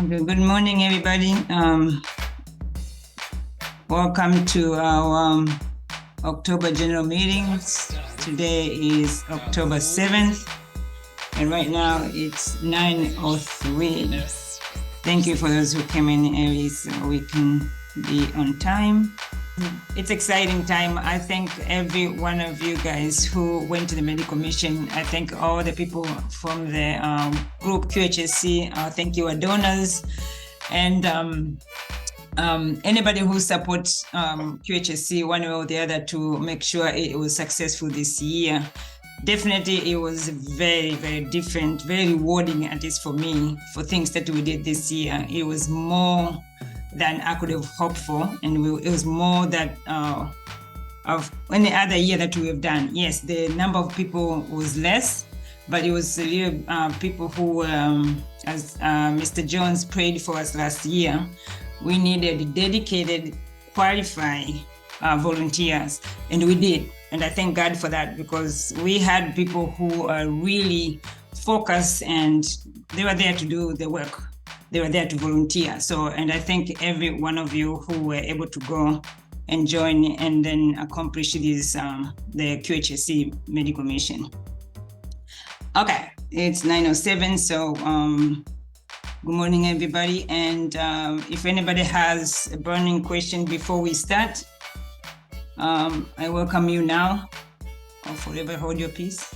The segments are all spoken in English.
Okay, good morning, everybody. Welcome to our October general meetings. Today is October 7th, and right now it's 9:03. Thank you for those who came in early so we can be on time. It's exciting time. I thank every one of you guys who went to the medical mission. I thank all the people from the group Qhsc. Thank you, our donors, and anybody who supports Qhsc one way or the other to make sure it was successful this year. Definitely, it was very, very different, very rewarding, at least for me, for things that we did this year. It was more than I could have hoped for, and it was more that of any other year that we have done. Yes, the number of people was less, but it was really people who, as Mr. Jones prayed for us last year, we needed dedicated, qualified volunteers, and we did. And I thank God for that, because we had people who are really focused and they were there to do the work. They were there to volunteer. So, and I thank every one of you who were able to go and join and then accomplish this, the Qhsc medical mission. Okay, it's 9:07, so good morning, everybody. And if anybody has a burning question before we start, I welcome you now, or forever hold your peace.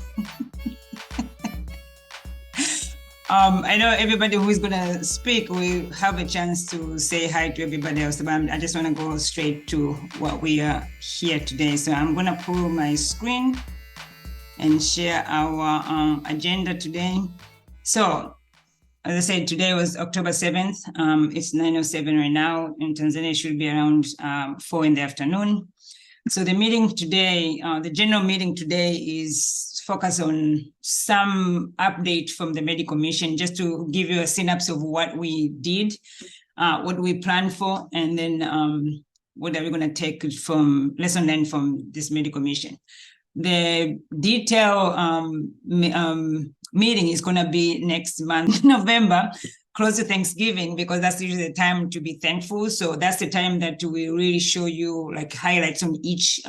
I know everybody who is going to speak will have a chance to say hi to everybody else, but I just want to go straight to what we are here today. So I'm going to pull my screen and share our agenda today. So, as I said, today was October 7th. It's 9:07 right now. In Tanzania, it should be around 4 in the afternoon. So the meeting today, the general meeting today is focused on some update from the medical mission, just to give you a synopsis of what we did, what we planned for, and then what are we going to take from lesson learned from this medical mission. The detailed meeting is going to be next month, November, close to Thanksgiving, because that's usually the time to be thankful. So that's the time that we really show you like highlights on each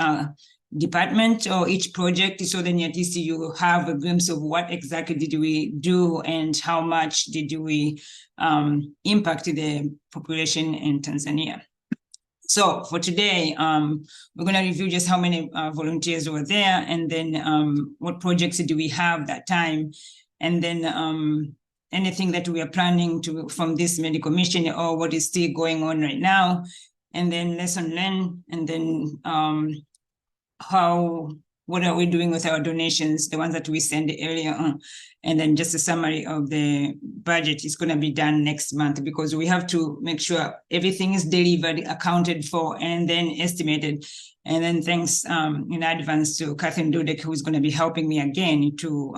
department or each project. So then at least you have a glimpse of what exactly did we do and how much did we impact the population in Tanzania. So for today, we're going to review just how many volunteers were there, and then what projects do we have that time, and then anything that we are planning to from this medical mission or what is still going on right now, and then lesson learned, and then what are we doing with our donations, the ones that we sent earlier on, and then just a summary of the budget is going to be done next month, because we have to make sure everything is delivered, accounted for, and then estimated. And then thanks in advance to Catherine Dudek, who is going to be helping me again to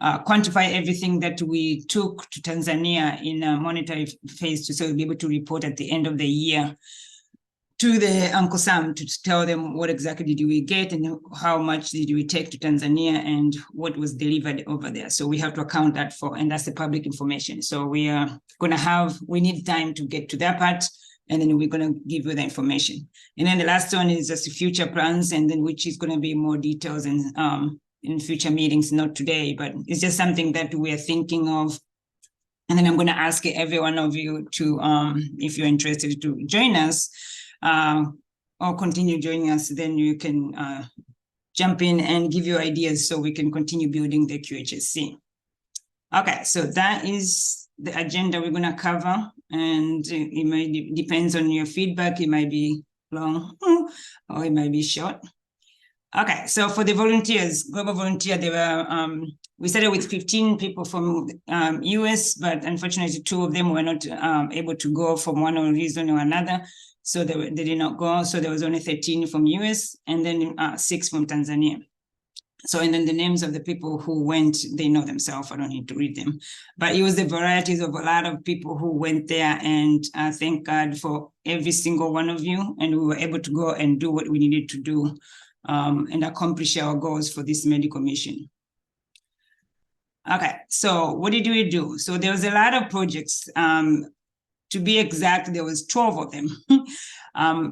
quantify everything that we took to Tanzania in a monetary phase, so we'll be able to report at the end of the year to the Uncle Sam to tell them what exactly did we get and how much did we take to Tanzania and what was delivered over there. So we have to account that for, and that's the public information. So we are going to we need time to get to that part, and then we're going to give you the information. And then the last one is just future plans, and then which is going to be more details and in future meetings, not today, but it's just something that we are thinking of. And then I'm going to ask every one of you to, if you're interested, to join us or continue joining us, then you can jump in and give your ideas so we can continue building the Qhsc. Okay, so that is the agenda we're going to cover, and it might depends on your feedback. It might be long or it might be short. Okay, so for the volunteers, global volunteer, they were, we started with 15 people from US, but unfortunately 2 of them were not able to go for one reason or another. So they did not go. So there was only 13 from US and then 6 from Tanzania. So, and then the names of the people who went, they know themselves. I don't need to read them. But it was the varieties of a lot of people who went there. And thank God for every single one of you. And we were able to go and do what we needed to do and accomplish our goals for this medical mission. Okay, so what did we do? So there was a lot of projects. To be exact, there was 12 of them.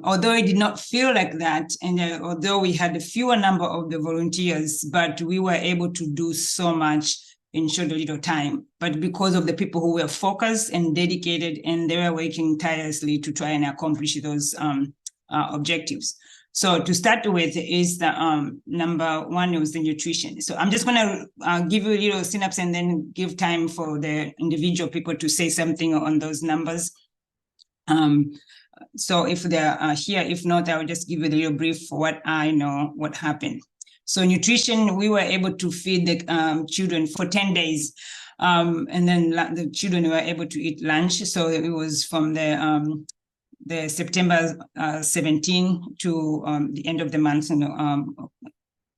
Although it did not feel like that, and although we had a fewer number of the volunteers, but we were able to do so much in short little time. But because of the people who were focused and dedicated, and they were working tirelessly to try and accomplish those objectives. So to start with is the number one, it was the nutrition. So I'm just going to give you a little synapse and then give time for the individual people to say something on those numbers. So if they're here, if not, I will just give you a little brief for what I know, what happened. So nutrition, we were able to feed the children for 10 days. And then the children were able to eat lunch. So it was from the September 17 to the end of the month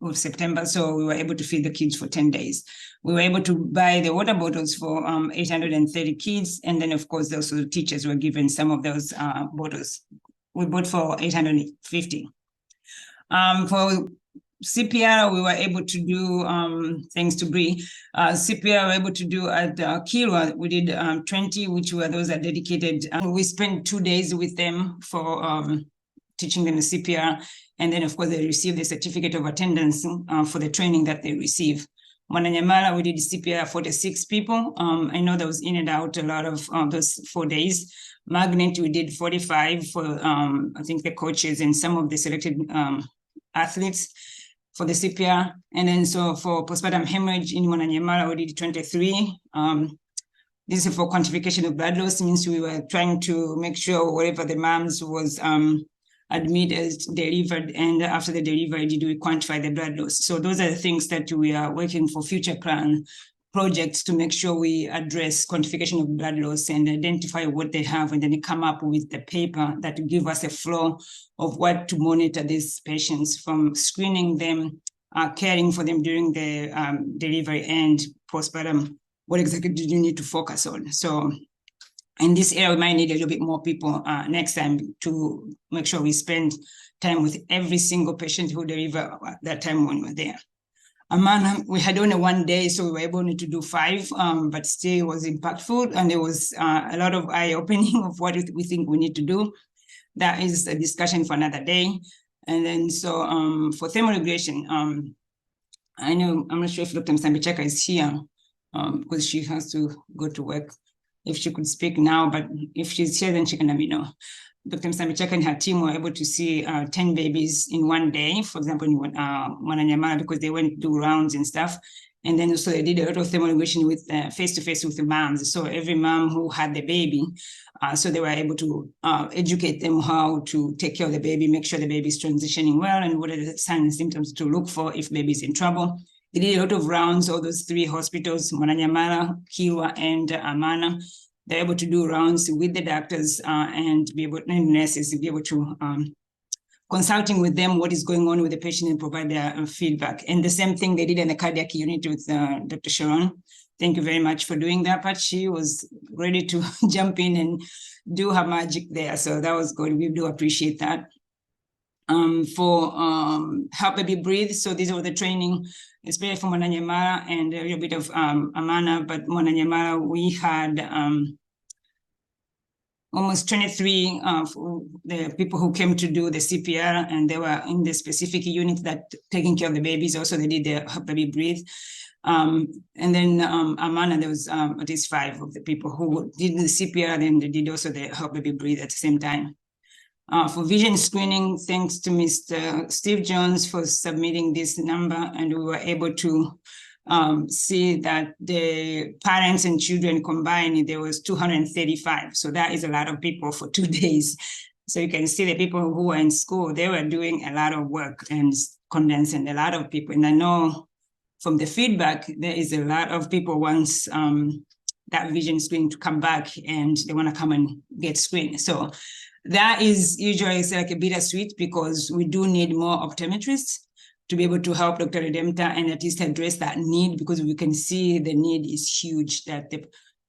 of September. So we were able to feed the kids for 10 days. We were able to buy the water bottles for 830 kids. And then, of course, also the teachers were given some of those bottles. We bought for 850. For CPR, we were able to do, thanks to Bree, CPR we were able to do at Qhsc. We did 20, which were those that dedicated. We spent 2 days with them for teaching them the CPR. And then, of course, they received the certificate of attendance for the training that they receive. Mwananyamala, we did CPR 46 people. I know that was in and out a lot of those 4 days. Magnet, we did 45 for, I think, the coaches and some of the selected athletes for the CPR. And then so for postpartum hemorrhage in Mwananyamala, we did 23. This is for quantification of blood loss, means we were trying to make sure whatever the moms was admitted, delivered, and after the delivery, did we quantify the blood loss? So those are the things that we are working for future plan projects to make sure we address quantification of blood loss and identify what they have, and then come up with the paper that will give us a flow of what to monitor these patients, from screening them, caring for them during the delivery and postpartum. What exactly do you need to focus on? So in this area, we might need a little bit more people next time to make sure we spend time with every single patient who deliver at that time when we're there. Amana, we had only 1 day, so we were able to do 5, but still it was impactful, and there was a lot of eye-opening of what we think we need to do. That is a discussion for another day. And then so for thermoregulation, I know, I'm not sure if Dr. Msambichaka is here because she has to go to work. If she could speak now, but if she's here, then she can let me know. Dr. Msambichaka and her team were able to see 10 babies in 1 day, for example, in Mwananyamala, because they went to do rounds and stuff. And then also they did a lot of thermoregulation with face-to-face with the moms. So every mom who had the baby, so they were able to educate them how to take care of the baby, make sure the baby is transitioning well, and what are the signs and symptoms to look for if baby is in trouble. They did a lot of rounds, all those 3 hospitals, Mwananyamala, Qhsc, and Amana. They're able to do rounds with the doctors and be able, and nurses, to be able to consulting with them what is going on with the patient and provide their feedback. And the same thing they did in the cardiac unit with Dr. Sharon. Thank you very much for doing that, but she was ready to jump in and do her magic there. So that was good. We do appreciate that. For Help Baby Breathe, so these are the training, especially for Mwananyamala and a little bit of Amana, but Mwananyamala, we had almost 23 the people who came to do the CPR, and they were in the specific unit that taking care of the babies. Also, they did the Help Baby Breathe. And then Amana, there was at least 5 of the people who did the CPR, and they did also the Help Baby Breathe at the same time. For vision screening, thanks to Mr. Steve Jones for submitting this number, and we were able to see that the parents and children combined, there was 235. So that is a lot of people for 2 days. So you can see the people who were in school, they were doing a lot of work and condensing a lot of people. And I know from the feedback, there is a lot of people once that vision screen to come back and they want to come and get screened. So that is usually it's like a bittersweet, because we do need more optometrists to be able to help Dr. Redempta and at least address that need, because we can see the need is huge, that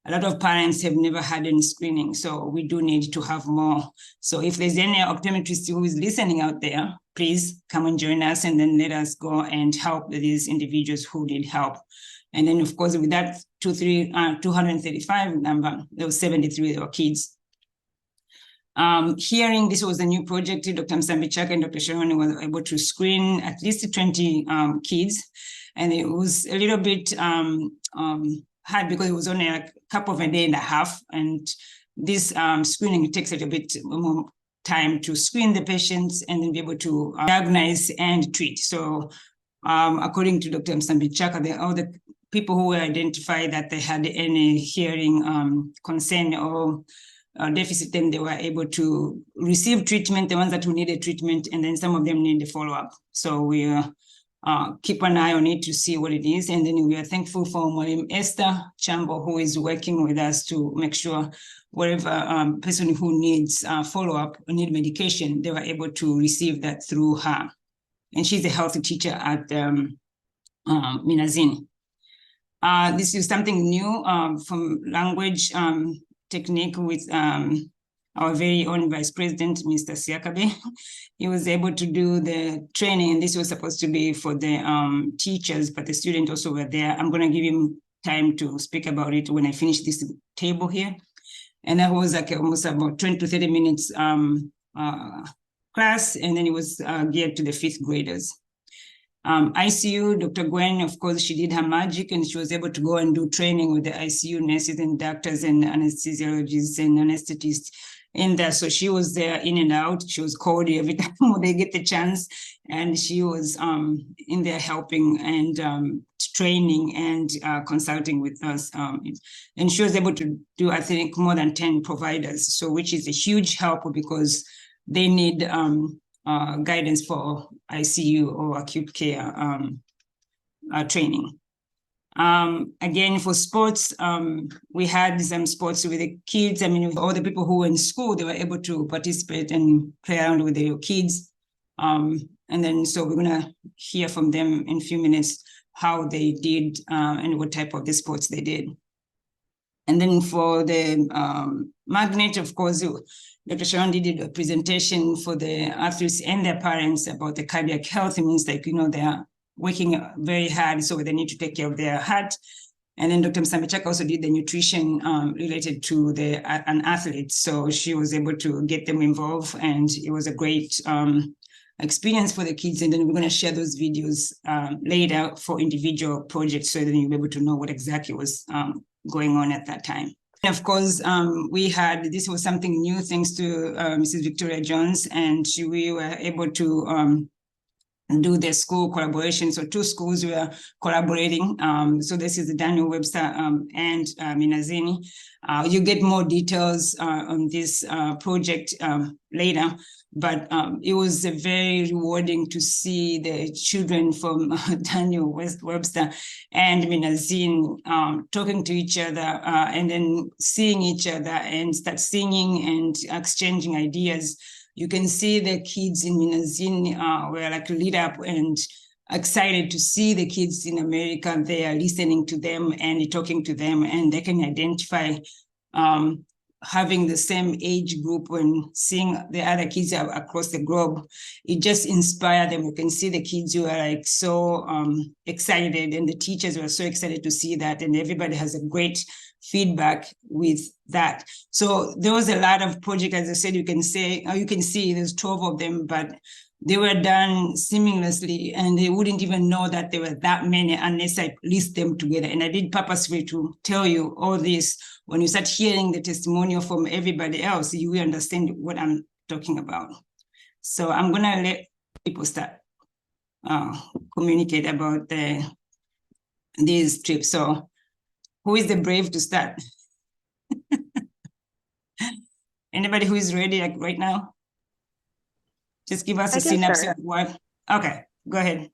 a lot of parents have never had any screening. So we do need to have more. So if there's any optometrist who is listening out there, please come and join us, and then let us go and help these individuals who need help. And then, of course, with that 235 number, there was 73 that were kids. Hearing, this was a new project. Dr. Msambichaka and Dr. Sharon were able to screen at least 20 kids. And it was a little bit hard because it was only a couple of a day and a half. And this screening takes a little bit more time to screen the patients and then be able to diagnose and treat. So according to Dr. Msambichaka, all the people who were identified that they had any hearing concern or deficit, then they were able to receive treatment, the ones that who needed treatment, and then some of them need a follow-up. So we keep an eye on it to see what it is. And then we are thankful for Madam Esther Chambo, who is working with us to make sure whatever person who needs follow-up or need medication, they were able to receive that through her. And she's a health teacher at Minazini. This is something new from language technique with our very own Vice President, Mr. Siakabe. He was able to do the training, and this was supposed to be for the teachers, but the students also were there. I'm going to give him time to speak about it when I finish this table here. And that was like almost about 20 to 30 minutes class, and then it was geared to the 5th graders. ICU, Dr. Gwen, of course, she did her magic, and she was able to go and do training with the ICU nurses and doctors and anesthesiologists and anesthetists in there. So she was there in and out. She was called every time they get the chance, and she was in there helping and training and consulting with us. And she was able to do, I think, more than 10 providers, so which is a huge help because they need guidance for ICU or acute care training. Again, for sports, we had some sports with the kids. I mean, all the people who were in school, they were able to participate and play around with their kids. And then, so we're gonna hear from them in a few minutes how they did and what type of the sports they did. And then for the magnet, of course, Dr. Sharon did a presentation for the athletes and their parents about the cardiac health. It means like, you know, they are working very hard, so they need to take care of their heart. And then Dr. Msambichaka also did the nutrition related to an athlete. So she was able to get them involved, and it was a great experience for the kids. And then we're going to share those videos later for individual projects, so then you'll be able to know what exactly was going on at that time. And of course, this was something new thanks to Mrs. Victoria Jones, and we were able to do the school collaboration. So 2 schools were collaborating. So this is the Daniel Webster and Minazini. You get more details on this project later, but it was very rewarding to see the children from Daniel Webster and Minazini talking to each other and then seeing each other and start singing and exchanging ideas. You can see the kids in Minazini were like lit up and excited to see the kids in America. They are listening to them and talking to them, and they can identify having the same age group when seeing the other kids across the globe. It just inspired them. You can see the kids who are like so excited, and the teachers were so excited to see that, and everybody has a great feedback with that. So there was a lot of projects, as I said, you can see there's 12 of them, but they were done seamlessly, and they wouldn't even know that there were that many unless I list them together. And I did purposefully to tell you all this. When you start hearing the testimonial from everybody else, you will understand what I'm talking about. So I'm gonna let people start communicate about these trips. So who is the brave to start? Anybody who is ready like right now? Just give us a synopsis of what. Okay, go ahead.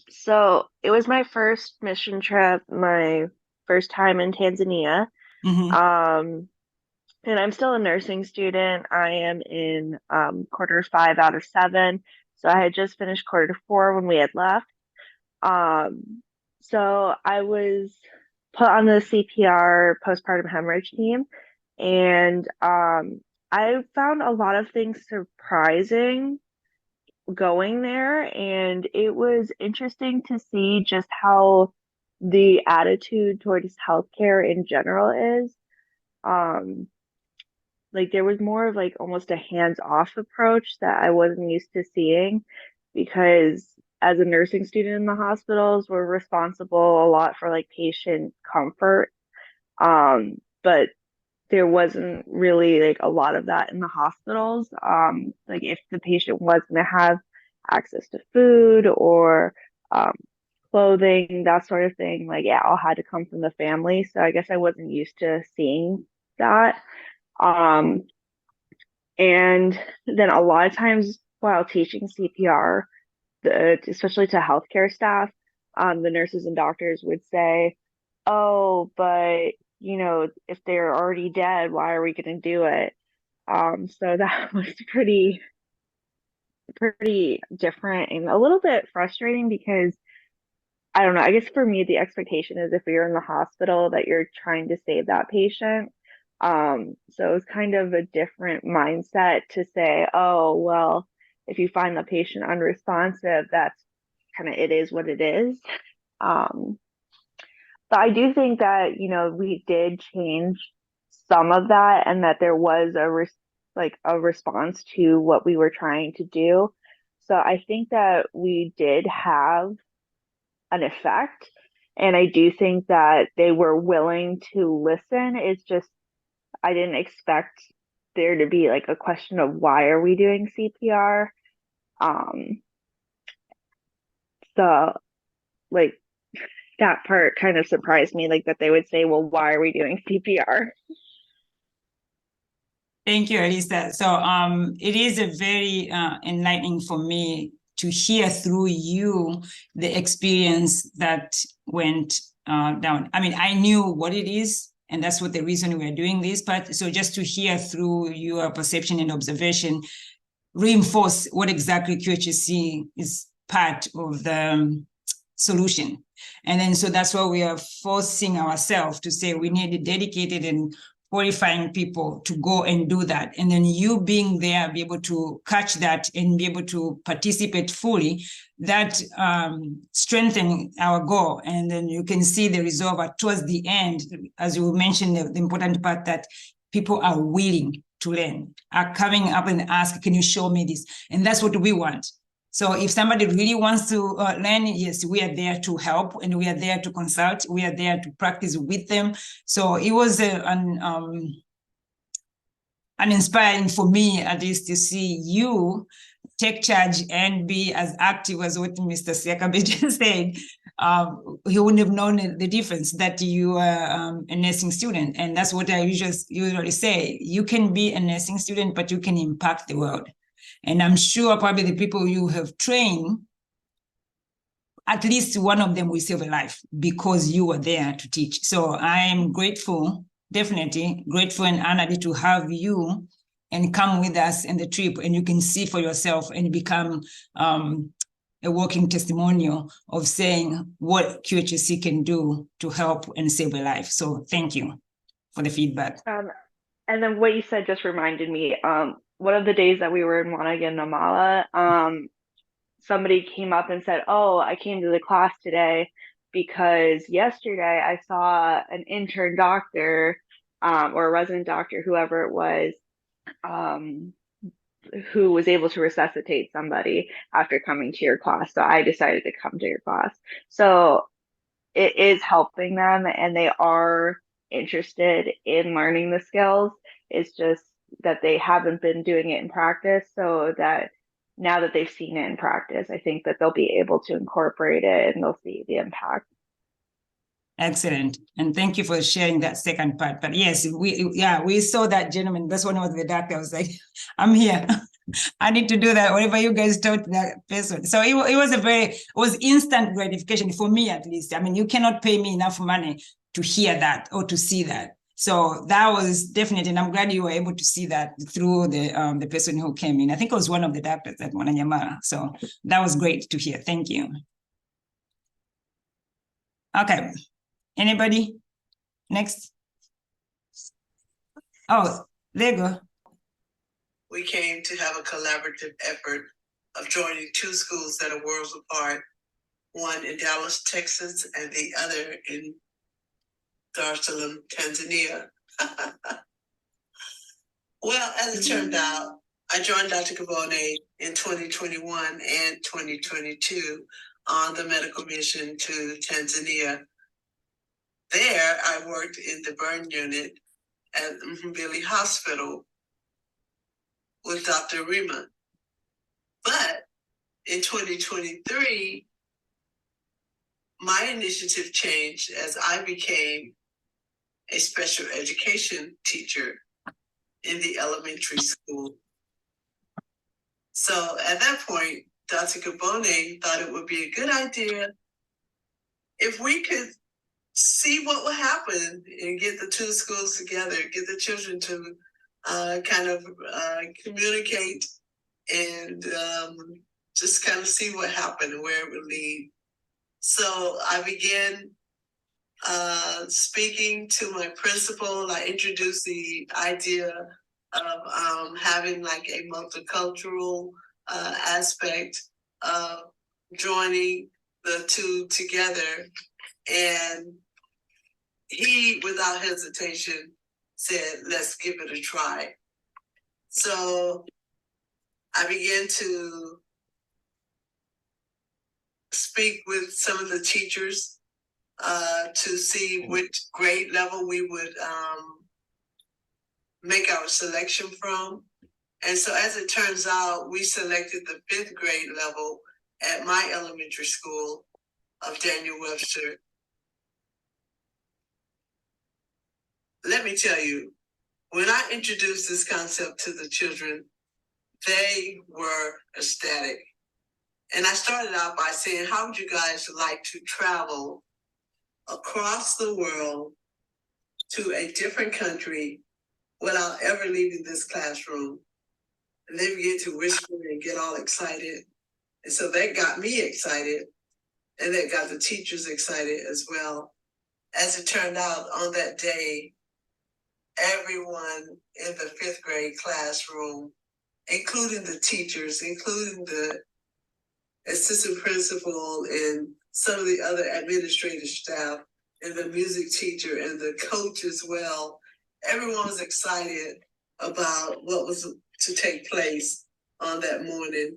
So it was my first mission trip, my first time in Tanzania. And I'm still a nursing student. I am in quarter 5 out of 7. So I had just finished quarter 4 when we had left. So I was put on the CPR postpartum hemorrhage team, and I found a lot of things surprising going there, and it was interesting to see just how the attitude towards healthcare in general is. Um, like there was more of like almost a hands-off approach that I wasn't used to seeing because as a nursing student in the hospitals, we're responsible a lot for like patient comfort. But there wasn't really like a lot of that in the hospitals. Like if the patient was going to have access to food or um, clothing, that sort of thing, like it all had to come from the family. So I guess I wasn't used to seeing that. Um, and then a lot of times while teaching CPR, especially to healthcare staff, the nurses and doctors would say, "Oh, but you know, if they're already dead, why are we going to do it?" So that was pretty different and a little bit frustrating because I don't know. I guess for me, the expectation is if you're in the hospital that you're trying to save that patient. So it was kind of a different mindset to say, oh, well, if you find the patient unresponsive, that's kind of it is what it is. Um, but I do think that, you know, we did change some of that and that there was like a response to what we were trying to do. So I think that we did have an effect. And I do think that they were willing to listen. It's just, I didn't expect there to be like a question of why are we doing CPR? Um, so like that part kind of surprised me, like that they would say, well, why are we doing CPR? Thank you, Elisa. So it is a very enlightening for me to hear through you the experience that went down. I mean, I knew what it is, and that's what the reason we are doing this. But so just to hear through your perception and observation, reinforce what exactly Qhsc is part of the solution. And then so that's why we are forcing ourselves to say we need dedicated and qualifying people to go and do that. And then you being there, be able to catch that and be able to participate fully, that strengthen our goal. And then you can see the result towards the end, as you mentioned, the important part that people are willing to learn, are coming up and ask, can you show me this? And that's what we want. So if somebody really wants to learn, yes, we are there to help and we are there to consult. We are there to practice with them. So it was uninspiring for me, at least, to see you take charge and be as active as what Mr. Siakabe just said. He wouldn't have known the difference that you are a nursing student. And that's what I usually say. You can be a nursing student, but you can impact the world. And I'm sure probably the people you have trained, at least one of them will save a life because you were there to teach. So I am grateful, definitely grateful and honored to have you and come with us in the trip, and you can see for yourself and become a walking testimonial of saying what Qhsc can do to help and save a life. So thank you for the feedback. And then what you said just reminded me, one of the days that we were in Guatemala, somebody came up and said, "Oh, I came to the class today because yesterday I saw an intern doctor, or a resident doctor, whoever it was, who was able to resuscitate somebody after coming to your class. So I decided to come to your class." So it is helping them and they are interested in learning the skills. It's just that they haven't been doing it in practice. So that now that they've seen it in practice, I think that they'll be able to incorporate it and they'll see the impact. Excellent. And thank you for sharing that second part. But yes, we saw that gentleman. That's one of the doctor. I was like, I'm here. I need to do that. Whatever you guys taught that person. So it was instant gratification for me, at least. I mean, you cannot pay me enough money to hear that or to see that. So that was definitely, and I'm glad you were able to see that through the person who came in. I think it was one of the doctors at Mwananyamala. So that was great to hear. Thank you. Okay. Anybody? Next. Oh, there you go. we came to have a collaborative effort of joining two schools that are worlds apart, one in Dallas, Texas, and the other in Dar es Salaam, Tanzania. Well, as it turned out, I joined Dr. Kabone in 2021 and 2022 on the medical mission to Tanzania. There, I worked in the burn unit at Mhimbili Hospital with Dr. Rima. But in 2023, my initiative changed as I became a special education teacher in the elementary school. So at that point, Dr. Kabone thought it would be a good idea if we could see what would happen and get the two schools together, get the children to communicate and just kind of see what happened and where it would lead. So I began speaking to my principal. I introduced the idea of having like a multicultural aspect of joining the two together. And he, without hesitation, said, let's give it a try. So I began to speak with some of the teachers to see which grade level we would make our selection from. And so as it turns out, we selected the 5th grade level at my elementary school of Daniel Webster. Let me tell you, when I introduced this concept to the children, they were ecstatic. And I started out by saying, how would you guys like to travel across the world to a different country without ever leaving this classroom? And they began to whisper and get all excited. And so that got me excited, and that got the teachers excited as well. As it turned out, on that day, everyone in the 5th grade classroom, including the teachers, including the assistant principal and some of the other administrative staff and the music teacher and the coach as well, everyone was excited about what was to take place on that morning.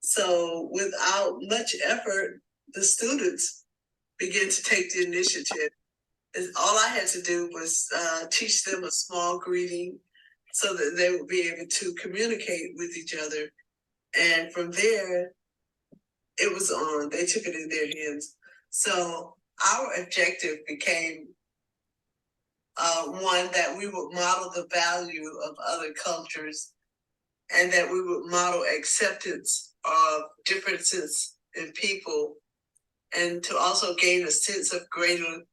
So without much effort, the students began to take the initiative. And all I had to do was teach them a small greeting so that they would be able to communicate with each other. And from there, it was on. They took it in their hands. So our objective became one, that we would model the value of other cultures and that we would model acceptance of differences in people, and to also gain a sense of greater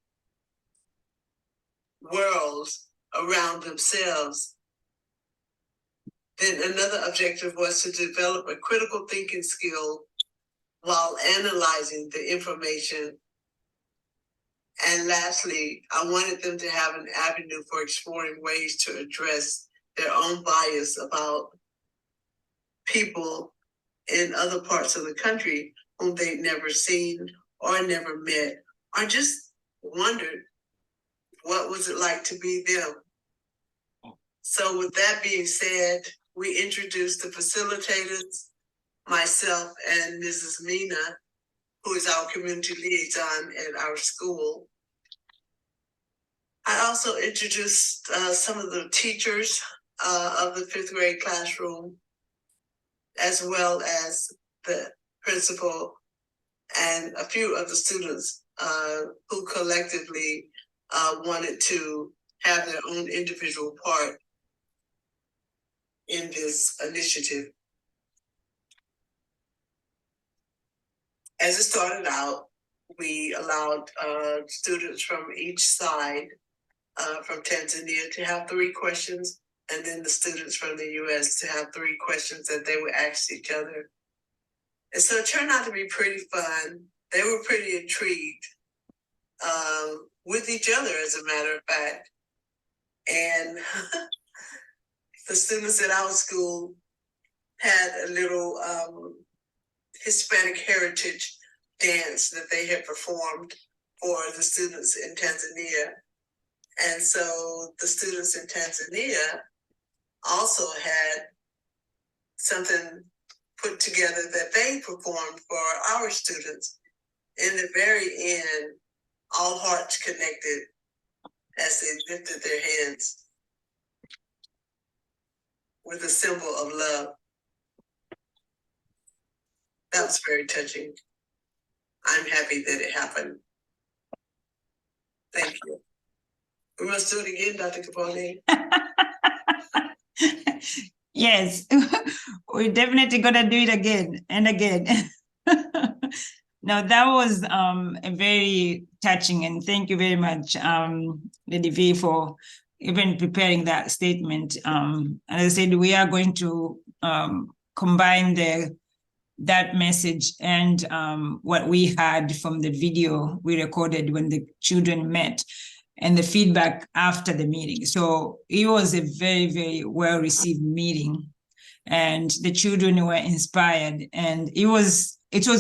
worlds around themselves. Then another objective was to develop a critical thinking skill while analyzing the information. And lastly, I wanted them to have an avenue for exploring ways to address their own bias about people in other parts of the country whom they'd never seen or never met, or just wondered what was it like to be them. So with that being said, we introduced the facilitators, myself and Mrs. Mina, who is our community liaison at our school. I also introduced some of the teachers of the 5th grade classroom, as well as the principal and a few of the students who collectively wanted to have their own individual part in this initiative. As it started out, we allowed students from each side from Tanzania to have 3 questions, and then the students from the US to have 3 questions that they would ask each other. And so it turned out to be pretty fun. They were pretty intrigued with each other, as a matter of fact. And the students at our school had a little Hispanic heritage dance that they had performed for the students in Tanzania. And so the students in Tanzania also had something put together that they performed for our students. In the very end, all hearts connected as they lifted their hands with a symbol of love. That was very touching. I'm happy that it happened. Thank you. We must do it again, Dr. Capone. Yes, we're definitely gonna do it again and again. Now that was a very touching, and thank you very much, Lady V, for even preparing that statement. And as I said, we are going to combine that message and what we had from the video we recorded when the children met, and the feedback after the meeting. So it was a very, very well-received meeting, and the children were inspired, and it was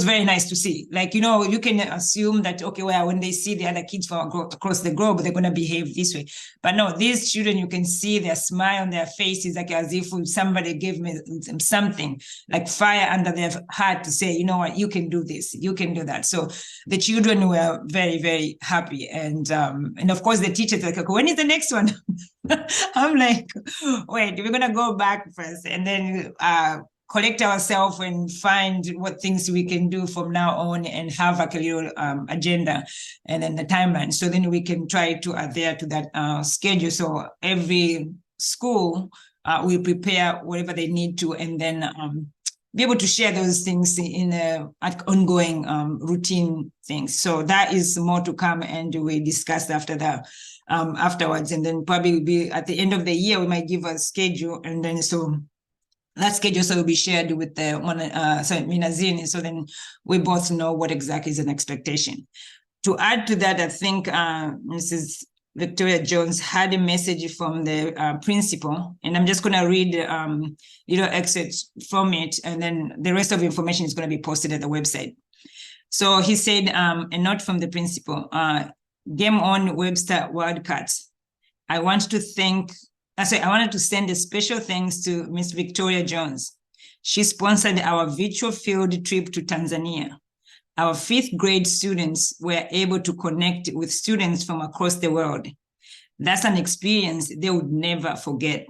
very nice to see. Like, you know, you can assume that, okay, well, when they see the other kids from across the globe, they're going to behave this way. But no, these children, you can see their smile on their faces, like as if somebody gave me something, like fire under their heart to say, you know what, you can do this, you can do that. So the children were very, very happy. And of course, the teachers were like, okay, when is the next one? I'm like, wait, we're going to go back first and then collect ourselves and find what things we can do from now on, and have like a little agenda and then the timeline. So then we can try to adhere to that schedule. So every school will prepare whatever they need to, and then be able to share those things in ongoing routine things. So that is more to come, and we discussed after that afterwards. And then probably be at the end of the year, we might give a schedule, and then so that schedule will be shared with the Minazini, so then we both know what exactly is an expectation. To add to that, I think Mrs. Victoria Jones had a message from the principal, and I'm just going to read little excerpts from it, and then the rest of the information is going to be posted at the website. So he said, a note from the principal, Game On Webster Wildcats. I wanted to send a special thanks to Miss Victoria Jones. She sponsored our virtual field trip to Tanzania. Our 5th grade students were able to connect with students from across the world. That's an experience they would never forget.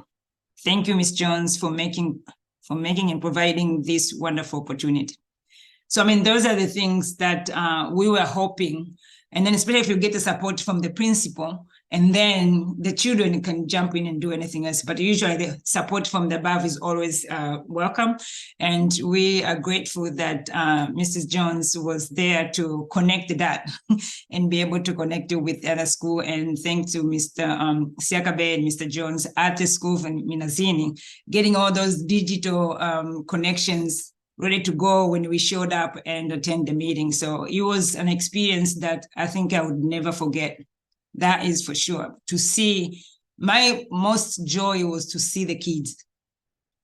Thank you, Miss Jones, for making and providing this wonderful opportunity. So, I mean, those are the things that we were hoping. And then especially if you get the support from the principal, and then the children can jump in and do anything else. But usually the support from the above is always welcome. And we are grateful that Mrs. Jones was there to connect that and be able to connect it with the other school. And thanks to Mr. Siakabe and Mr. Jones at the school in Minazini, getting all those digital connections ready to go when we showed up and attend the meeting. So it was an experience that I think I would never forget. That is for sure. To see, my most joy was to see the kids.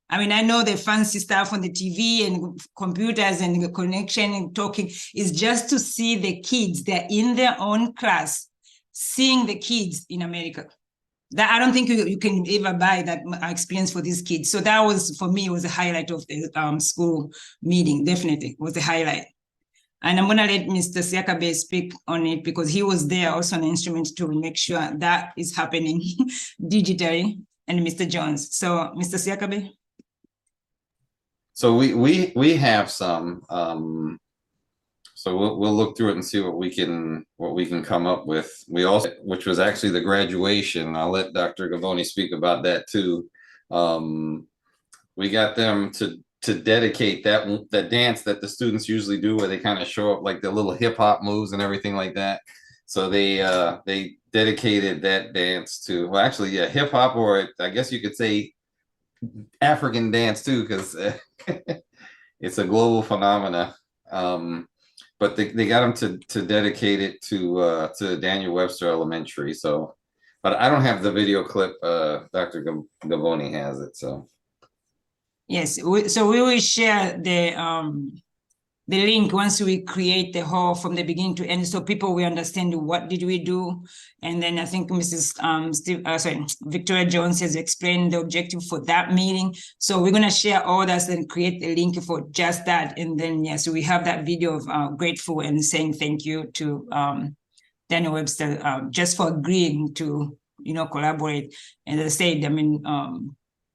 I mean, I know the fancy stuff on the TV and computers and the connection and talking, is just to see the kids. They're in their own class, seeing the kids in America. That I don't think you can ever buy that experience for these kids. So that was, for me, it was a highlight of the school meeting. Definitely was a highlight. And I'm going to let Mr. Siakabe speak on it, because he was there also an instrument to make sure that is happening digitally, and Mr. Jones. So Mr. Siakabe. So we have some, so we'll look through it and see what we can come up with. We also, which was actually the graduation. I'll let Dr. Gavoni speak about that too. We got them to dedicate that dance that the students usually do, where they kind of show up like the little hip hop moves and everything like that. So they dedicated that dance to, well, actually, yeah, hip hop, or I guess you could say African dance too, because it's a global phenomena. But they got them to dedicate it to Daniel Webster Elementary. So But I don't have the video clip. Dr. Gavoni has it, so. Yes, so we will share the link once we create the whole from the beginning to end, so people will understand what did we do. And then I think Mrs. Victoria Jones has explained the objective for that meeting. So we're going to share all that and create a link for just that. And then, yes, we have that video of grateful and saying thank you to Daniel Webster just for agreeing to, collaborate. And as I said, I mean,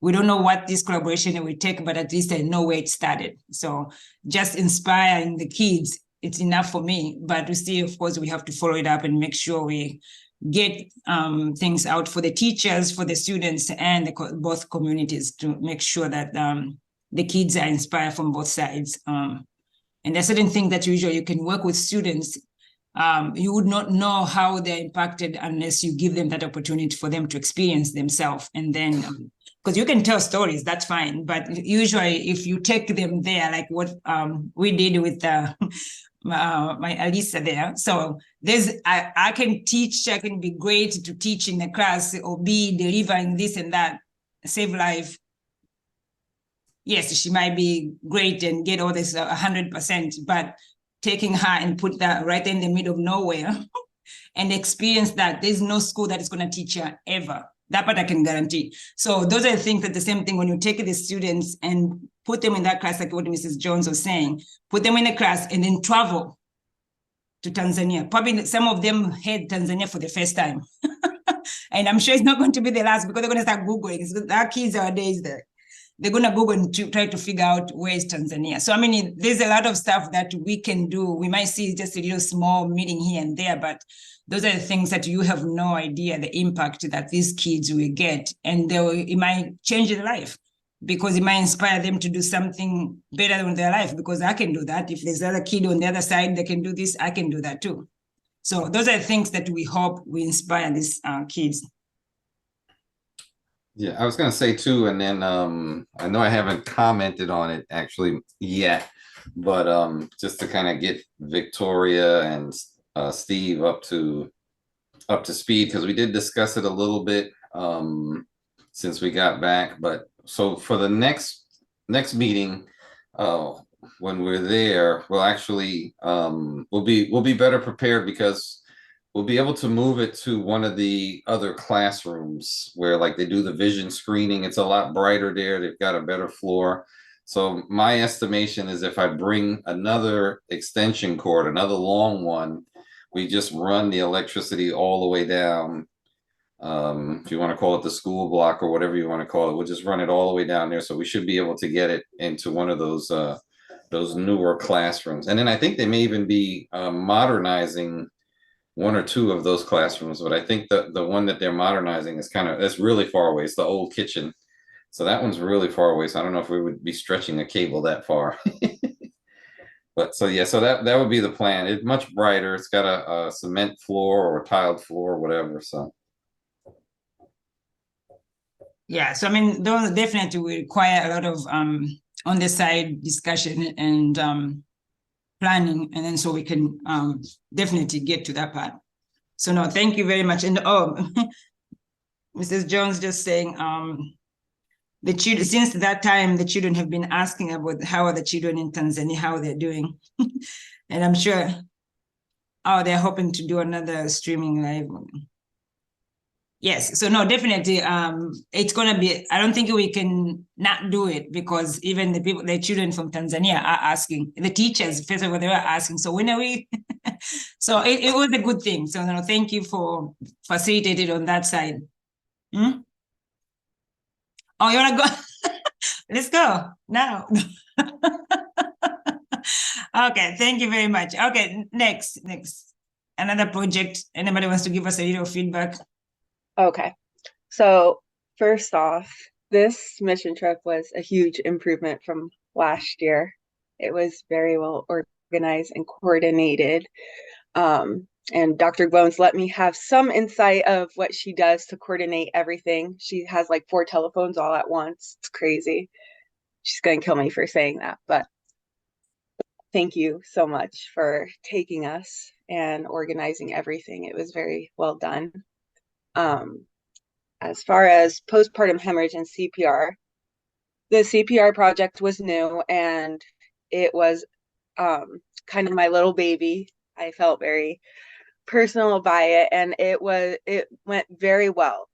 we don't know what this collaboration will take, but at least I know where it started. So just inspiring the kids, it's enough for me. But we still, of course, we have to follow it up and make sure we get things out for the teachers, for the students, and both communities to make sure that the kids are inspired from both sides. And there's certain things that usually you can work with students. You would not know how they're impacted unless you give them that opportunity for them to experience themselves. And then because you can tell stories, that's fine. But usually if you take them there, like what we did with my Alisa there. So I can teach, I can be great to teach in the class or be delivering this and that, save life. Yes, she might be great and get all this 100%, but taking her and put that right in the middle of nowhere and experience that there's no school that is going to teach her ever. That part I can guarantee. So those are the things that the same thing when you take the students and put them in that class, like what Mrs. Jones was saying, put them in a class and then travel to Tanzania. Probably some of them head Tanzania for the first time. And I'm sure it's not going to be the last because they're going to start Googling. Our kids nowadays, they're going to Google and try to figure out where is Tanzania. So, I mean, there's a lot of stuff that we can do. We might see just a little small meeting here and there, but those are the things that you have no idea the impact that these kids will get. And it might change their life because it might inspire them to do something better in their life, because I can do that. If there's another kid on the other side that can do this, I can do that too. So those are the things that we hope we inspire these kids. Yeah, I was going to say too, and then I know I haven't commented on it actually yet, but just to kind of get Victoria and Steve up to speed, because we did discuss it a little bit since we got back. But so for the next meeting, when we're there, we'll actually we'll be better prepared, because we'll be able to move it to one of the other classrooms where, like, they do the vision screening. It's a lot brighter there. They've got a better floor. So my estimation is if I bring another extension cord, another long one, we just run the electricity all the way down. If you want to call it the school block or whatever you want to call it, we'll just run it all the way down there. So we should be able to get it into one of those newer classrooms. And then I think they may even be modernizing one or two of those classrooms, but I think the one that they're modernizing is it's really far away. It's the old kitchen. So that one's really far away. So I don't know if we would be stretching a cable that far. But so, yeah, so that would be the plan. It's much brighter. It's got a cement floor or a tiled floor or whatever. So. Yeah, so I mean, those definitely will require a lot of on the side discussion and planning, and then so we can definitely get to that part. So no, thank you very much. And Mrs. Jones just saying the children, since that time, the children have been asking about how are the children in Tanzania, how they're doing. And I'm sure, they're hoping to do another streaming live. Yes, so no, definitely it's gonna be, I don't think we can not do it, because even the children from Tanzania are asking, the teachers, first of all, they were asking, so when are we? So it was a good thing. So no, thank you for facilitating on that side. Oh, you wanna go? Let's go now. Okay, thank you very much. Okay, next. Another project. Anybody wants to give us a little feedback? Okay, so first off, this mission trip was a huge improvement from last year. It was very well organized and coordinated. And Dr. Bones let me have some insight of what she does to coordinate everything. She has like 4 telephones all at once. It's crazy. She's going to kill me for saying that, but thank you so much for taking us and organizing everything. It was very well done. As far as postpartum hemorrhage and CPR, the CPR project was new and it was kind of my little baby. I felt very personal by it, and it went very well.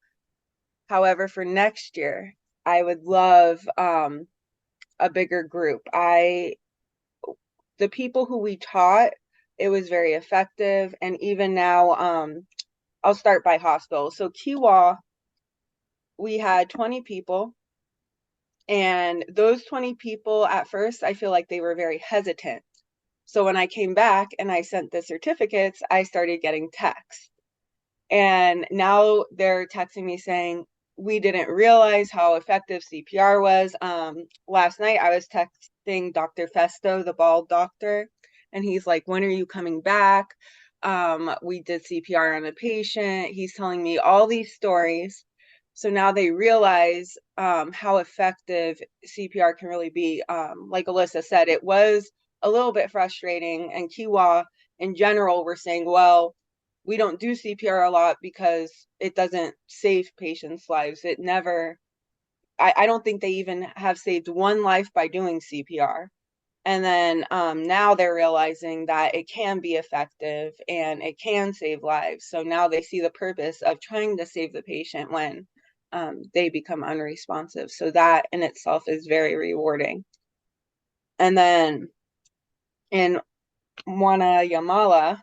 However, for next year, I would love a bigger group. The people who we taught, it was very effective, and even now, I'll start by hospital. So Qhsc, we had 20 people, and those 20 people at first, I feel like they were very hesitant. So when I came back and I sent the certificates, I started getting texts. And now they're texting me saying, we didn't realize how effective CPR was. Last night I was texting Dr. Festo, the bald doctor, and he's like, when are you coming back? We did CPR on a patient. He's telling me all these stories. So now they realize how effective CPR can really be. Like Alyssa said, it was a little bit frustrating, and Qhsc in general were saying, well, we don't do CPR a lot because it doesn't save patients' lives. It never, I don't think they even have saved one life by doing CPR. And then now they're realizing that it can be effective and it can save lives. So now they see the purpose of trying to save the patient when they become unresponsive. So that in itself is very rewarding. And then in Yamala,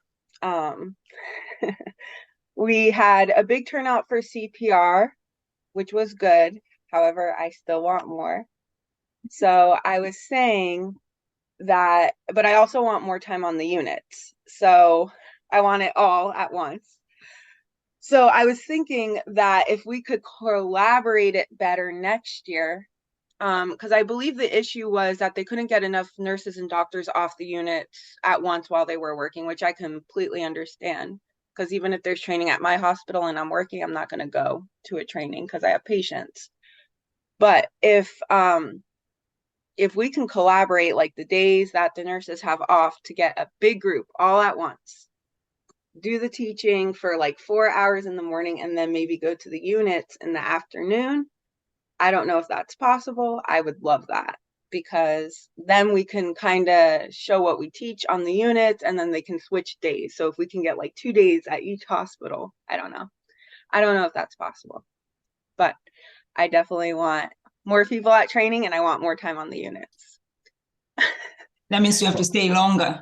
we had a big turnout for CPR, which was good. However, I still want more. So I was saying that, but I also want more time on the units. So I want it all at once. So I was thinking that if we could collaborate it better next year, because I believe the issue was that they couldn't get enough nurses and doctors off the units at once while they were working, which I completely understand. Because even if there's training at my hospital and I'm working, I'm not going to go to a training because I have patients. But if we can collaborate, like the days that the nurses have off, to get a big group all at once, do the teaching for like 4 hours in the morning, and then maybe go to the units in the afternoon. I don't know if that's possible. I would love that, because then we can kind of show what we teach on the units, and then they can switch days. So if we can get like 2 days at each hospital, I don't know if that's possible, but I definitely want more people at training, and I want more time on the units. That means you have to stay longer.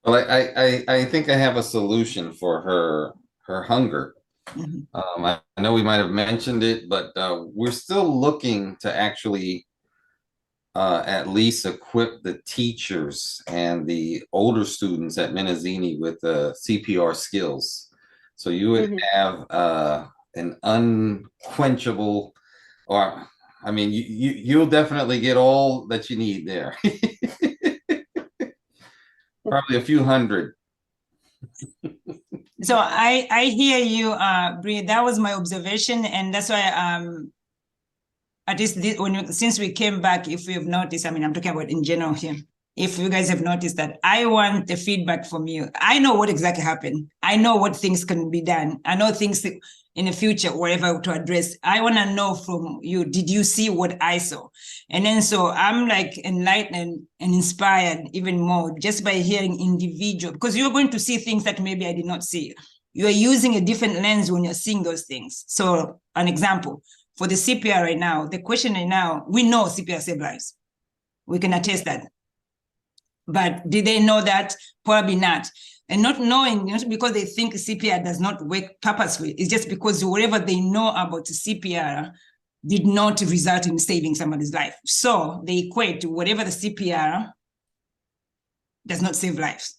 Well, I think I have a solution for her hunger. Mm-hmm. I know we might have mentioned it, but we're still looking to actually at least equip the teachers and the older students at Menazini with CPR skills. So you would have an unquenchable, or I mean, you'll definitely get all that you need there. Probably a few hundred. So I hear you, Bree. That was my observation, and that's why at least since we came back, if we have noticed, I mean, I'm talking about in general here. If you guys have noticed that, I want the feedback from you. I know what exactly happened. I know what things can be done. I know things in the future, whatever to address. I want to know from you, did you see what I saw? And then so I'm like enlightened and inspired even more just by hearing individual, because you're going to see things that maybe I did not see. You are using a different lens when you're seeing those things. So an example, for the CPR right now, the question right now, we know CPR saves lives. We can attest that. But did they know that? Probably not. And not knowing, not because they think CPR does not work purposefully, it's just because whatever they know about CPR did not result in saving somebody's life. So they equate whatever the CPR does not save lives.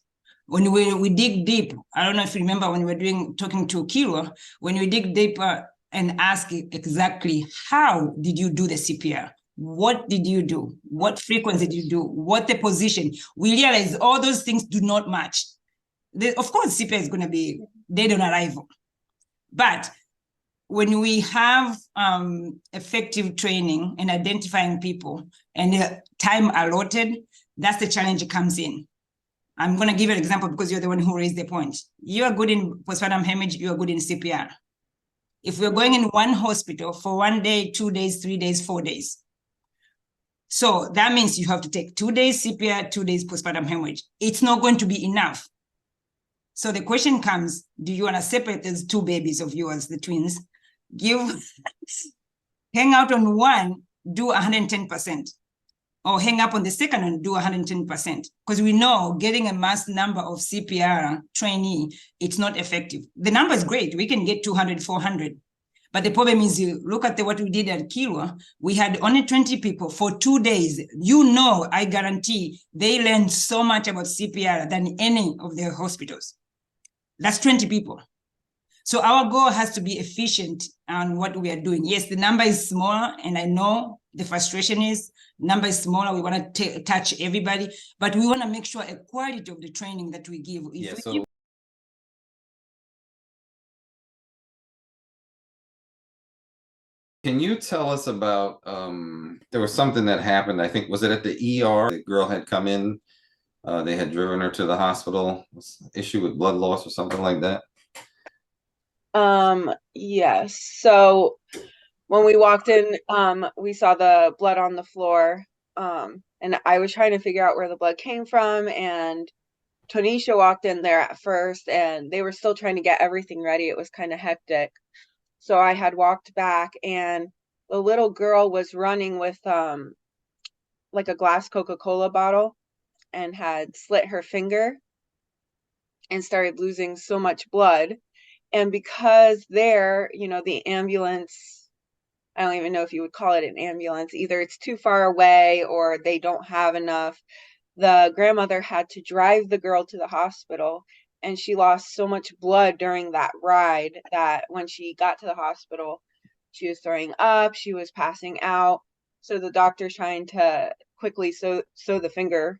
When we dig deep, I don't know if you remember when we were talking to Kiro, when we dig deeper and ask exactly how did you do the CPR? What did you do? What frequency did you do? What the position? We realize all those things do not match. Of course, CPR is going to be dead on arrival. But when we have effective training and identifying people and time allotted, that's the challenge that comes in. I'm going to give you an example because you're the one who raised the point. You are good in postpartum hemorrhage, you are good in CPR. if we're going in one hospital for 1 day, 2 days, 3 days, 4 days. So that means you have to take 2 days CPR, 2 days postpartum hemorrhage. It's not going to be enough. So the question comes, do you want to separate these 2 babies of yours, the twins, hang out on one, do 110%, or hang up on the second and do 110%? Because we know getting a mass number of CPR trainee, it's not effective. The number is great. We can get 200, 400. But the problem is, you look at what we did at Qhsc, we had only 20 people for 2 days. I guarantee they learned so much about CPR than any of their hospitals. That's 20 people. So our goal has to be efficient on what we are doing. Yes, the number is smaller, and I know the frustration is number is smaller. We want to touch everybody, but we want to make sure a quality of the training that we give. Can you tell us about, there was something that happened, I think, was it at the ER? The girl had come in, they had driven her to the hospital, issue with blood loss or something like that? Yes. So when we walked in, we saw the blood on the floor, and I was trying to figure out where the blood came from, and Tonisha walked in there at first, and they were still trying to get everything ready. It was kind of hectic. So I had walked back, and the little girl was running with like a glass Coca-Cola bottle and had slit her finger and started losing so much blood. And because there, the ambulance, I don't even know if you would call it an ambulance, either it's too far away or they don't have enough. The grandmother had to drive the girl to the hospital, and she lost so much blood during that ride that when she got to the hospital, she was throwing up, she was passing out. So the doctor's trying to quickly sew the finger,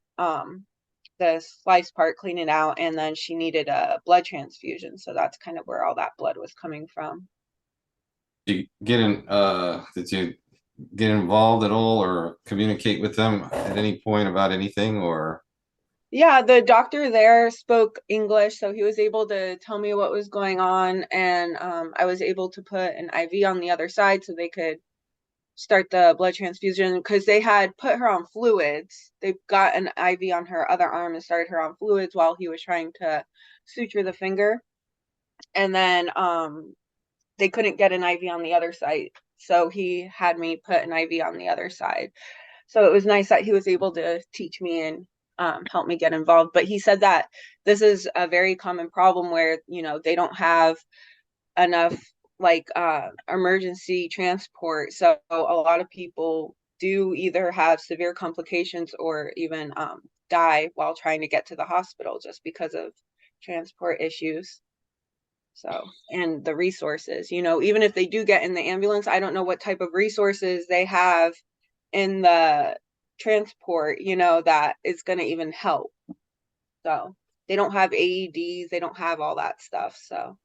the sliced part, clean it out, and then she needed a blood transfusion. So that's kind of where all that blood was coming from. Did you get involved at all or communicate with them at any point about anything, or? Yeah, the doctor there spoke English, so he was able to tell me what was going on, and I was able to put an IV on the other side so they could start the blood transfusion, because they had put her on fluids. They got an IV on her other arm and started her on fluids while he was trying to suture the finger. And then they couldn't get an IV on the other side, so he had me put an IV on the other side. So it was nice that he was able to teach me and help me get involved. But he said that this is a very common problem where, they don't have enough emergency transport. So a lot of people do either have severe complications or even die while trying to get to the hospital just because of transport issues. So, and the resources, even if they do get in the ambulance, I don't know what type of resources they have in the transport, that is going to even help. So they don't have AEDs, they don't have all that stuff. So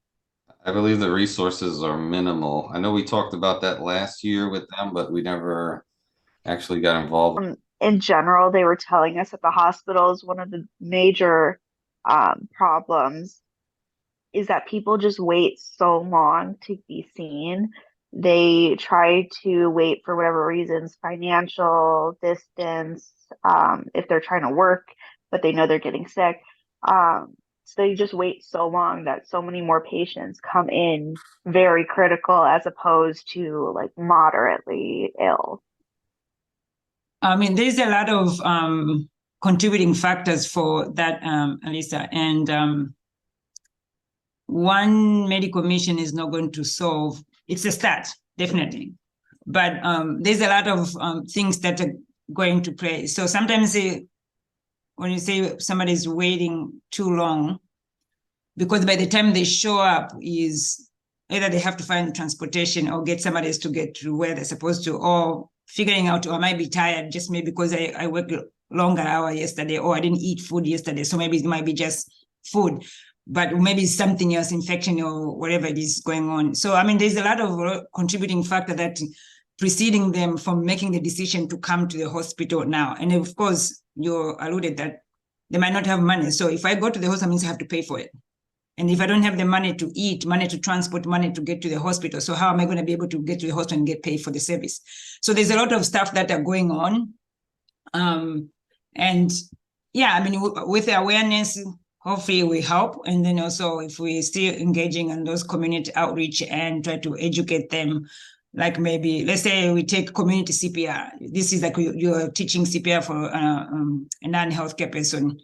I believe the resources are minimal. I know we talked about that last year with them, but we never actually got involved. In general, they were telling us at the hospitals, one of the major problems is that people just wait so long to be seen. They try to wait for whatever reasons, financial, distance, if they're trying to work, but they know they're getting sick. So they just wait so long that so many more patients come in very critical as opposed to like moderately ill. I mean, there's a lot of contributing factors for that, Alyssa, and one medical mission is not going to solve. It's a start, definitely, but there's a lot of things that are going to play. So sometimes when you say somebody's waiting too long, because by the time they show up is either they have to find transportation or get somebody else to get to where they're supposed to, or figuring out, or I might be tired just maybe because I worked longer hour yesterday, or I didn't eat food yesterday. So maybe it might be just food, but maybe it's something else, infection or whatever it is going on. So, I mean, there's a lot of contributing factor that preceding them from making the decision to come to the hospital now. And of course, you alluded that they might not have money. So if I go to the hospital, means I have to pay for it. And if I don't have the money to eat, money to transport, money to get to the hospital, so how am I going to be able to get to the hospital and get paid for the service? So there's a lot of stuff that are going on. And yeah, I mean, with the awareness, hopefully we help. And then also if we're still engaging in those community outreach and try to educate them, like maybe, let's say we take community CPR. This is like you're teaching CPR for a non-healthcare person,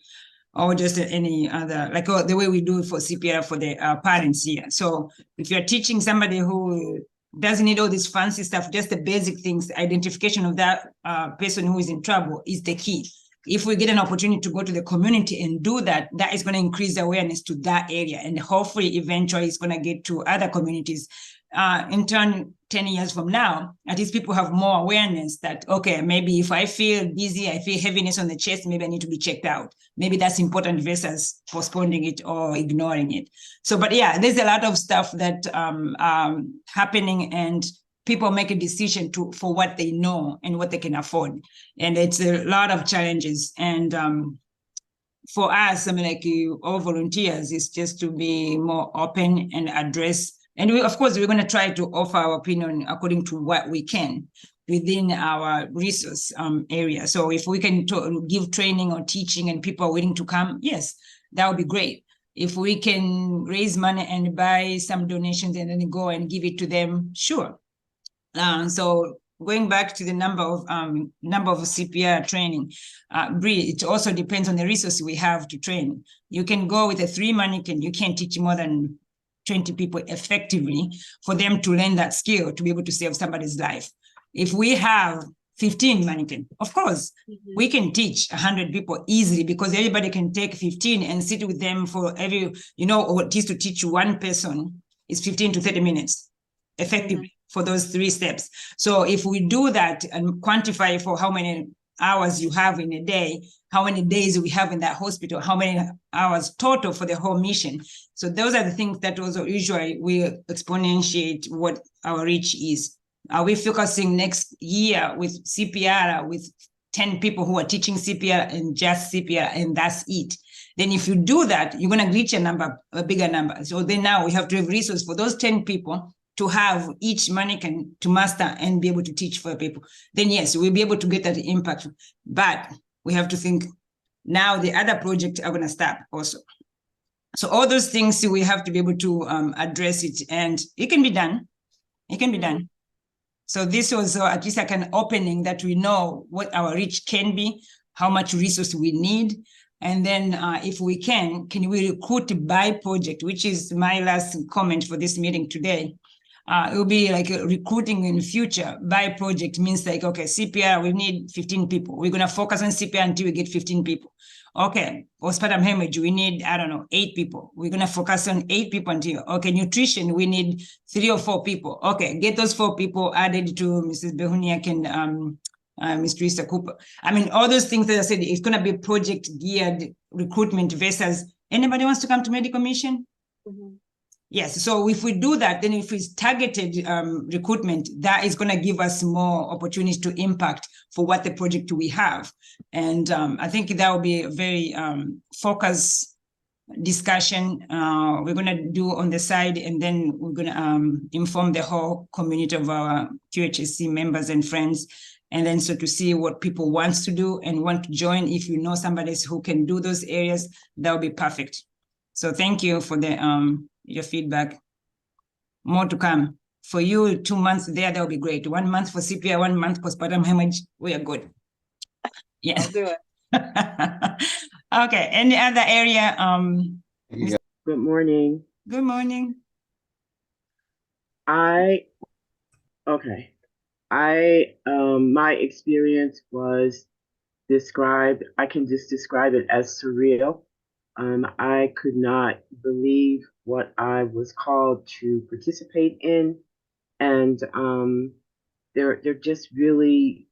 or just any other, like the way we do it for CPR for the parents here. So if you're teaching somebody who doesn't need all this fancy stuff, just the basic things, identification of that person who is in trouble is the key. If we get an opportunity to go to the community and do that, that is going to increase the awareness to that area. And hopefully eventually it's going to get to other communities. In turn, 10 years from now, at least people have more awareness that, okay, maybe if I feel dizzy, I feel heaviness on the chest, maybe I need to be checked out. Maybe that's important versus postponing it or ignoring it. So, but yeah, there's a lot of stuff that happening, and people make a decision for what they know and what they can afford. And it's a lot of challenges. And for us, I mean, like all volunteers, is just to be more open and address. And we, of course, we're going to try to offer our opinion according to what we can within our resource area. So if we can give training or teaching and people are willing to come, yes, that would be great. If we can raise money and buy some donations and then go and give it to them, sure. So going back to the number of CPR training, Bree, it also depends on the resources we have to train. You can go with a 3 mannequin, you can't teach more than 20 people effectively for them to learn that skill to be able to save somebody's life. If we have 15 mannequin, of course, we can teach 100 people easily, because everybody can take 15 and sit with them for every, what it is to teach one person is 15 to 30 minutes effectively for those 3 steps. So if we do that and quantify for how many hours you have in a day, how many days we have in that hospital, how many hours total for the whole mission. So those are the things that also usually we exponentiate what our reach is. Are we focusing next year with CPR with 10 people who are teaching CPR and just CPR, and that's it? Then if you do that, you're going to reach a bigger number. So then now we have to have resources for those 10 people to have each mannequin to master and be able to teach for people. Then yes, we'll be able to get that impact. But we have to think now the other projects are going to start also. So all those things we have to be able to address it, and it can be done. It can be done. So this was at least like an opening that we know what our reach can be, how much resource we need. And then if we can we recruit by project, which is my last comment for this meeting today. It will be like recruiting in the future by project means like, okay, CPR, we need 15 people. We're going to focus on CPR until we get 15 people. Okay, postpartum hemorrhage, we need, 8 people. We're going to focus on 8 people until, okay, nutrition, we need 3 or 4 people. Okay, get those 4 people added to Mrs. Behuniak and Ms. Teresa Cooper. I mean, all those things that I said, it's going to be project geared recruitment versus anybody wants to come to medical mission? Yes, so if we do that, then if it's targeted recruitment, that is going to give us more opportunities to impact for what the project we have. And I think that will be a very focused discussion we're going to do on the side, and then we're going to inform the whole community of our Qhsc members and friends, and then so to see what people want to do and want to join. If you know somebody who can do those areas, that would be perfect. So thank you for the your feedback. More to come. For you, 2 months there, that would be great. 1 month for CPR, 1 month postpartum hemorrhage. We are good. Yes. I'll do it. Okay. Any other area? Good morning. Good morning. My experience was described, I can just describe it as surreal. I could not believe what I was called to participate in, and there just really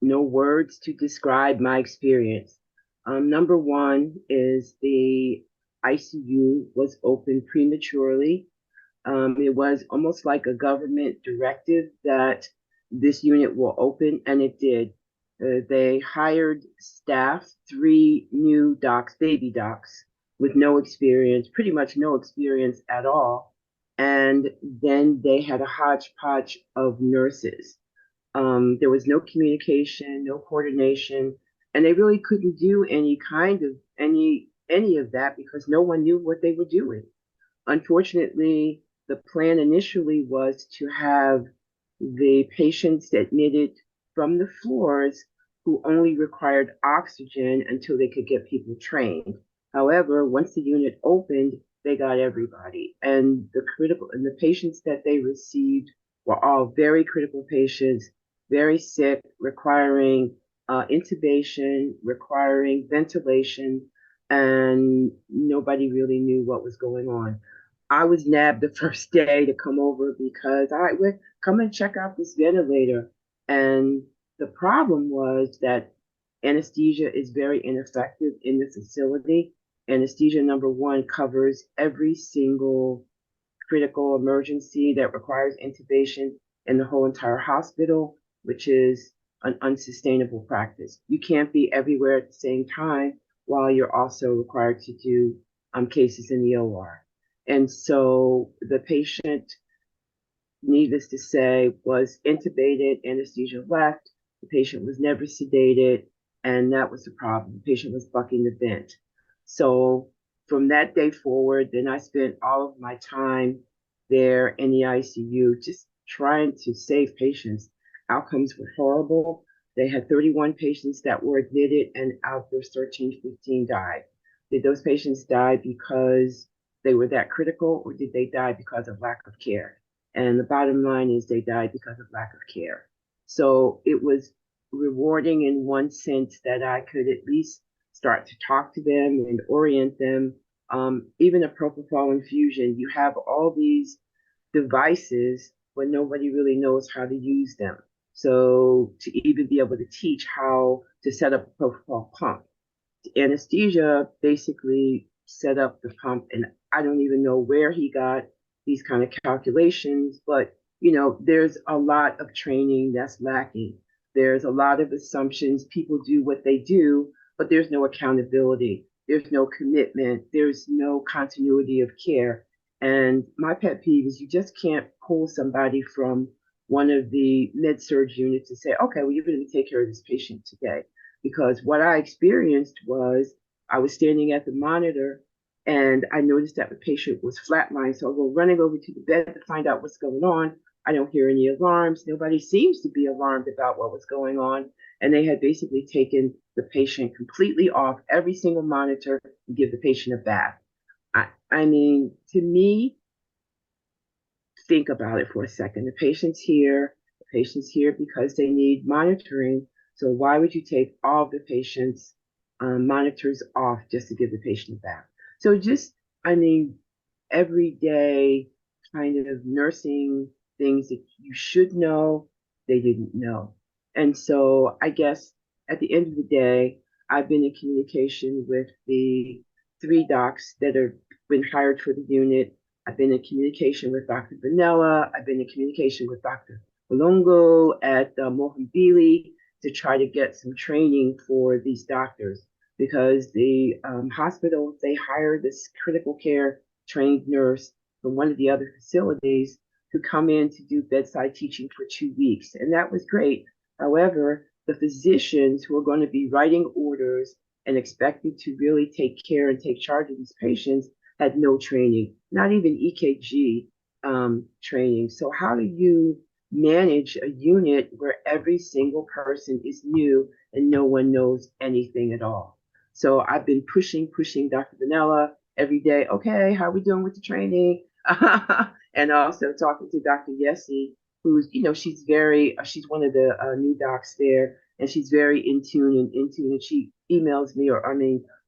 no words to describe my experience. Number one is the ICU was open prematurely. It was almost like a government directive that this unit will open, and it did. They hired staff, 3 new docs, baby docs, with no experience, pretty much no experience at all. And then they had a hodgepodge of nurses. There was no communication, no coordination, and they really couldn't do any of that because no one knew what they were doing. Unfortunately, the plan initially was to have the patients admitted from the floors who only required oxygen until they could get people trained. However, once the unit opened, they got everybody. And the patients that they received were all very critical patients, very sick, requiring intubation, requiring ventilation, and nobody really knew what was going on. I was nabbed the first day to come over because all right, come and check out this ventilator. And the problem was that anesthesia is very ineffective in the facility. Anesthesia number one covers every single critical emergency that requires intubation in the whole entire hospital, which is an unsustainable practice. You can't be everywhere at the same time while you're also required to do cases in the OR. And so the patient, needless to say, was intubated, anesthesia left. The patient was never sedated, and that was the problem. The patient was bucking the vent. So from that day forward, then I spent all of my time there in the ICU just trying to save patients. Outcomes were horrible. They had 31 patients that were admitted, and out of those 13, 15 died. Did those patients die because they were that critical, or did they die because of lack of care? And the bottom line is they died because of lack of care. So it was rewarding in one sense that I could at least start to talk to them and orient them. Even a propofol infusion, you have all these devices, but nobody really knows how to use them. So to even be able to teach how to set up a propofol pump, anesthesia basically set up the pump, and I don't even know where he got these kind of calculations, but there's a lot of training that's lacking. There's a lot of assumptions. People do what they do, but there's no accountability. There's no commitment. There's no continuity of care. And my pet peeve is you just can't pull somebody from one of the med surg units and say, okay, well, you're going to take care of this patient today. Because what I experienced was I was standing at the monitor and I noticed that the patient was flatlined. So I go running over to the bed to find out what's going on. I don't hear any alarms. Nobody seems to be alarmed about what was going on. And they had basically taken the patient completely off every single monitor and give the patient a bath. I mean, to me, think about it for a second. The patient's here because they need monitoring. So why would you take all of the patient's monitors off just to give the patient a bath? So just, I mean, everyday kind of nursing things that you should know, they didn't know. And so I guess at the end of the day, I've been in communication with the 3 docs that have been hired for the unit. I've been in communication with Dr. Vanella. I've been in communication with Dr. Malongo at Mohambili to try to get some training for these doctors because the hospital, they hired this critical care trained nurse from one of the other facilities to come in to do bedside teaching for 2 weeks. And that was great. However, the physicians who are going to be writing orders and expected to really take care and take charge of these patients had no training, not even EKG training. So how do you manage a unit where every single person is new and no one knows anything at all? So I've been pushing Dr. Vanella every day. Okay, how are we doing with the training? And also talking to Dr. Qhsc, who's, she's one of the new docs there, and she's very in tune. And she emails me or,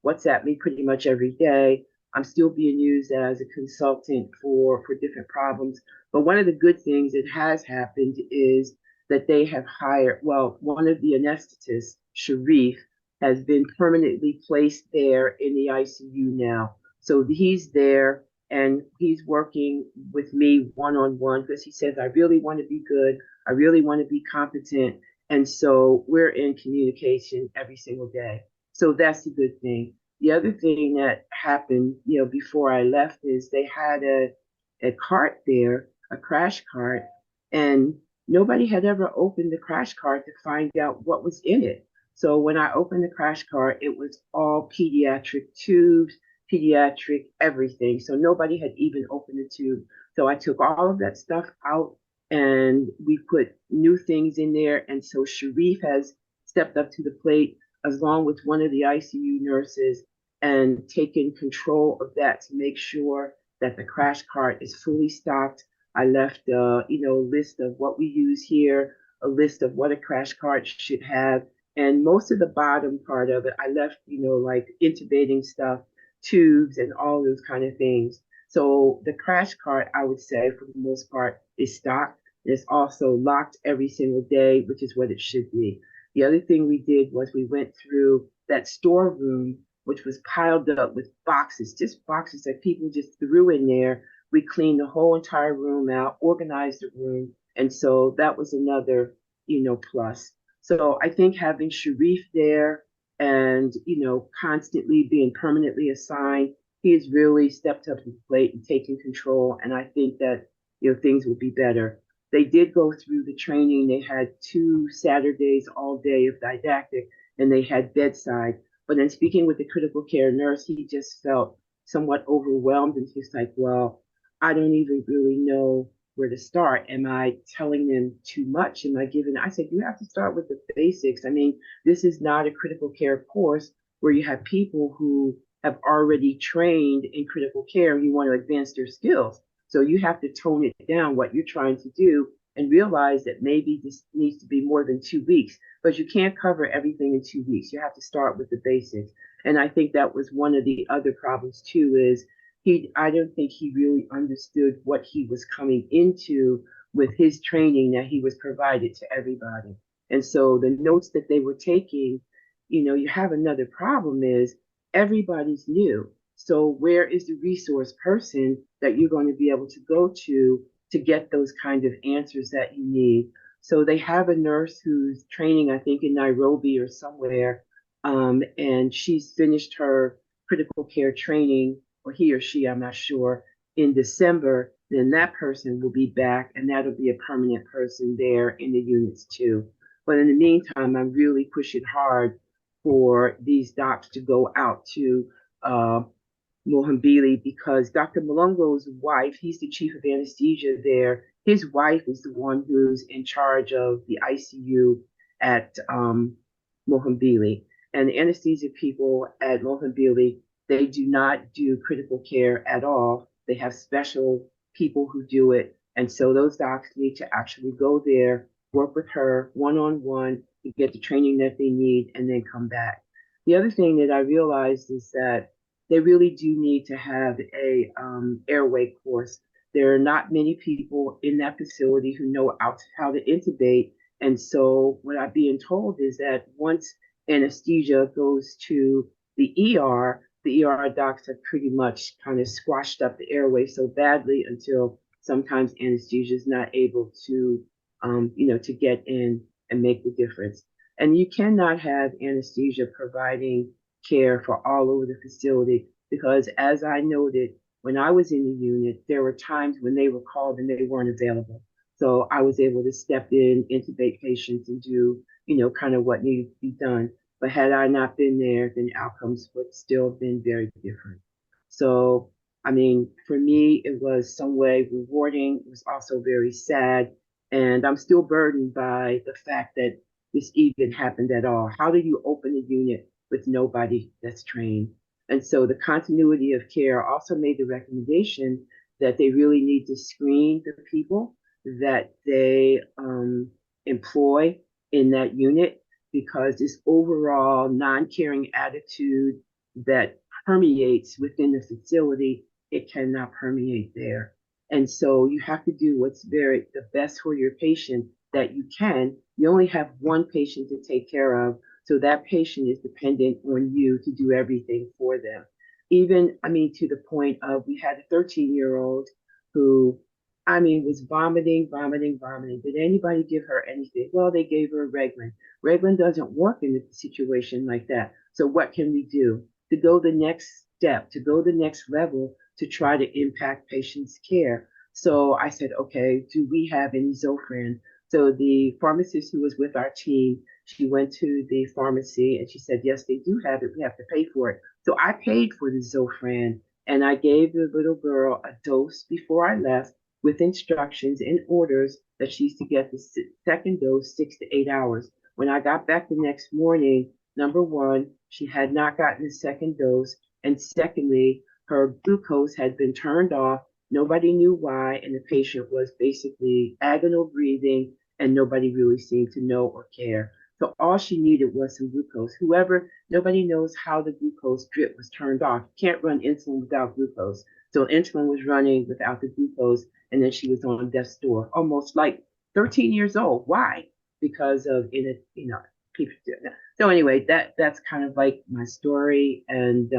WhatsApp me pretty much every day. I'm still being used as a consultant for different problems. But one of the good things that has happened is that they have hired, well, one of the anesthetists, Sharif, has been permanently placed there in the ICU now. So he's there and he's working with me one-on-one because he says, I really want to be good. I really want to be competent. And so we're in communication every single day. So that's a good thing. The other thing that happened, before I left is they had a cart there, a crash cart, and nobody had ever opened the crash cart to find out what was in it. So when I opened the crash cart, it was all pediatric tubes, pediatric everything. So nobody had even opened the tube. So I took all of that stuff out and we put new things in there. And so Sharif has stepped up to the plate along with one of the ICU nurses and taken control of that to make sure that the crash cart is fully stocked. I left a list of what we use here, a list of what a crash cart should have, and most of the bottom part of it, I left, like intubating stuff, tubes, and all those kind of things. So the crash cart, I would say, for the most part, is stocked. It's also locked every single day, which is what it should be. The other thing we did was we went through that storeroom, which was piled up with boxes, just boxes that people just threw in there. We cleaned the whole entire room out, organized the room. And so that was another, plus. So I think having Sharif there and, constantly being permanently assigned, he has really stepped up to the plate and taken control. And I think that, things will be better. They did go through the training. They had 2 Saturdays all day of didactic, and they had bedside. But in speaking with the critical care nurse, he just felt somewhat overwhelmed. And he's like, well, I don't even really know where to start. Am I telling them too much? Am I giving? I said, you have to start with the basics. I mean, this is not a critical care course where you have people who have already trained in critical care and you want to advance their skills. So you have to tone it down what you're trying to do and realize that maybe this needs to be more than 2 weeks, but you can't cover everything in 2 weeks. You have to start with the basics. And I think that was one of the other problems too, is I don't think he really understood what he was coming into with his training that he was provided to everybody. And so the notes that they were taking, you have another problem is everybody's new. So where is the resource person that you're going to be able to go to get those kind of answers that you need? So they have a nurse who's training, I think, in Nairobi or somewhere, and she's finished her critical care training, or he or she, I'm not sure, in December. Then that person will be back, and that'll be a permanent person there in the units too. But in the meantime, I'm really pushing hard for these docs to go out to Mohambili, because Dr. Malongo's wife, he's the chief of anesthesia there. His wife is the one who's in charge of the ICU at Mohambili. And the anesthesia people at Mohambili, they do not do critical care at all. They have special people who do it. And so those docs need to actually go there, work with her one-on-one to get the training that they need, and then come back. The other thing that I realized is that they really do need to have a airway course. There are not many people in that facility who know how to intubate. And so what I'm being told is that once anesthesia goes to the ER docs have pretty much kind of squashed up the airway so badly until sometimes anesthesia is not able to, to get in and make the difference. And you cannot have anesthesia providing care for all over the facility, because as I noted, when I was in the unit, there were times when they were called and they weren't available. So I was able to step in, intubate patients, and do, kind of what needed to be done. But had I not been there, then outcomes would still have been very different. So, I mean, for me, it was some way rewarding. It was also very sad. And I'm still burdened by the fact that this even happened at all. How do you open a unit with nobody that's trained? And so the continuity of care also made the recommendation that they really need to screen the people that they employ in that unit, because this overall non-caring attitude that permeates within the facility, it cannot permeate there. And so you have to do what's the best for your patient that you can. You only have one patient to take care of, so that patient is dependent on you to do everything for them. Even, to the point of, we had a 13-year-old who, was vomiting. Did anybody give her anything? Well, they gave her Reglan. Reglan doesn't work in a situation like that. So what can we do? to go the next step, to go the next level to try to impact patients' care. So I said, okay, do we have any Zofran? So the pharmacist who was with our team, she went to the pharmacy and she said, yes, they do have it. We have to pay for it. So I paid for the Zofran and I gave the little girl a dose before I left with instructions and orders that she's to get the second dose 6 to 8 hours. When I got back the next morning, number one, she had not gotten the second dose. And secondly, her glucose had been turned off. Nobody knew why. And the patient was basically agonal breathing, and nobody really seemed to know or care. So all she needed was some glucose. Nobody knows how the glucose drip was turned off. You can't run insulin without glucose. So insulin was running without the glucose, and then she was on death's door, almost like 13 years old. Why? Because of people. So anyway, that's kind of like my story, and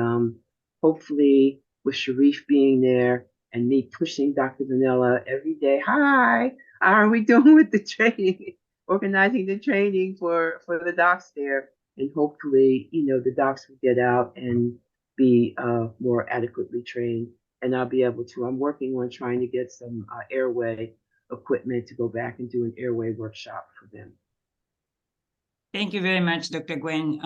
hopefully with Sharif being there and me pushing Dr. Vanilla every day. Hi, how are we doing with the training? Organizing the training for the docs there, and hopefully, the docs will get out and be more adequately trained, and I'll be able to. I'm working on trying to get some airway equipment to go back and do an airway workshop for them. Thank you very much, Dr. Gwen.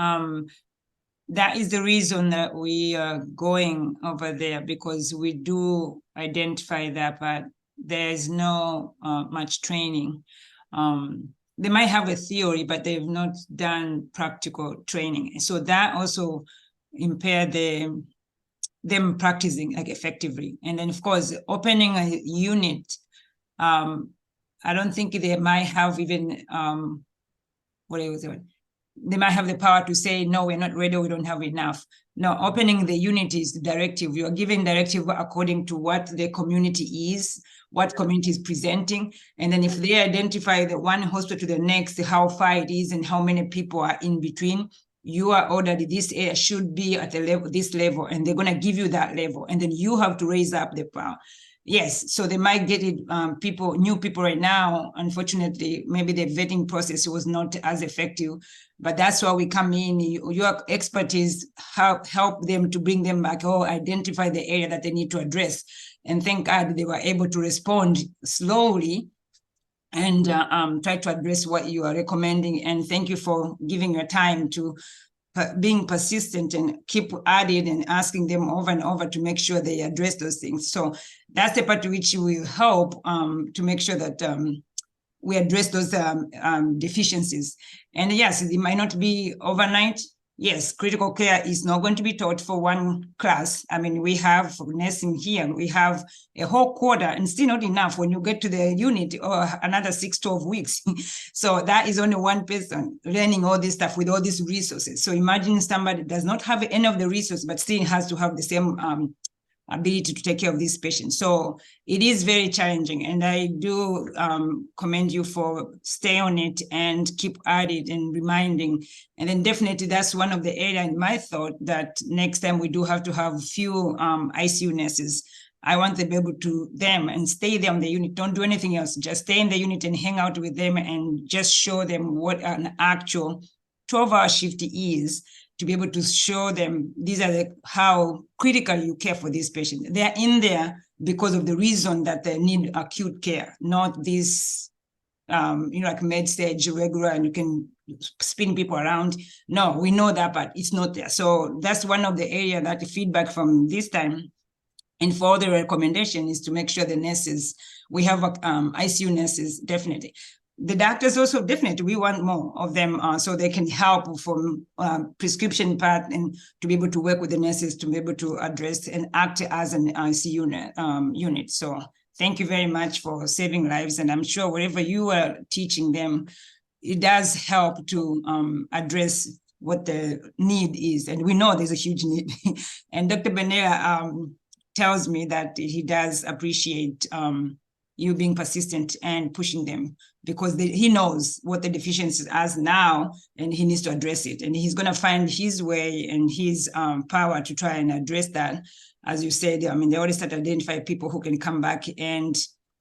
That is the reason that we are going over there, because we do identify that, but there's no much training. They might have a theory, but they've not done practical training. So that also impaired them practicing like effectively. And then of course, opening a unit, I don't think they might have even, they might have the power to say, no, we're not ready, we don't have enough. No, opening the unit is the directive. You are giving directive according to what the community is, what community is presenting. And then if they identify the one hospital to the next, how far it is and how many people are in between, you are ordered, this area should be at the level, this level, and they're going to give you that level. And then you have to raise up the power. Yes, so they might get it, new people right now, unfortunately, maybe the vetting process was not as effective, but that's why we come in. Your expertise help them to bring them back, or identify the area that they need to address. And thank God they were able to respond slowly and try to address what you are recommending. And thank you for giving your time to being persistent and keep at it and asking them over and over to make sure they address those things. So that's the part to which we help to make sure that we address those deficiencies. And yes, it might not be overnight. Yes, critical care is not going to be taught for one class. I mean, we have nursing here, we have a whole quarter, and still not enough when you get to the unit, or another 6-12 weeks. So that is only one person learning all this stuff with all these resources. So imagine somebody does not have any of the resources, but still has to have the same ability to take care of these patients. So it is very challenging, and I do commend you for stay on it and keep at it and reminding. And then definitely that's one of the areas in my thought that next time we do have to have few ICU nurses. I want them to be able to and stay there on the unit. Don't do anything else. Just stay in the unit and hang out with them and just show them what an actual 12-hour shift is, to be able to show them these are how critical you care for these patients. They are in there because of the reason that they need acute care, not this, like med stage regular and you can spin people around. No, we know that, but it's not there. So that's one of the areas that the feedback from this time. And for the recommendation is to make sure the nurses, we have ICU nurses, definitely. The doctors also, definitely, we want more of them so they can help from prescription part and to be able to work with the nurses to be able to address and act as an ICU unit. So thank you very much for saving lives. And I'm sure whatever you are teaching them, it does help to address what the need is. And we know there's a huge need. And Dr. Benera tells me that he does appreciate you being persistent and pushing them, because he knows what the deficiencies are now and he needs to address it. And he's going to find his way and his power to try and address that. As you said, I mean, they already start to identify people who can come back and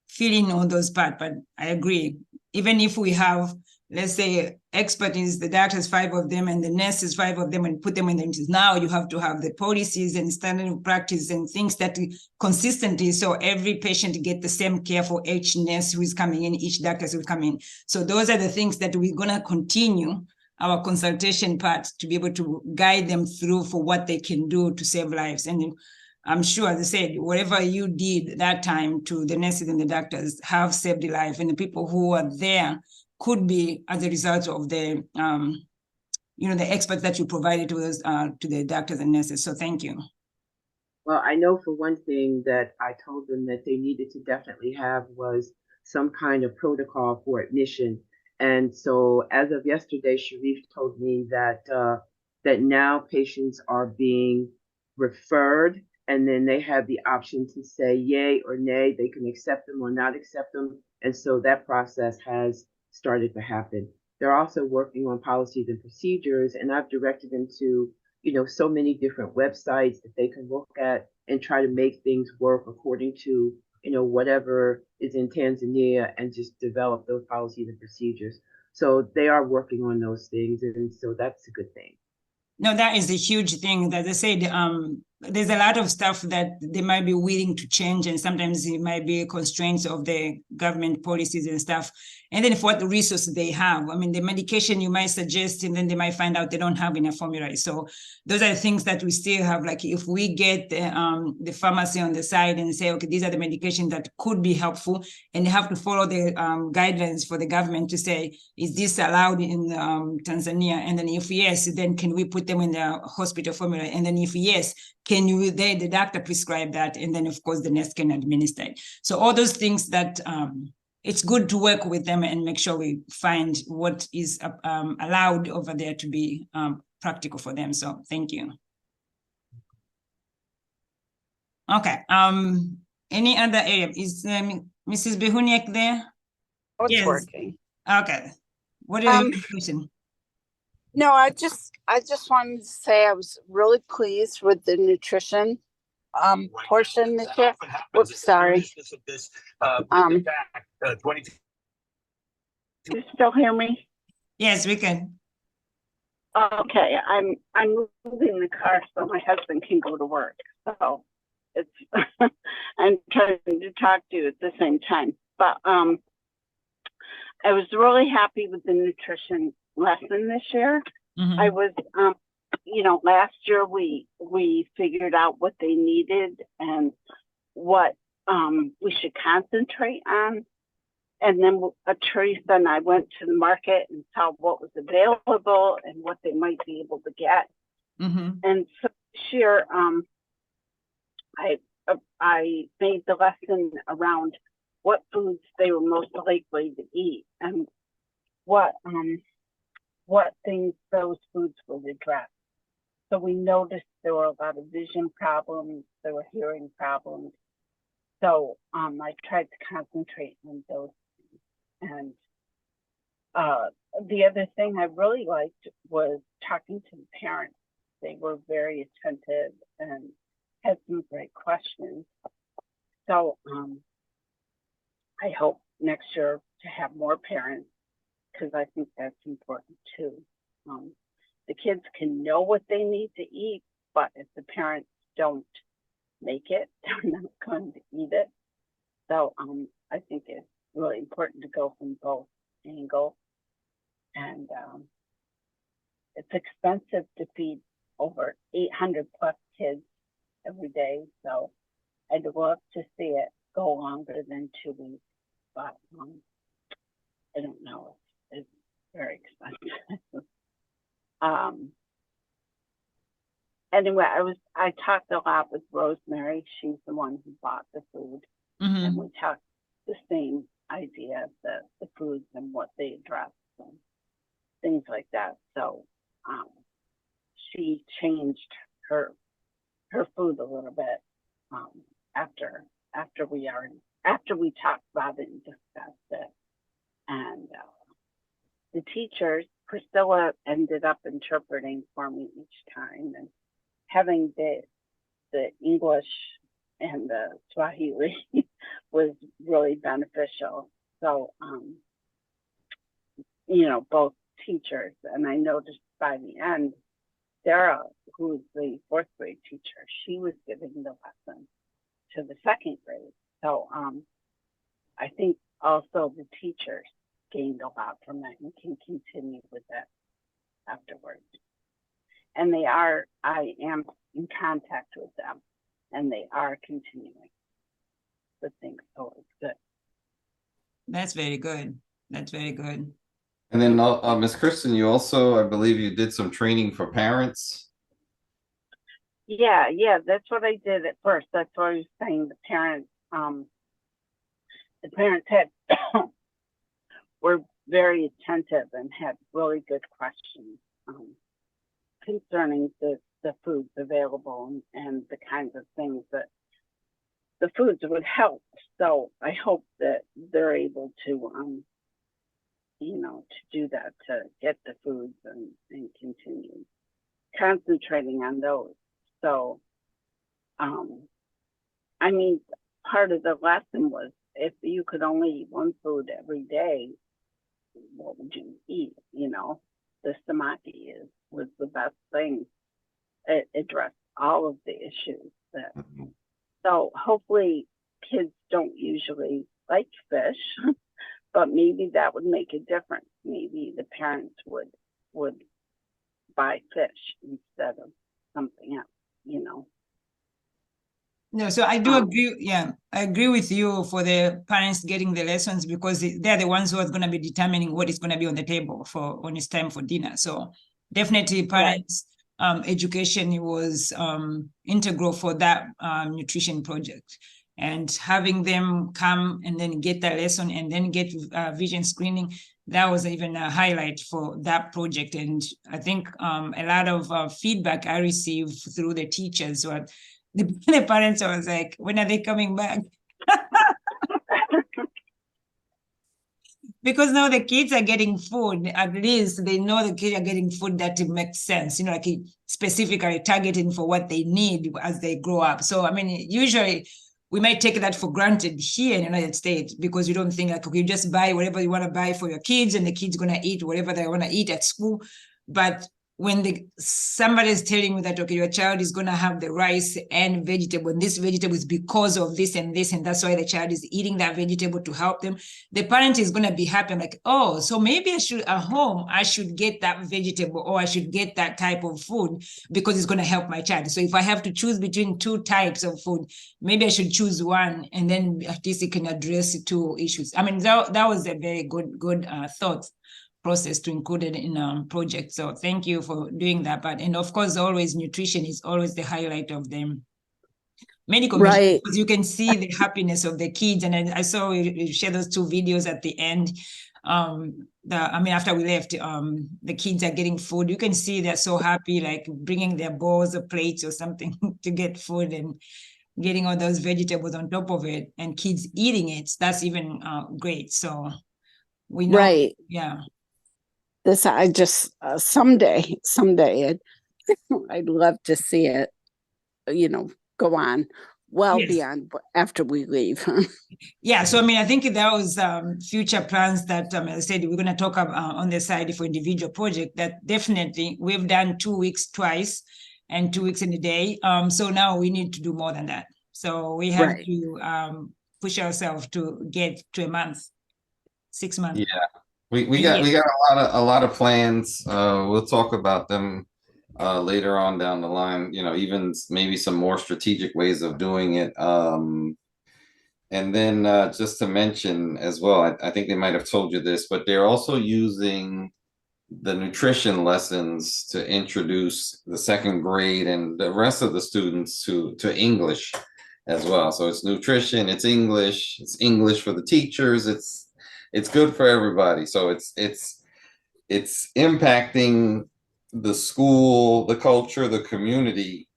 fill in all those parts. But I agree, even if we have let's say expert is the doctors, 5 of them, and the nurses, 5 of them, and put them in the now you have to have the policies and standard of practice and things that consistently, so every patient get the same care for each nurse who is coming in, each doctor who is coming in. So those are the things that we're going to continue our consultation part to be able to guide them through for what they can do to save lives. And I'm sure, as I said, whatever you did that time to the nurses and the doctors have saved the life, and the people who are there could be as a result of the, the experts that you provided to us, to the doctors and nurses. So thank you. Well, I know for one thing that I told them that they needed to definitely have was some kind of protocol for admission. And so as of yesterday, Sharif told me that that now patients are being referred, and then they have the option to say yay or nay. They can accept them or not accept them. And so that process has started to happen. They're also working on policies and procedures, and I've directed them to, so many different websites that they can look at and try to make things work according to, whatever is in Tanzania, and just develop those policies and procedures. So they are working on those things, and so that's a good thing. No, that is a huge thing. As I said, there's a lot of stuff that they might be willing to change, and sometimes it might be constraints of the government policies and stuff. And then for what resources they have. I mean, the medication you might suggest, and then they might find out they don't have enough formulary. So those are the things that we still have. Like if we get the pharmacy on the side and say, okay, these are the medications that could be helpful, and they have to follow the guidelines for the government to say, is this allowed in Tanzania? And then if yes, then can we put them in the hospital formulary? And then if yes, can you, the doctor prescribe that? And then of course the nurse can administer it. So all those things that it's good to work with them and make sure we find what is allowed over there to be practical for them. So thank you. Okay. Any other area? Is Mrs. Behuniak there? Oh, it's yes. working. Okay. What are your question? No, I just wanted to say I was really pleased with the nutrition portion this year. Whoops, sorry. You still hear me? Yes, we can. Okay, I'm moving the car so my husband can go to work. So it's I'm trying to talk to you at the same time. But I was really happy with the nutrition lesson this year. Mm-hmm. I was last year we figured out what they needed and what we should concentrate on. And then Teresa and I went to the market and saw what was available and what they might be able to get. Mm-hmm. And so this year, I made the lesson around what foods they were most likely to eat and what things those foods would address. So we noticed there were a lot of vision problems, there were hearing problems. So I tried to concentrate on those things. And the other thing I really liked was talking to the parents. They were very attentive and had some great questions. So I hope next year to have more parents, because I think that's important too. The kids can know what they need to eat, but if the parents don't make it, they're not going to eat it. So I think it's really important to go from both angles. And it's expensive to feed over 800 plus kids every day. So I'd love to see it go longer than 2 weeks, but I don't know. It's very expensive. Anyway, I talked a lot with Rosemary. She's the one who bought the food. Mm-hmm. And we talked the same idea of the foods and what they address and things like that. So she changed her food a little bit after we talked about it and discussed it. And the teachers, Priscilla ended up interpreting for me each time, and having the English and the Swahili was really beneficial. So you know, both teachers. And I noticed by the end, Sarah, who's the fourth grade teacher, she was giving the lesson to the second grade. So I think also the teachers gained a lot from that and can continue with that afterwards. And I am in contact with them, and they are continuing with things, so it's good. That's very good. That's very good. And then Ms. Kristen, you also, I believe you did some training for parents. Yeah, that's what I did at first. That's what I was saying. The parents had were very attentive and had really good questions concerning the foods available and the kinds of things that the foods would help. So I hope that they're able to you know, to do that, to get the foods and continue concentrating on those. So I mean, part of the lesson was if you could only eat one food every day, what would you eat? You know, the samaki was the best thing. It addressed all of the issues that. So hopefully, kids don't usually like fish, but maybe that would make a difference. Maybe the parents would buy fish instead of something else. You know. No, so I do agree. Yeah, I agree with you for the parents getting the lessons because they're the ones who are going to be determining what is going to be on the table for when it's time for dinner. So definitely parents' education was integral for that nutrition project. And having them come and then get that lesson and then get vision screening, that was even a highlight for that project. And I think a lot of feedback I received through the teachers were the parents was like, when are they coming back? Because now the kids are getting food, at least they know the kids are getting food that makes sense, you know, like specifically targeting for what they need as they grow up. So, I mean, usually we might take that for granted here in the United States because you don't think like, okay, you just buy whatever you want to buy for your kids and the kids going to eat whatever they want to eat at school. But when somebody is telling you that, okay, your child is going to have the rice and vegetable, and this vegetable is because of this, and that's why the child is eating that vegetable to help them, the parent is going to be happy. I'm like, oh, so maybe I should, at home, I should get that vegetable or I should get that type of food because it's going to help my child. So if I have to choose between two types of food, maybe I should choose one, and then at least it can address two issues. I mean, that was a very good thought process to include it in project. So thank you for doing that. But and of course, always nutrition is always the highlight of them. Medical mission, because you can see the happiness of the kids. And I saw you share those two videos at the end. After we left, the kids are getting food. You can see they're so happy, like bringing their bowls or plates or something to get food and getting all those vegetables on top of it, and kids eating it. That's even great. So we know, yeah. This I just someday I'd love to see it, you know, go on beyond after we leave. Yeah, so I mean, I think that was future plans that as I said, we're going to talk about on the side for individual project. That definitely we've done 2 weeks twice and 2 weeks in a day. So now we need to do more than that. So we have to push ourselves to get to a month, 6 months. Yeah. We got a lot of plans. We'll talk about them later on down the line. You know, even maybe some more strategic ways of doing it. And then just to mention as well, I think they might have told you this, but they're also using the nutrition lessons to introduce the second grade and the rest of the students to English as well. So it's nutrition, it's English for the teachers, it's good for everybody. So it's impacting the school, the culture, the community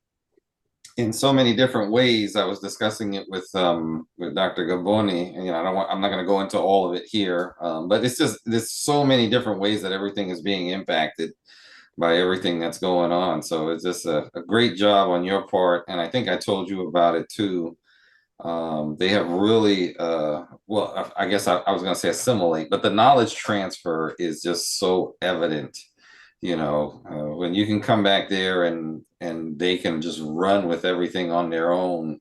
in so many different ways. I was discussing it with Dr. Gaboni, and you know, I'm not going to go into all of it here, but it's just there's so many different ways that everything is being impacted by everything that's going on. So it's just a great job on your part, and I think I told you about it too. They have really, well, I guess I was going to say assimilate, but the knowledge transfer is just so evident. When you can come back there and they can just run with everything on their own,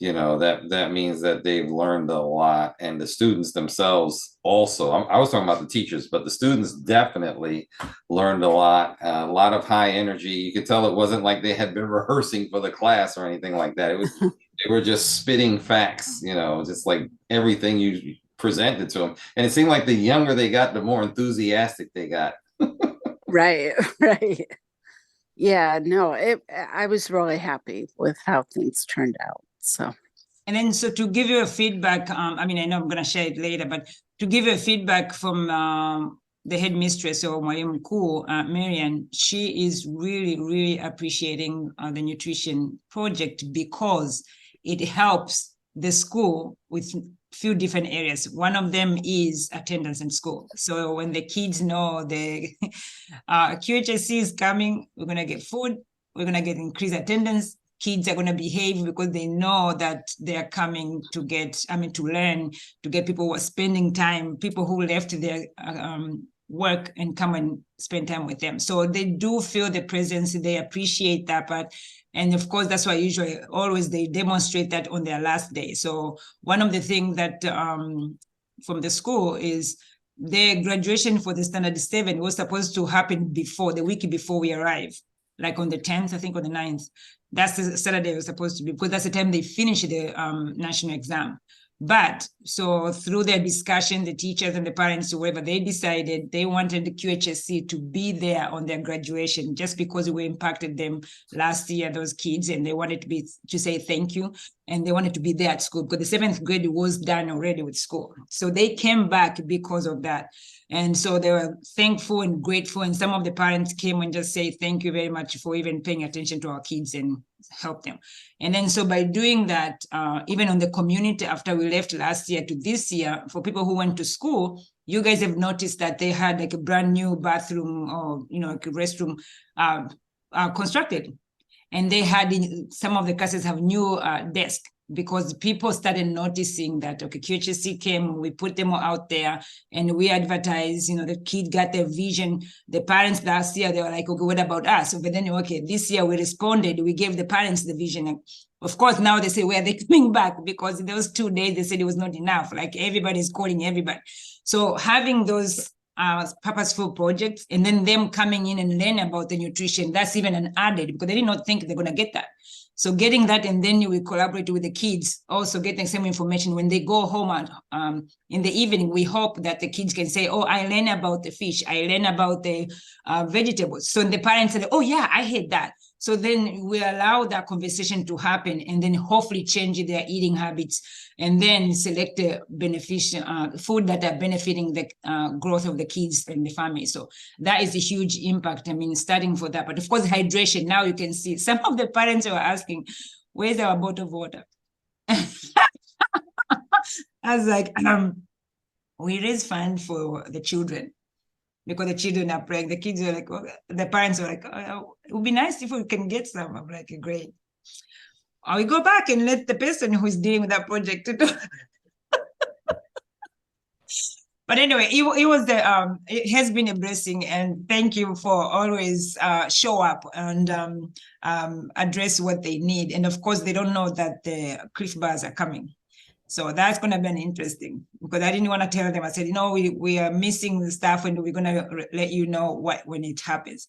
that means that they've learned a lot. And the students themselves also, I was talking about the teachers, but the students definitely learned a lot of high energy. You could tell it wasn't like they had been rehearsing for the class or anything like that. It was, they were just spitting facts, just like everything you presented to them. And it seemed like the younger they got, the more enthusiastic they got. Right, right. Yeah, no, I was really happy with how things turned out. So, and then so to give you a feedback, I mean, I know I'm going to share it later, but to give you a feedback from the headmistress or Mwalimu Mkuu, Marian, she is really, really appreciating the nutrition project because it helps the school with few different areas. One of them is attendance in school. So when the kids know the Qhsc is coming, we're going to get food, we're going to get increased attendance, kids are going to behave because they know that they're coming to to learn, to get people who are spending time, people who left their work and come and spend time with them. So they do feel the presence, they appreciate that part. And of course, that's why usually always they demonstrate that on their last day. So one of the things that from the school is the graduation for the standard 7 was supposed to happen before, the week before we arrive, like on the 10th, I think, or the 9th. That's the Saturday it was supposed to be, because that's the time they finish the national exam. But so through their discussion, the teachers and the parents, whoever, they decided they wanted the Qhsc to be there on their graduation, just because we impacted them last year, those kids, and they wanted to say thank you, and they wanted to be there at school because the 7th grade was done already with school. So they came back because of that. And so they were thankful and grateful. And some of the parents came and just say, thank you very much for even paying attention to our kids and help them. And then so by doing that, even on the community, after we left last year to this year, for people who went to school, you guys have noticed that they had like a brand new bathroom or, like a restroom constructed. And they had, some of the classes have new desk, because people started noticing that, okay, Qhsc came, we put them out there and we advertise, the kid got their vision. The parents last year, they were like, okay, what about us? But then, okay, this year we responded, we gave the parents the vision. And of course, now they say, where are they coming back? Because those 2 days, they said it was not enough. Like everybody's calling everybody. So having those purposeful projects and then them coming in and learn about the nutrition, that's even an added, because they did not think they're going to get that. So getting that, and then you will collaborate with the kids, also getting some information when they go home in the evening. We hope that the kids can say, oh, I learned about the fish, I learned about the vegetables. So the parents say, oh yeah, I hate that. So then we allow that conversation to happen, and then hopefully change their eating habits, and then select the beneficial food that are benefiting the growth of the kids and the family. So that is a huge impact. I mean, starting for that. But of course, hydration, now you can see some of the parents were asking, where's our bottle of water? I was like, we raise funds for the children, because the children are praying. The kids are like, oh, the parents are like, oh, it would be nice if we can get some. I'm like, great. We go back and let the person who's dealing with that project to do. But anyway, it has been a blessing, and thank you for always show up and address what they need. And of course, they don't know that the Cliff Bars are coming. So that's going to be interesting, because I didn't want to tell them. I said, we are missing the stuff, and we're going to let you know when it happens,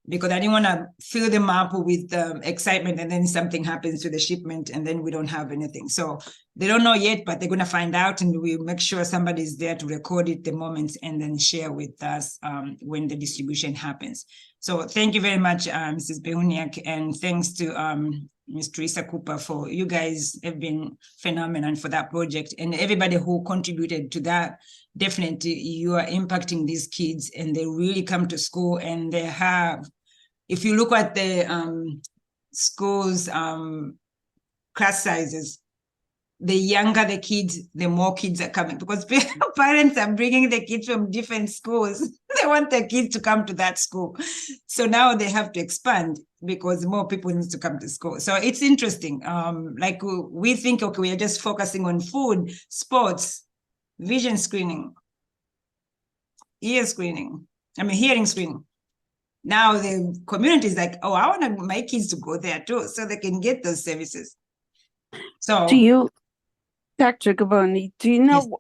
because I didn't want to fill them up with excitement and then something happens to the shipment and then we don't have anything. So they don't know yet, but they're going to find out, and we make sure somebody's there to record it the moment and then share with us when the distribution happens. So thank you very much, Mrs. Behuniak, and thanks to Ms. Teresa Cooper, for you guys have been phenomenal for that project, and everybody who contributed to that. Definitely you are impacting these kids, and they really come to school, and they have, if you look at the schools class sizes, the younger the kids, the more kids are coming, because parents are bringing the kids from different schools. They want the kids to come to that school. So now they have to expand because more people need to come to school. So it's interesting. Like we think, okay, we are just focusing on food, sports, vision screening, hearing screening. Now the community is like, oh, I want my kids to go there too, so they can get those services. So do you, Dr. Gavoni, do you know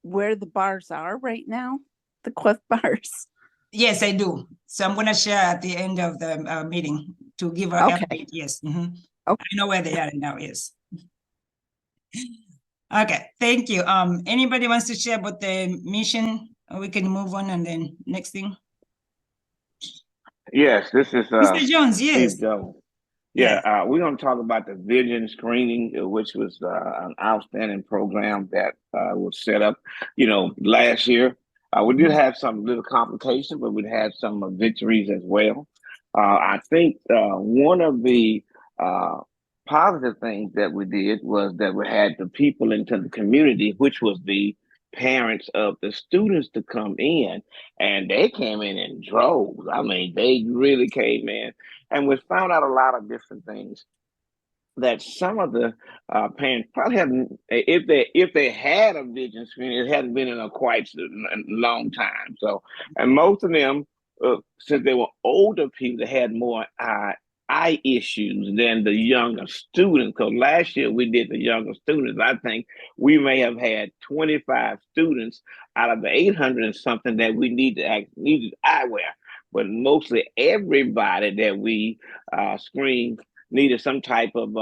where the bars are right now? The Qhsc bars? Yes, I do. So I'm going to share at the end of the meeting to give our update. Yes. Okay. I know where they are now. Yes. Okay. Thank you. Anybody wants to share about the mission? Or we can move on and then next thing. Yes, this is Mr. Jones. Yes. Steve Jones. Yeah, we're going to talk about the vision screening, which was an outstanding program that was set up, last year. We did have some little complications, but we had some victories as well. I think one of the positive things that we did was that we had the people into the community, which was the parents of the students, to come in, and they came in droves. I mean, they really came in, and we found out a lot of different things that some of the parents probably haven't, if they had a vision screen, it hadn't been in a quite long time. So, and most of them, since they were older people, they had more eye issues than the younger students. Because last year we did the younger students. I think we may have had 25 students out of the 800 and something that we needed eyewear. But mostly everybody that we screened needed some type of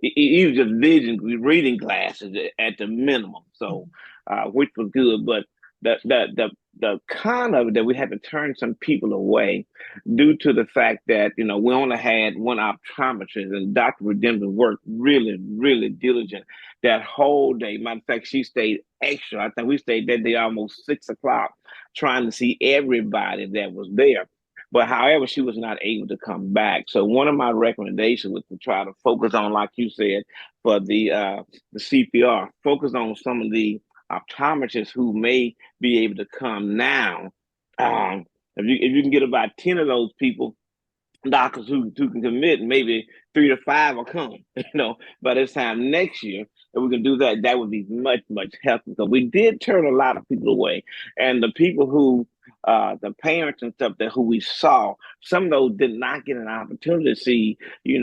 even just vision reading glasses at the minimum. So which was good. But the con of it that we had to turn some people away due to the fact that we only had one optometrist, and Dr. Redemption worked really, really diligent that whole day. Matter of fact, she stayed extra. I think we stayed that day almost 6 o'clock trying to see everybody that was there. But however, she was not able to come back. So one of my recommendations was to try to focus on, like you said, for the CPR, focus on some of the optometrists who may be able to come now. If you can get about 10 of those people, doctors who can commit, maybe 3 to 5 will come, by this time next year. If we can do that, that would be much, much helpful. So we did turn a lot of people away. And the people who, the parents and stuff who we saw, some of those did not get an opportunity to see, we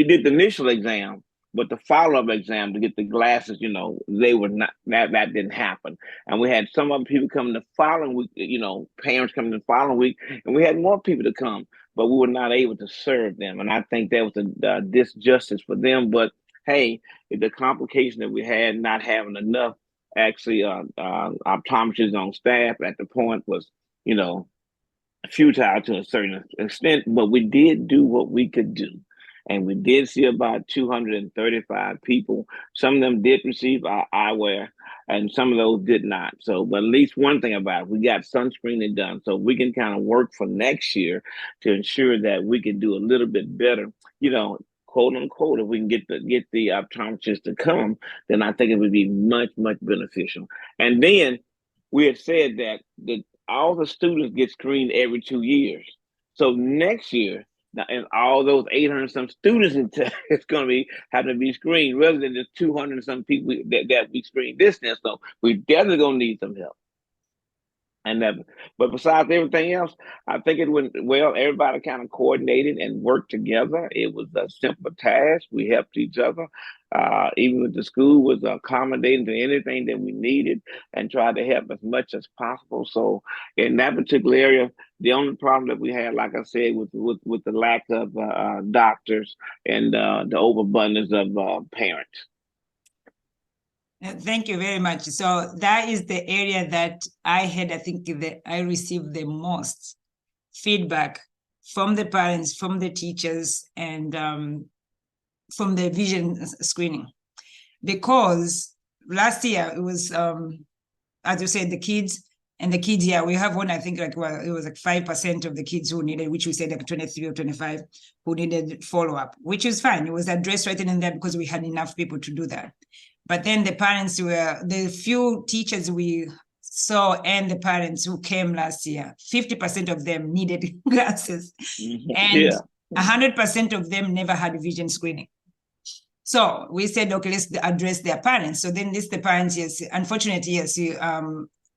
did the initial exam, but the follow-up exam to get the glasses, they were not, that didn't happen. And we had some other people coming the following week, parents coming the following week, and we had more people to come, but we were not able to serve them. And I think that was a disjustice for them. But hey, the complication that we had not having enough actually optometrists on staff at the point was, futile to a certain extent, but we did do what we could do. And we did see about 235 people. Some of them did receive our eyewear, and some of those did not. So, but at least one thing about it, we got sunscreening done. So we can kind of work for next year to ensure that we can do a little bit better, quote unquote. If we can get the optometrists to come, then I think it would be much, much beneficial. And then we had said that all the students get screened every 2 years. So next year, now, and all those 800 some students it's going to be having to be screened rather than the 200 some people that we screened this year. So we definitely going to need some help. But besides everything else, I think it went well. Everybody kind of coordinated and worked together. It was a simple task. We helped each other. Even with the school was accommodating to anything that we needed and tried to help as much as possible. So in that particular area, the only problem that we had, like I said, with the lack of doctors and the overabundance of parents. Thank you very much. So that is the area that I think that I received the most feedback from the parents, from the teachers, and from the vision screening. Because last year it was, as you said, the kids, And the kids, yeah, we have one, I think like, well, it was like 5% of the kids who needed, which we said like 23 or 25 who needed follow-up, which is fine. It was addressed right in there because we had enough people to do that. But then the parents were, the few teachers we saw and the parents who came last year, 50% of them needed glasses. And 100% of them never had vision screening. So we said, okay, let's address their parents. So then the parents, yes, unfortunately, yes,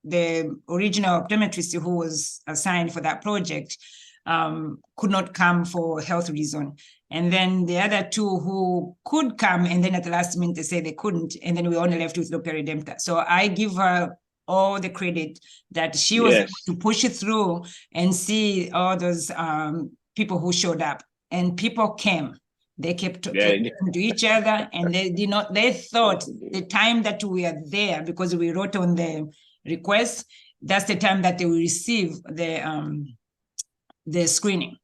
the original optometrist who was assigned for that project could not come for health reason. And then the other two who could come, and then at the last minute they say they couldn't, and then we only left with Dr. Redempta. So I give her all the credit that she was able to push it through and see all those people who showed up, and people came. They kept talking to each other, and they thought the time that we are there, because we wrote on the request, that's the time that they will receive the screening.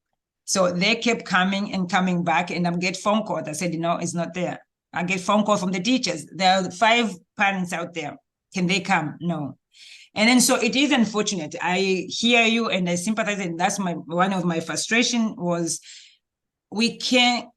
So they kept coming and coming back, and I get phone calls. I said, no, it's not there. I get phone calls from the teachers. There are 5 parents out there. Can they come? No. And then so it is unfortunate. I hear you and I sympathize, and that's one of my frustration was we can't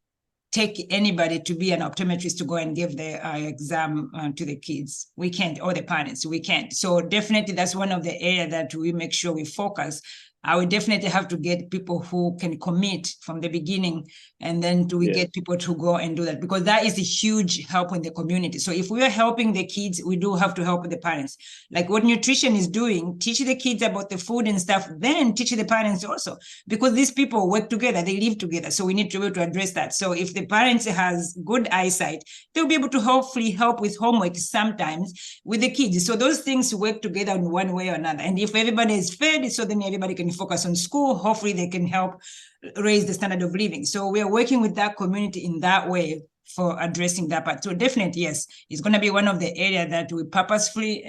take anybody to be an optometrist to go and give the exam to the kids. We can't, or the parents, we can't. So definitely that's one of the areas that we make sure we focus. I would definitely have to get people who can commit from the beginning, and then we get people to go and do that, because that is a huge help in the community. So if we are helping the kids, we do have to help the parents. Like what nutrition is doing, teach the kids about the food and stuff, then teach the parents also, because these people work together, they live together. So we need to be able to address that. So if the parents has good eyesight, they'll be able to hopefully help with homework sometimes with the kids. So those things work together in one way or another. And if everybody is fed, so then everybody can focus on school, hopefully they can help raise the standard of living. So we are working with that community in that way for addressing that part. So definitely, yes, it's going to be one of the areas that we purposefully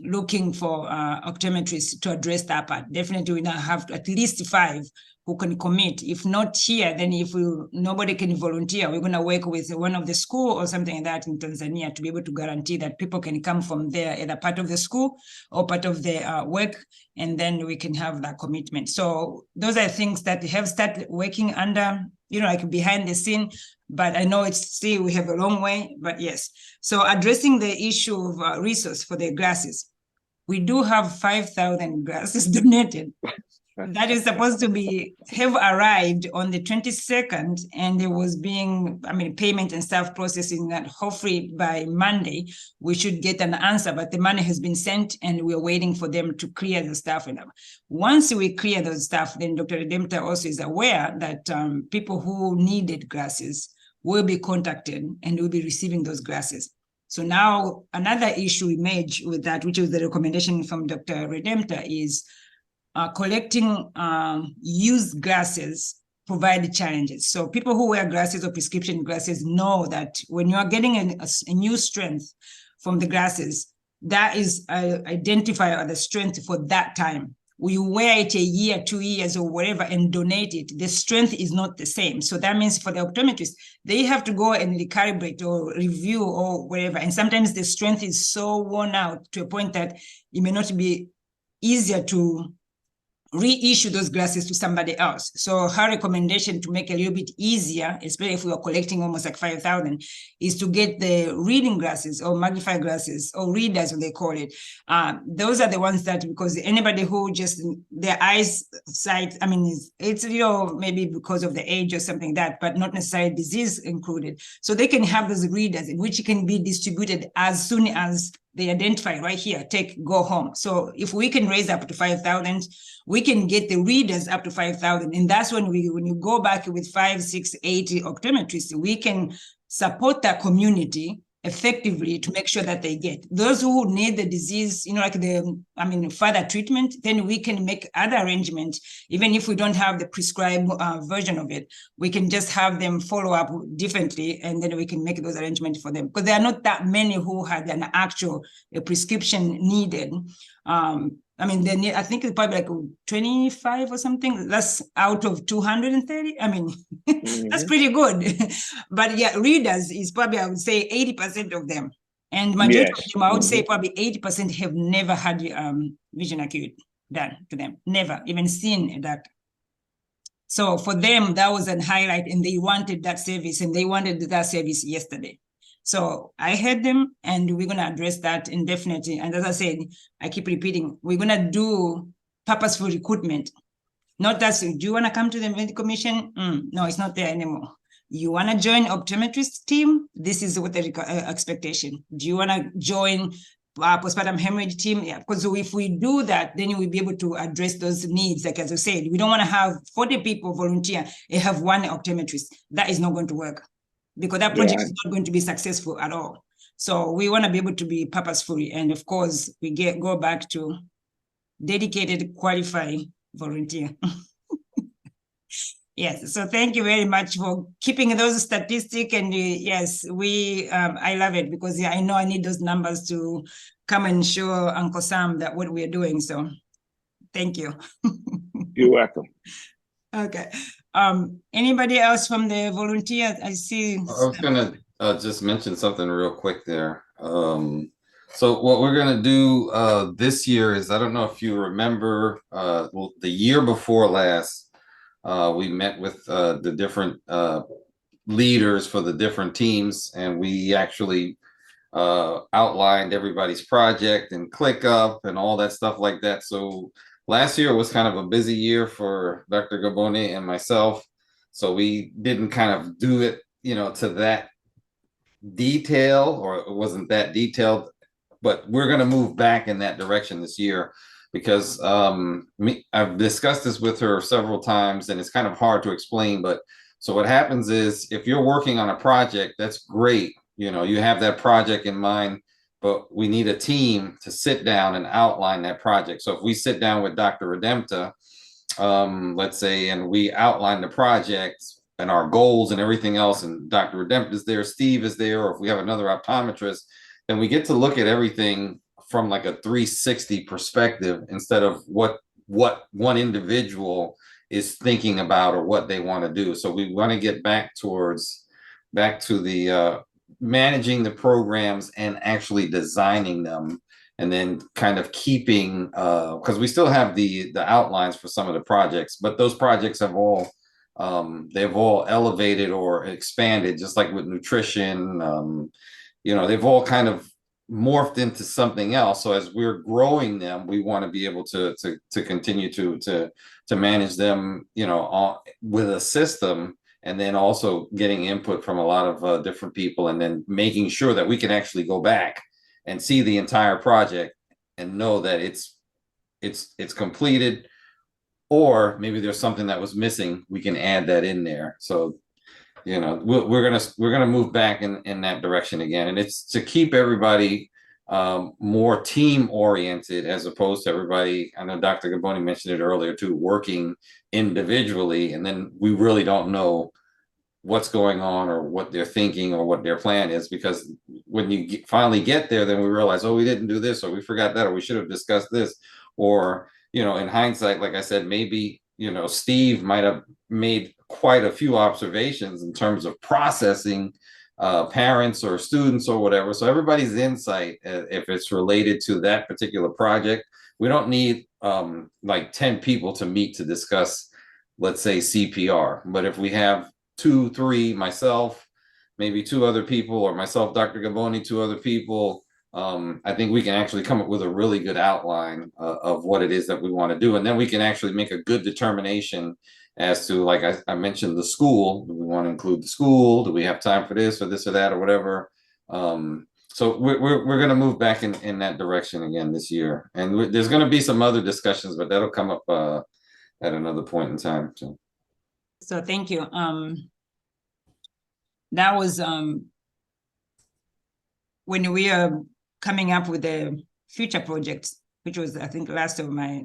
looking for optometrists to address that part. Definitely we now have at least 5 who can commit. If not here, then if nobody can volunteer, we're going to work with one of the school or something like that in Tanzania to be able to guarantee that people can come from there, either part of the school or part of the work, and then we can have that commitment. So those are things that have started working under, like behind the scene, but I know it's still, we have a long way, but yes. So addressing the issue of resource for the glasses, we do have 5,000 glasses donated. That is supposed to have arrived on the 22nd, and there was payment and stuff processing that. Hopefully by Monday, we should get an answer, but the money has been sent and we're waiting for them to clear the stuff. Once we clear those stuff, then Dr. Redempta also is aware that people who needed glasses will be contacted and will be receiving those glasses. So now another issue emerged with that, which was the recommendation from Dr. Redempta, is collecting used glasses provide challenges. So people who wear glasses or prescription glasses know that when you are getting a new strength from the glasses, that is identifier of the strength for that time. We wear it a year, 2 years or whatever and donate it, the strength is not the same. So that means for the optometrist, they have to go and recalibrate or review or whatever. And sometimes the strength is so worn out to a point that it may not be easier to reissue those glasses to somebody else. So her recommendation to make it a little bit easier, especially if we are collecting almost like 5,000, is to get the reading glasses or magnified glasses or readers, what they call it. Those are the ones that, because anybody who just, their eyesight, it's, maybe because of the age or something like that, but not necessarily disease included. So they can have those readers, in which can be distributed as soon as they identify right here, go home. So if we can raise up to 5,000, we can get the readers up to 5,000. And that's when you go back with 5, 6, 8 optometrists, we can support that community effectively to make sure that they get those who need the disease, further treatment. Then we can make other arrangements. Even if we don't have the prescribed version of it, we can just have them follow up differently, and then we can make those arrangements for them, because there are not that many who had an actual prescription needed. I think it's probably like 25 or something. That's out of 230. That's pretty good. But yeah, readers is probably, I would say, 80% of them. And majority Yes. of them, I would say probably 80% have never had vision acute done to them, never even seen a doctor. So for them, that was a highlight, and they wanted that service, and they wanted that service yesterday. So I heard them, and we're going to address that indefinitely. And as I said, I keep repeating, we're going to do purposeful recruitment. Not that, do you want to come to the medical mission? No, it's not there anymore. You want to join optometrist team? This is what the expectation. Do you want to join postpartum hemorrhage team? Yeah, because if we do that, then we'll be able to address those needs. Like as I said, we don't want to have 40 people volunteer and have one optometrist. That is not going to work because that project is not going to be successful at all. So we want to be able to be purposeful. And of course, we go back to dedicated, qualified volunteer. Yes, so thank you very much for keeping those statistics. And yes, I love it because I know I need those numbers to come and show Uncle Sam that what we're doing. So thank you. You're welcome. Okay. Anybody else from the volunteer? I see. I was gonna just mention something real quick there. So what we're gonna do this year is, I don't know if you remember, well, the year before last, we met with the different leaders for the different teams, and we actually outlined everybody's project and ClickUp and all that stuff like that. So last year was kind of a busy year for Dr. Gaboni and myself. So we didn't kind of do it, to that detail, or it wasn't that detailed, but we're going to move back in that direction this year. Because I've discussed this with her several times, and it's kind of hard to explain. But so what happens is, if you're working on a project, that's great. You have that project in mind, but we need a team to sit down and outline that project. So if we sit down with Dr. Redempta, let's say, and we outline the project and our goals and everything else, and Dr. Redempta is there, Steve is there, or if we have another optometrist, then we get to look at everything from like a 360 perspective, instead of what one individual is thinking about or what they want to do. So we want to get back to the managing the programs and actually designing them, and then kind of keeping, because we still have the outlines for some of the projects, but those projects have all they've all elevated or expanded, just like with nutrition. They've all kind of morphed into something else. So as we're growing them, we want to be able to continue to manage them, with a system, and then also getting input from a lot of different people, and then making sure that we can actually go back and see the entire project and know that it's completed, or maybe there's something that was missing, we can add that in there. So we're gonna move back in that direction again, and it's to keep everybody more team oriented, as opposed to everybody. I know Dr. Gaboni mentioned it earlier too, working individually, and then we really don't know what's going on or what they're thinking or what their plan is, because when you finally get there, then we realize, oh, we didn't do this, or we forgot that, or we should have discussed this, or in hindsight, like I said, maybe Steve might have made quite a few observations in terms of processing parents or students or whatever. So everybody's insight, if it's related to that particular project, we don't need like 10 people to meet to discuss, let's say, CPR. But if we have 2, 3, myself, maybe 2 other people, or myself, Dr. Gaboni, 2 other people, I think we can actually come up with a really good outline of what it is that we want to do. And then we can actually make a good determination as to, like I mentioned, the school. Do we want to include the school? Do we have time for this or this or that or whatever? So we're going to move back in that direction again this year. And there's going to be some other discussions, but that'll come up at another point in time. So thank you. That was when we are coming up with the future projects, which was, I think, last of my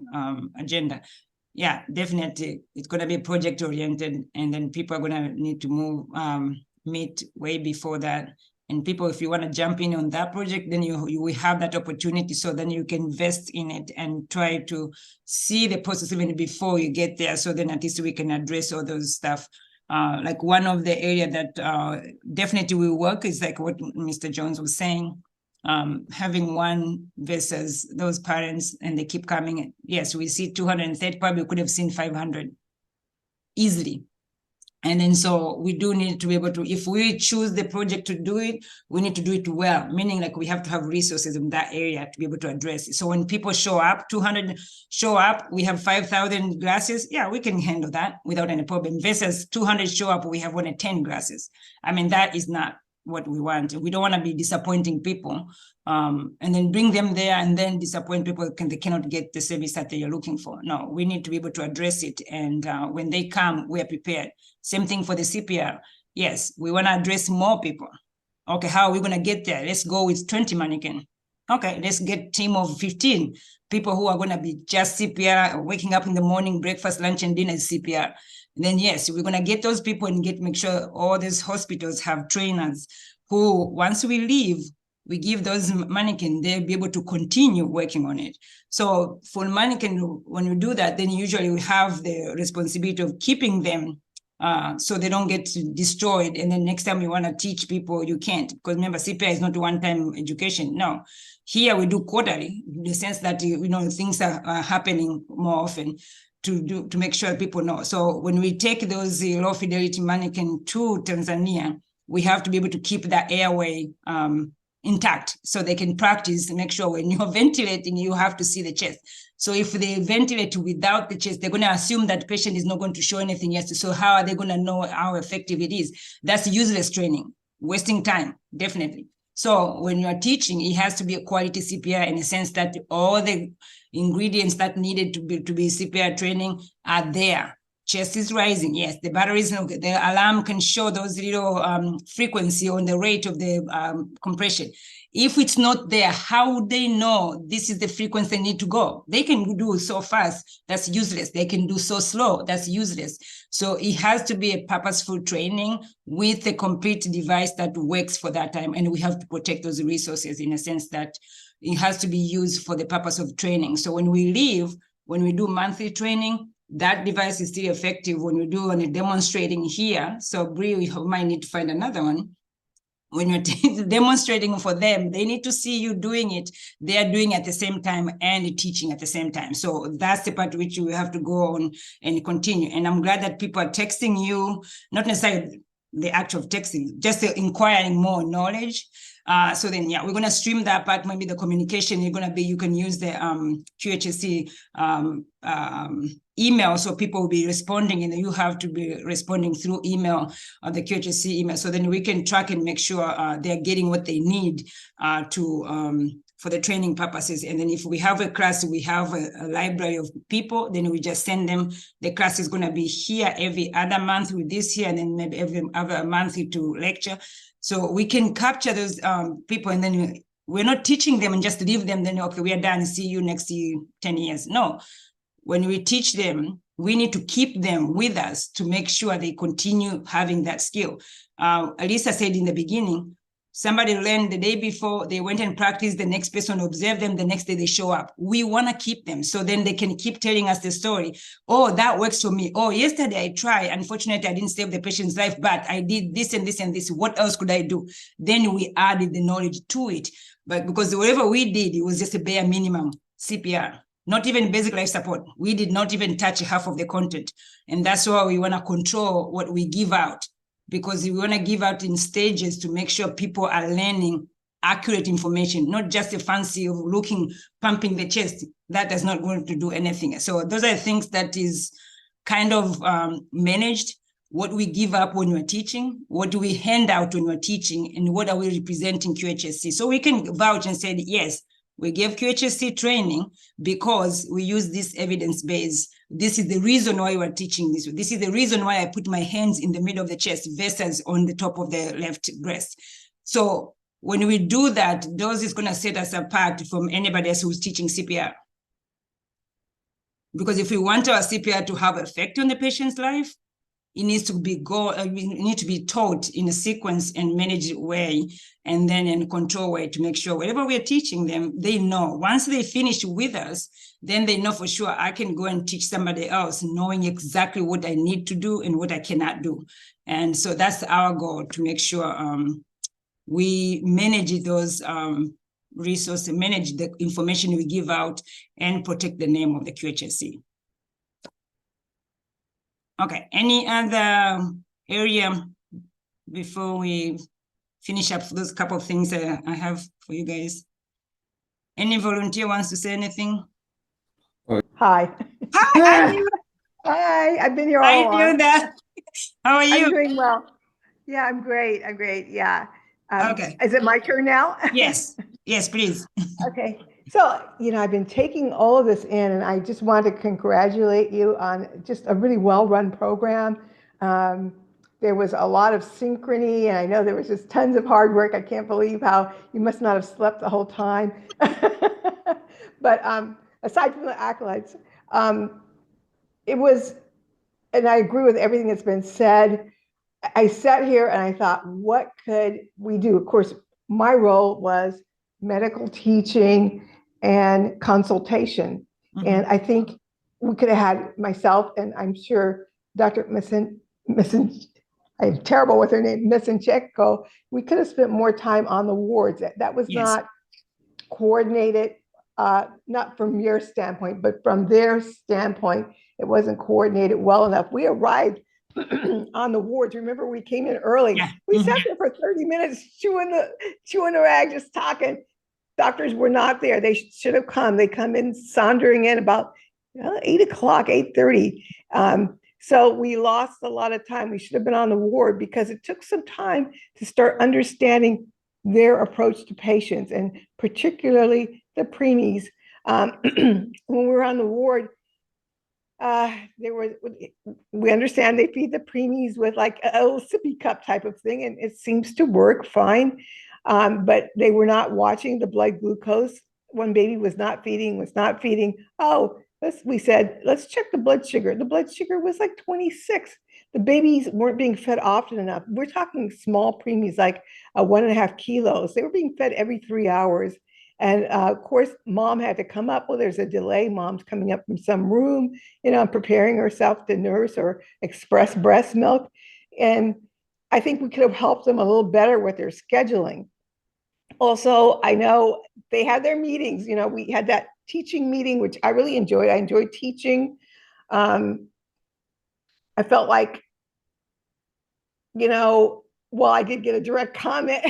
agenda. Yeah, definitely, it's going to be project oriented, and then people are going to need to meet way before that. And people, if you want to jump in on that project, then you will have that opportunity. So then you can invest in it and try to see the process even before you get there. So then at least we can address all those stuff. Like one of the area that definitely will work is like what Mr. Jones was saying, having one versus those parents, and they keep coming. Yes, we see 230, probably could have seen 500 easily. And then so we do need to be able to, if we choose the project to do it, we need to do it well, meaning like we have to have resources in that area to be able to address it. So when people show up, 200 show up, we have 5,000 glasses. Yeah, we can handle that without any problem. Versus 200 show up, we have only 10 glasses. I mean, that is not what we want. We don't want to be disappointing people and then bring them there and then disappoint people they cannot get the service that they are looking for. No, we need to be able to address it. And when they come, we are prepared. Same thing for the CPR. Yes, we want to address more people. Okay, how are we going to get there? Let's go with 20 mannequin. Okay, let's get a team of 15 people who are going to be just CPR, waking up in the morning, breakfast, lunch, and dinner is CPR. And then yes, we're going to get those people and make sure all these hospitals have trainers who, once we leave, we give those mannequin, they'll be able to continue working on it. So for mannequin, when we do that, then usually we have the responsibility of keeping them so they don't get destroyed. And then next time you want to teach people, you can't. Because remember, CPR is not one-time education. No. Here we do quarterly, in the sense that, things are happening more often to make sure people know. So when we take those low fidelity mannequin to Tanzania, we have to be able to keep that airway intact so they can practice to make sure when you're ventilating, you have to see the chest. So if they ventilate without the chest, they're going to assume that patient is not going to show anything else. So how are they going to know how effective it is? That's useless training, wasting time, definitely. So when you're teaching, it has to be a quality CPR in the sense that all the ingredients that needed to be CPR training are there. Chest is rising. Yes, the batteries, the alarm can show those little frequency on the rate of the compression. If it's not there, how would they know this is the frequency they need to go? They can do so fast, that's useless. They can do so slow, that's useless. So it has to be a purposeful training with a complete device that works for that time. And we have to protect those resources in a sense that it has to be used for the purpose of training. So when we leave, when we do monthly training, that device is still effective when we do a demonstrating here. So Bree, we might need to find another one. When you're demonstrating for them, they need to see you doing it. They are doing it at the same time and teaching at the same time. So that's the part which you have to go on and continue. And I'm glad that people are texting you, not necessarily the act of texting, just inquiring more knowledge. So then, yeah, we're going to stream that part. Maybe the communication you're going to be, you can use the Qhsc email, so people will be responding, and you have to be responding through email, the Qhsc email. So then we can track and make sure they're getting what they need for the training purposes. And then if we have a class, we have a library of people, then we just send them. The class is going to be here every other month with this here, and then maybe every other month to lecture. So we can capture those people, and then we're not teaching them and just leave them, then, okay, we are done, see you next year, 10 years. No, when we teach them, we need to keep them with us to make sure they continue having that skill. Alisa said in the beginning, somebody learned the day before, they went and practiced, the next person observed them, the next day they show up. We want to keep them so then they can keep telling us the story. Oh, that works for me. Oh, yesterday I tried. Unfortunately, I didn't save the patient's life, but I did this and this and this. What else could I do? Then we added the knowledge to it. But because whatever we did, it was just a bare minimum CPR, not even basic life support. We did not even touch half of the content. And that's why we want to control what we give out, because we want to give out in stages to make sure people are learning accurate information, not just a fancy of pumping the chest. That is not going to do anything. So those are things that is kind of managed. What we give up when we're teaching, what do we hand out when we're teaching, and what are we representing Qhsc? So we can vouch and say, yes, we gave Qhsc training because we use this evidence base. This is the reason why we're teaching this. This is the reason why I put my hands in the middle of the chest versus on the top of the left breast. So when we do that, those is going to set us apart from anybody else who's teaching CPR. Because if we want our CPR to have effect on the patient's life, it needs to be taught in a sequence and managed way, and then in a control way to make sure whatever we're teaching them, they know. Once they finish with us, then they know for sure I can go and teach somebody else, knowing exactly what I need to do and what I cannot do. And so that's our goal, to make sure we manage those resource, manage the information we give out, and protect the name of the Qhsc. Okay, any other area before we finish up those couple of things I have for you guys? Any volunteer wants to say anything? Hi. Hi, Hi, I've been here all I along. knew that. How are you? I'm doing well. Yeah, I'm great. I'm great. Yeah. Okay. Is it my turn now? Yes. Yes, please. Okay. So, I've been taking all of this in, and I just want to congratulate you on just a really well-run program. There was a lot of synchrony, and I know there was just tons of hard work. I can't believe how you must not have slept the whole time. But aside from the accolades, it was, and I agree with everything that's been said. I sat here and I thought, what could we do? Of course, my role was medical teaching and consultation. Mhm. And I think we could have had myself, and I'm sure Dr. I'm terrible with her name, Misencheko, we could have spent more time on the wards. That was Yes. not coordinated, not from your standpoint, but from their standpoint, it wasn't coordinated well enough. We arrived on the wards. Remember, we came in early. Yeah. We Mhm. sat there for 30 minutes, chewing the rag, just talking. Doctors were not there. They should have come. They come in sauntering in about 8 o'clock, 8:30. So we lost a lot of time. We should have been on the ward because it took some time to start understanding their approach to patients, and particularly the preemies. When we were on the ward, we understand they feed the preemies with like a little sippy cup type of thing, and it seems to work fine. But they were not watching the blood glucose. One baby was not feeding. Oh, we said, let's check the blood sugar. The blood sugar was like 26. The babies weren't being fed often enough. We're talking small preemies, like 1.5 kilos. They were being fed every 3 hours. And of course, mom had to come up. Well, there's a delay. Mom's coming up from some room, preparing herself to nurse or express breast milk. And I think we could have helped them a little better with their scheduling. Also, I know they had their meetings. We had that teaching meeting, which I really enjoyed. I enjoyed teaching. I felt like, well, I did get a direct comment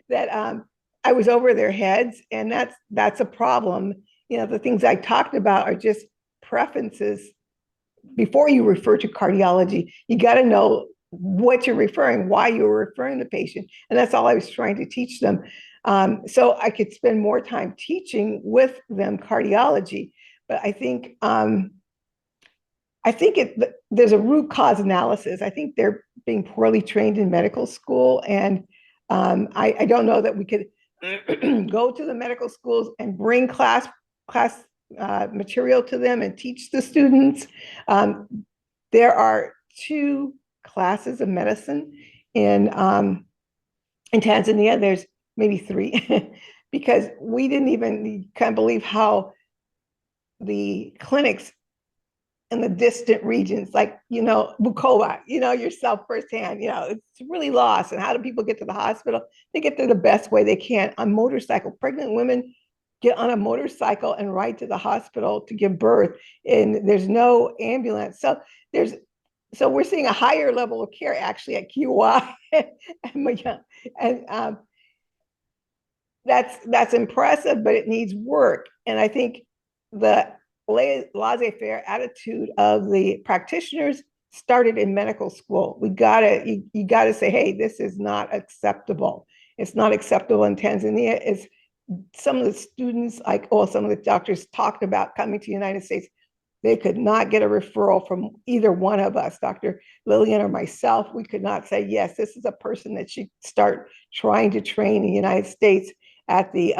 that I was over their heads, and that's a problem. The things I talked about are just preferences. Before you refer to cardiology, you got to know what you're referring, why you're referring the patient. And that's all I was trying to teach them. So I could spend more time teaching with them cardiology. But I think there's a root cause analysis. I think they're being poorly trained in medical school. And I don't know that we could go to the medical schools and bring class material to them and teach the students. There are 2 classes of medicine in Tanzania. There's maybe 3 because we didn't even kind of believe how the clinics in the distant regions, like, Bukoba, yourself firsthand, it's really lost. And how do people get to the hospital? They get there the best way they can on motorcycle. Pregnant women get on a motorcycle and ride to the hospital to give birth, and there's no ambulance. So we're seeing a higher level of care actually at QY. and that's impressive, but it needs work. And I think the laissez-faire attitude of the practitioners started in medical school. You gotta say, hey, this is not acceptable. It's not acceptable in Tanzania. It's some of the students, some of the doctors talked about coming to the United States. They could not get a referral from either one of us, Dr. Lillian or myself. We could not say, yes, this is a person that should start trying to train in the United States at the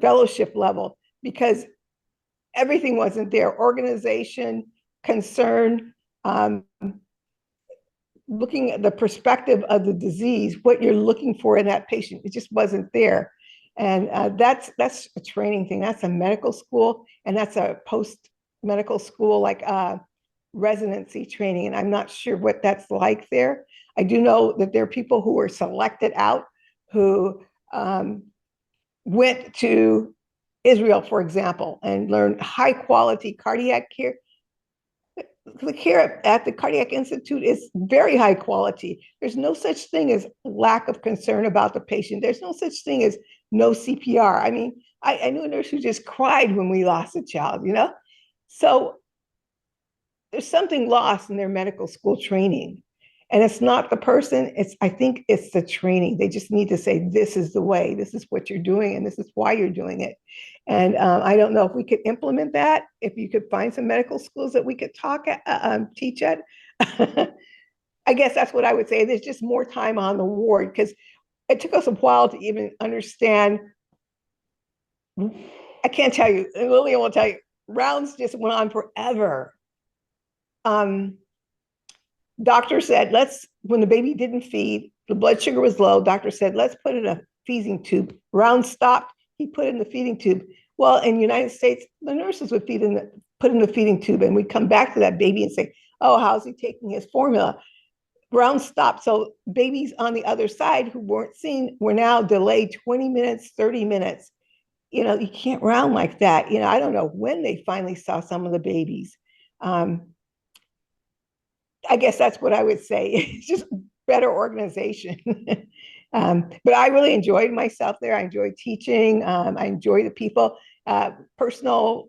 fellowship level, because everything wasn't there. Organization, concern, looking at the perspective of the disease, what you're looking for in that patient, it just wasn't there. And that's a training thing. That's a medical school, and that's a post-medical school, like residency training. And I'm not sure what that's like there. I do know that there are people who are selected out who went to Israel, for example, and learned high quality cardiac care, the care at the Cardiac Institute is very high quality. There's no such thing as lack of concern about the patient. There's no such thing as no CPR. I mean, I knew a nurse who just cried when we lost a child, you know? So there's something lost in their medical school training. And it's not the person, I think it's the training. They just need to say, this is the way, this is what you're doing, and this is why you're doing it. And I don't know if we could implement that, if you could find some medical schools that we could teach at. I guess that's what I would say. There's just more time on the ward, because it took us a while to even understand. I can't tell you, and Lillian will tell you, rounds just went on forever. Doctor said, when the baby didn't feed, the blood sugar was low, doctor said, let's put in a feeding tube. Round stopped, he put in the feeding tube. Well, in the United States, the nurses would put in the feeding tube, and we'd come back to that baby and say, oh, how's he taking his formula? Round stopped. So babies on the other side who weren't seen were now delayed 20 minutes, 30 minutes. You know, you can't round like that. You know, I don't know when they finally saw some of the babies. I guess that's what I would say. It's just better organization. But I really enjoyed myself there. I enjoyed teaching. I enjoy the people. Personal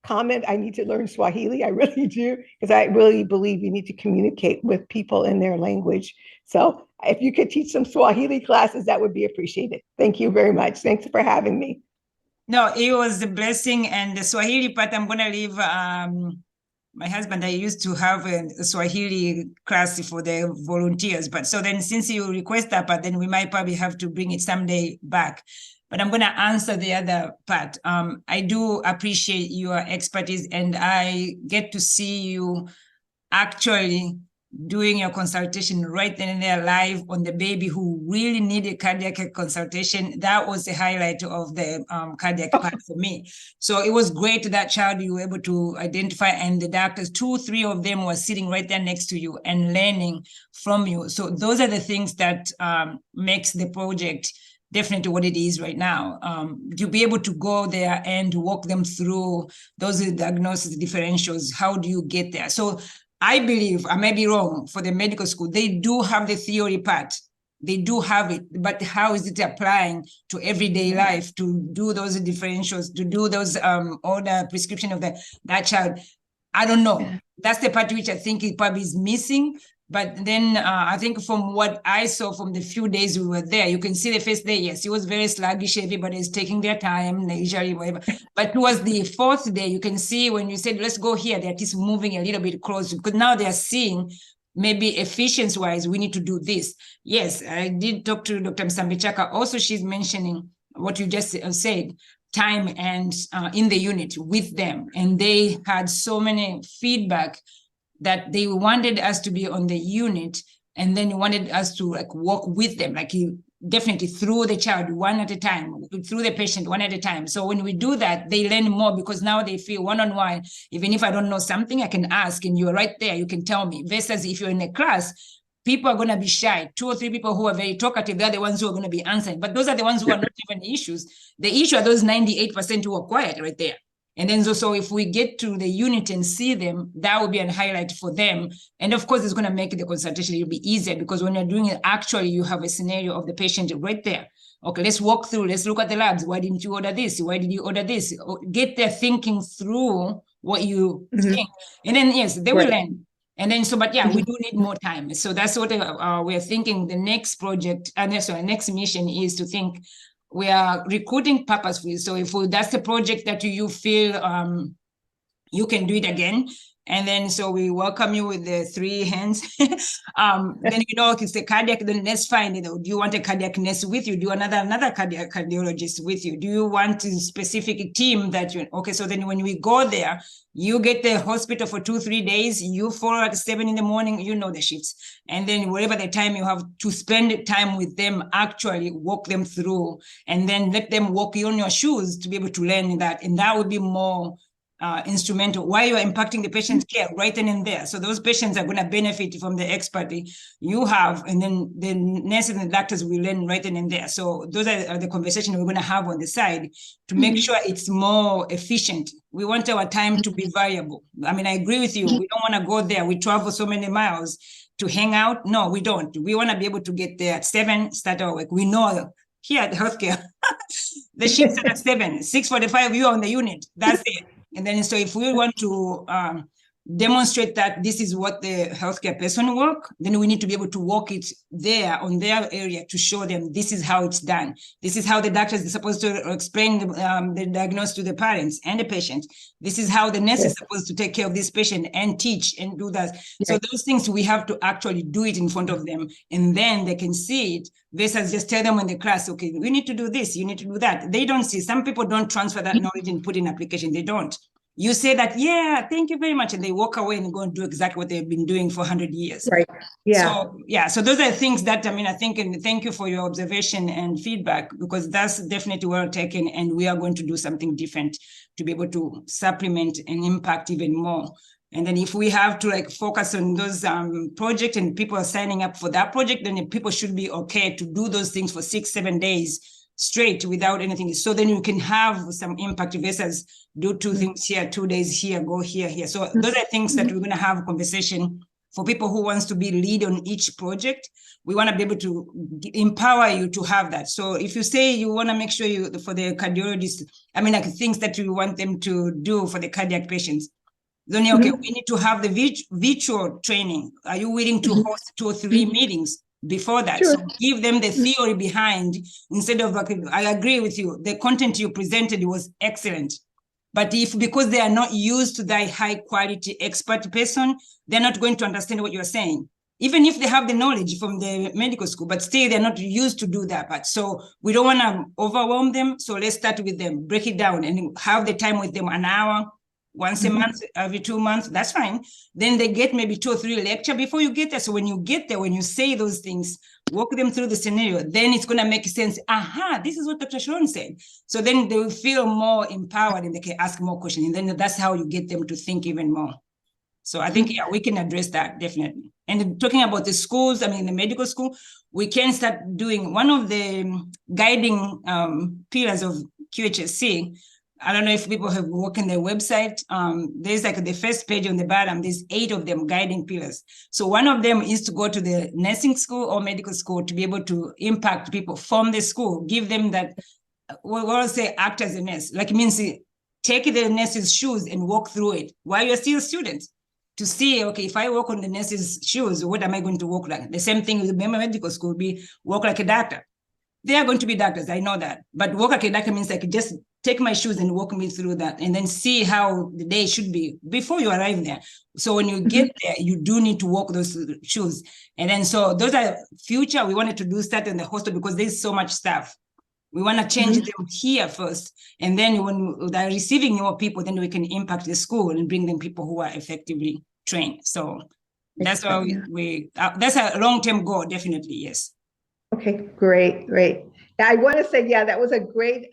comment, I need to learn Swahili. I really do, because I really believe you need to communicate with people in their language. So if you could teach some Swahili classes, that would be appreciated. Thank you very much. Thanks for having me. No, it was a blessing. And the Swahili part, I'm going to leave my husband. I used to have a Swahili class for the volunteers. But so then since you request that part, then we might probably have to bring it someday back. But I'm going to answer the other part. I do appreciate your expertise, and I get to see you actually doing your consultation right then and there live on the baby who really needed cardiac consultation. That was the highlight of the cardiac part for me. So it was great that child you were able to identify, and the doctors, 2, 3 of them were sitting right there next to you and learning from you. So those are the things that makes the project definitely what it is right now. To be able to go there and walk them through those diagnosis differentials, how do you get there? So I believe, I may be wrong, for the medical school, they do have the theory part. They do have it, but how is it applying to everyday life to do those differentials, to do those order prescription of that child? I don't know. That's the part which I think it probably is missing. But then I think from what I saw from the few days we were there, you can see the first day, yes, it was very sluggish. Everybody is taking their time, leisurely, whatever. But towards the 4th day, you can see when you said, let's go here, they're just moving a little bit closer, because now they're seeing maybe efficiency-wise, we need to do this. Yes, I did talk to Dr. Msambichaka. Also, she's mentioning what you just said, time and in the unit with them. And they had so many feedback that they wanted us to be on the unit, and then you wanted us to like walk with them, like you definitely through the child one at a time, through the patient one at a time. So when we do that, they learn more, because now they feel one-on-one. Even if I don't know something, I can ask, and you're right there, you can tell me. Versus if you're in a class, people are going to be shy. 2 or 3 people who are very talkative, they're the ones who are going to be answering. But those are the ones who are not even issues. The issue are those 98% who are quiet right there. And then so if we get to the unit and see them, that will be a highlight for them. And of course, it's going to make the consultation a little bit easier, because when you're doing it, actually, you have a scenario of the patient right there. Okay, let's walk through. Let's look at the labs. Why didn't you order this? Why did you order this? Get their thinking through what you think. And then, yes, they will learn. And then, so, but yeah, we do need more time. So that's what we're thinking. The next project, next mission is to think, we are recruiting purposefully. So if that's the project that you feel you can do it again, and then so we welcome you with the 3 hands. Then it's the cardiac. Then let's find it. Do you want a cardiac nurse with you? Do you another cardiologist with you? Do you want a specific team that you? Okay, so then when we go there, you get the hospital for 2-3 days. You follow at 7 in the morning. You know the shifts, and then whatever the time you have to spend time with them, actually walk them through, and then let them walk you on your shoes to be able to learn that, and that would be more instrumental, why you're impacting the patient's care right then and there. So those patients are going to benefit from the expertise you have, and then the nurses and the doctors will learn right then and there. So those are the conversations we're going to have on the side to make sure it's more efficient. We want our time to be variable. I mean, I agree with you. We don't want to go there. We travel so many miles to hang out. No, we don't. We want to be able to get there at 7, start our work. We know here at healthcare, the shift at 7, 6:45, you're on the unit. That's it. And then, so if we want to demonstrate that this is what the healthcare person work, then we need to be able to walk it there on their area to show them this is how it's done. This is how the doctors are supposed to explain the diagnosis to the parents and the patient. This is how the nurse is supposed to take care of this patient and teach and do that. So those things, we have to actually do it in front of them, and then they can see it versus just tell them in the class, okay, we need to do this, you need to do that. They don't see. Some people don't transfer that knowledge and put in application. They don't. You say that, yeah, thank you very much, and they walk away and go and do exactly what they've been doing for 100 years. Right. Yeah. So, yeah, so those are things that, I mean, I think, and thank you for your observation and feedback, because that's definitely well taken, and we are going to do something different to be able to supplement and impact even more. And then if we have to like focus on those projects and people are signing up for that project, then people should be okay to do those things for 6-7 days straight without anything. So then you can have some impact versus do 2 things here, 2 days here, go here. So those are things that we're going to have a conversation for people who wants to be lead on each project. We want to be able to empower you to have that. So if you say you want to make sure you, for the cardiologist, I mean, like things that you want them to do for the cardiac patients, then okay, we need to have the virtual training. Are you willing to host 2 or 3 meetings before that? Sure. So give them the theory behind, instead of like, I agree with you, the content you presented was excellent. But if, because they are not used to that high quality expert person, they're not going to understand what you're saying. Even if they have the knowledge from the medical school, but still they're not used to do that part. So we don't want to overwhelm them. So let's start with them, break it down and have the time with them, an hour, once a month, every 2 months, that's fine. Then they get maybe 2 or 3 lectures before you get there. So when you get there, when you say those things, walk them through the scenario, then it's going to make sense. Aha, this is what Dr. Sharon said. So then they will feel more empowered and they can ask more questions. And then that's how you get them to think even more. So I think, yeah, we can address that definitely. And talking about the schools, I mean, the medical school, we can start doing one of the guiding pillars of Qhsc. I don't know if people have worked in their website. There's like the first page on the bottom, there's 8 of them guiding pillars. So one of them is to go to the nursing school or medical school to be able to impact people from the school, give them that, we'll say act as a nurse, like it means take the nurse's shoes and walk through it while you're still students to see, okay, if I walk on the nurse's shoes, what am I going to walk like? The same thing with medical school, be walk like a doctor. They are going to be doctors, I know that. But walk like a doctor means like just take my shoes and walk me through that and then see how the day should be before you arrive there. So when you get there, you do need to walk those shoes. And then so those are future. We wanted to do start in the hostel because there's so much stuff. We want to change them here first. And then when they're receiving more people, then we can impact the school and bring them people who are effectively trained. So that's why we that's a long-term goal, definitely, yes. Okay, great. Yeah, I want to say, yeah, that was a great,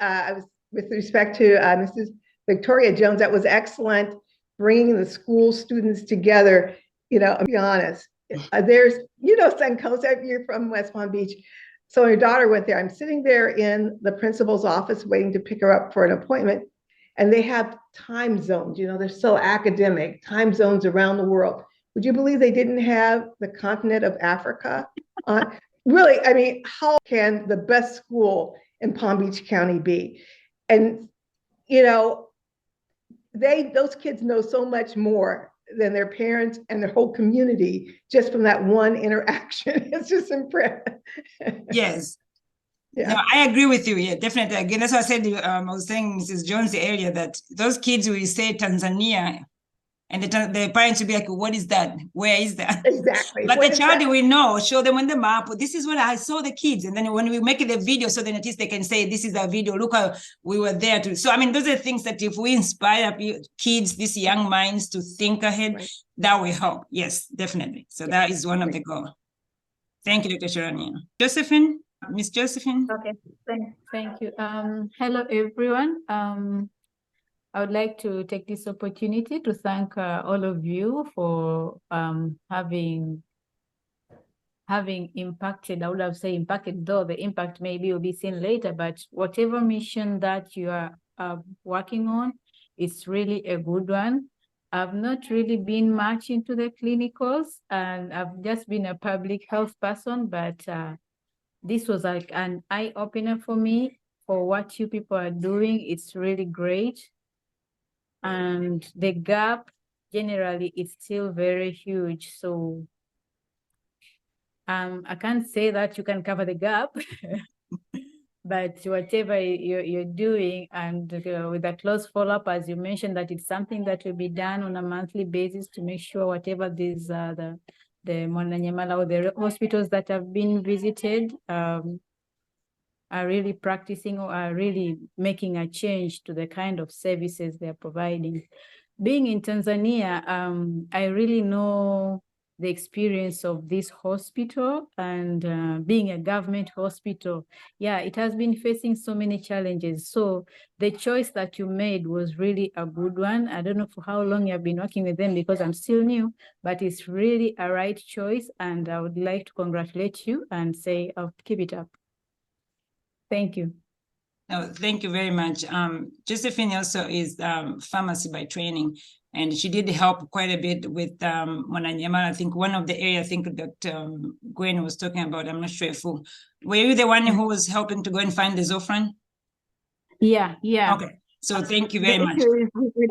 with respect to Mrs. Victoria Jones, that was excellent, bringing the school students together. You know, I'll be honest, there's, you know, Sankosa, you're from West Palm Beach. So when your daughter went there, I'm sitting there in the principal's office waiting to pick her up for an appointment. And they have time zones, you know, they're so academic, time zones around the world. Would you believe they didn't have the continent of Africa? Really, I mean, how can the best school in Palm Beach County be? And, you know, those kids know so much more than their parents and their whole community just from that one interaction. It's just impressive. Yes. Yeah. No, I agree with you. Yeah, definitely. Again, that's what I said. I was saying, Mrs. Jones earlier, that those kids will say Tanzania, and the parents will be like, what is that? Where is that? Exactly. But the child will know, show them on the map, this is what I saw the kids. And then when we make the video, so then at least they can say, this is our video, look how we were there too. So, I mean, those are things that if we inspire kids, these young minds to think ahead, that will help. Yes, definitely. So that is one of the goals. Thank you, Dr. Sharon. Josephine, Miss Josephine. Okay, thank you. Hello, everyone. I would like to take this opportunity to thank all of you for having impacted, I would have said impacted, though the impact maybe will be seen later, but whatever mission that you are working on, it's really a good one. I've not really been much into the clinicals, and I've just been a public health person, but this was like an eye-opener for me for what you people are doing. It's really great. And the gap generally is still very huge. So I can't say that you can cover the gap, but whatever you're doing, and with a close follow-up, as you mentioned, that it's something that will be done on a monthly basis to make sure whatever these the Mwananyamala or the hospitals that have been visited are really practicing or are really making a change to the kind of services they're providing. Being in Tanzania, I really know the experience of this hospital, and being a government hospital, yeah, it has been facing so many challenges. So the choice that you made was really a good one. I don't know for how long you've been working with them because I'm still new, but it's really a right choice. And I would like to congratulate you and say, keep it up. Thank you. No, thank you very much. Josephine also is pharmacy by training, and she did help quite a bit with Mwananyamala. I think one of the areas I think that Gwen was talking about, I'm not sure if were you the one who was helping to go and find the Zofran? Yeah. Okay, so thank you very much.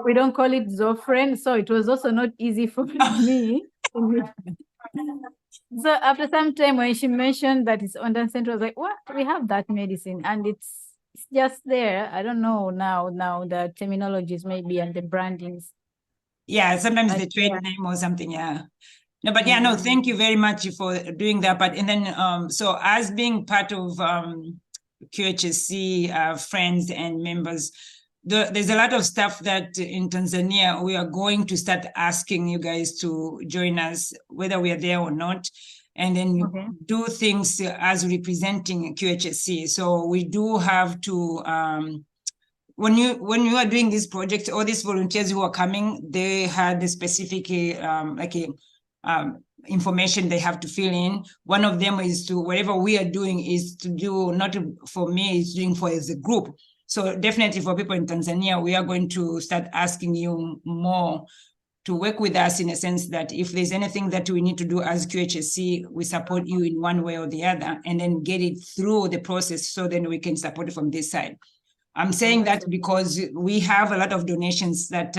We don't call it Zofran, so it was also not easy for me. So after some time when she mentioned that it's under center, I was like, what? We have that medicine and it's just there. I don't know now the terminologies maybe and the brandings. Yeah, sometimes the trade name or something, yeah. No, but yeah, no, thank you very much for doing that. But and then so as being part of Qhsc friends and members, there's a lot of stuff that in Tanzania we are going to start asking you guys to join us, whether we are there or not, and then do things as representing Qhsc. So we do have to when you are doing this project, all these volunteers who are coming, they had a specific information they have to fill in. One of them is to whatever we are doing is to do, not for me, it's doing for as a group. So definitely for people in Tanzania, we are going to start asking you more to work with us in a sense that if there's anything that we need to do as Qhsc, we support you in one way or the other, and then get it through the process so then we can support it from this side. I'm saying that because we have a lot of donations that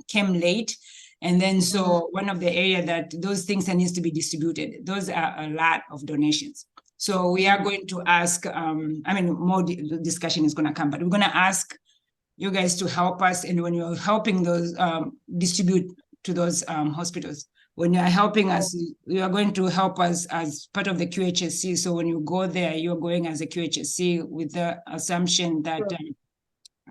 came late. And then so one of the area that those things that needs to be distributed, those are a lot of donations. So we are going to ask, more discussion is going to come, but we're going to ask you guys to help us. And when you're helping those distribute to those hospitals, when you're helping us, you are going to help us as part of the Qhsc. So when you go there, you're going as a Qhsc with the assumption that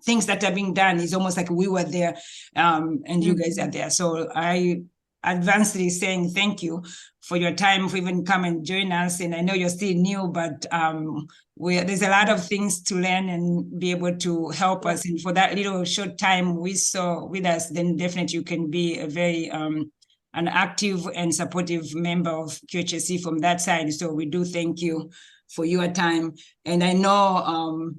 things that are being done is almost like we were there and you guys are there. So I advancedly saying thank you for your time, for even come and join us. And I know you're still new, but there's a lot of things to learn and be able to help us. And for that little short time we saw with us, then definitely you can be a very an active and supportive member of Qhsc from that side. So we do thank you for your time. And I know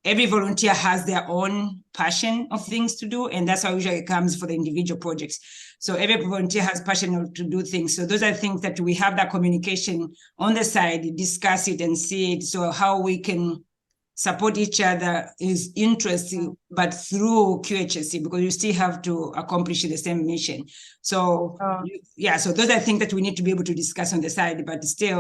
every volunteer has their own passion of things to do, and that's how usually it comes for the individual projects. So every volunteer has passion to do things. So those are things that we have that communication on the side, discuss it and see it. So how we can support each other is interesting, but through Qhsc, because you still have to accomplish the same mission. So so those are things that we need to be able to discuss on the side, but still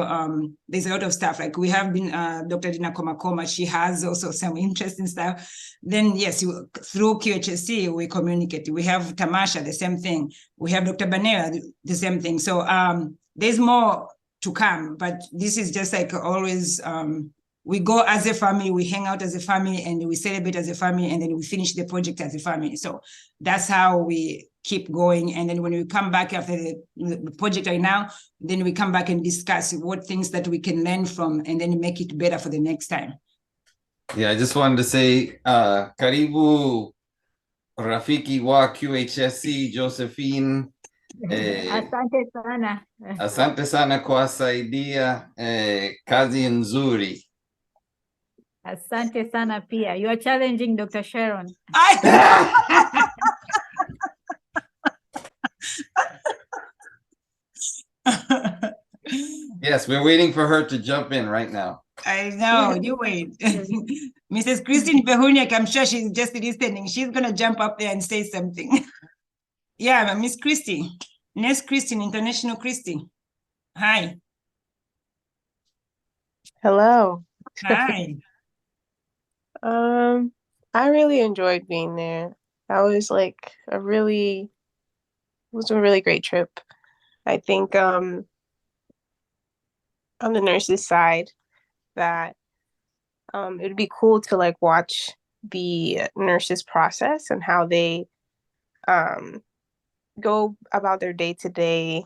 there's a lot of stuff. Like we have been Dr. Dina Komakoma, she has also some interesting stuff. Then yes, through Qhsc we communicate. We have Tamasha, the same thing. We have Dr. Banera, the same thing. So there's more to come, but this is just like always we go as a family, we hang out as a family, and we celebrate as a family, and then we finish the project as a family. So that's how we keep going. And then when we come back after the project right now, then we come back and discuss what things that we can learn from and then make it better for the next time. Yeah, I just wanted to say, Karibu Rafiki wa Qhsc Josephine. Asante sana. Asante sana kuwasaidia kazi nzuri. Asante sana pia. You are challenging Dr. Sharon. Yes, we're waiting for her to jump in right now. I know, you wait. Mrs. Christine Behuniak, I'm sure she's just listening. She's going to jump up there and say something. Yeah, Miss Christie. Next Christine, International Christie. Hi. Hello. Hi. I really enjoyed being there. That was like a really great trip. I think on the nurses side that it'd be cool to like watch the nurses process and how they go about their day-to-day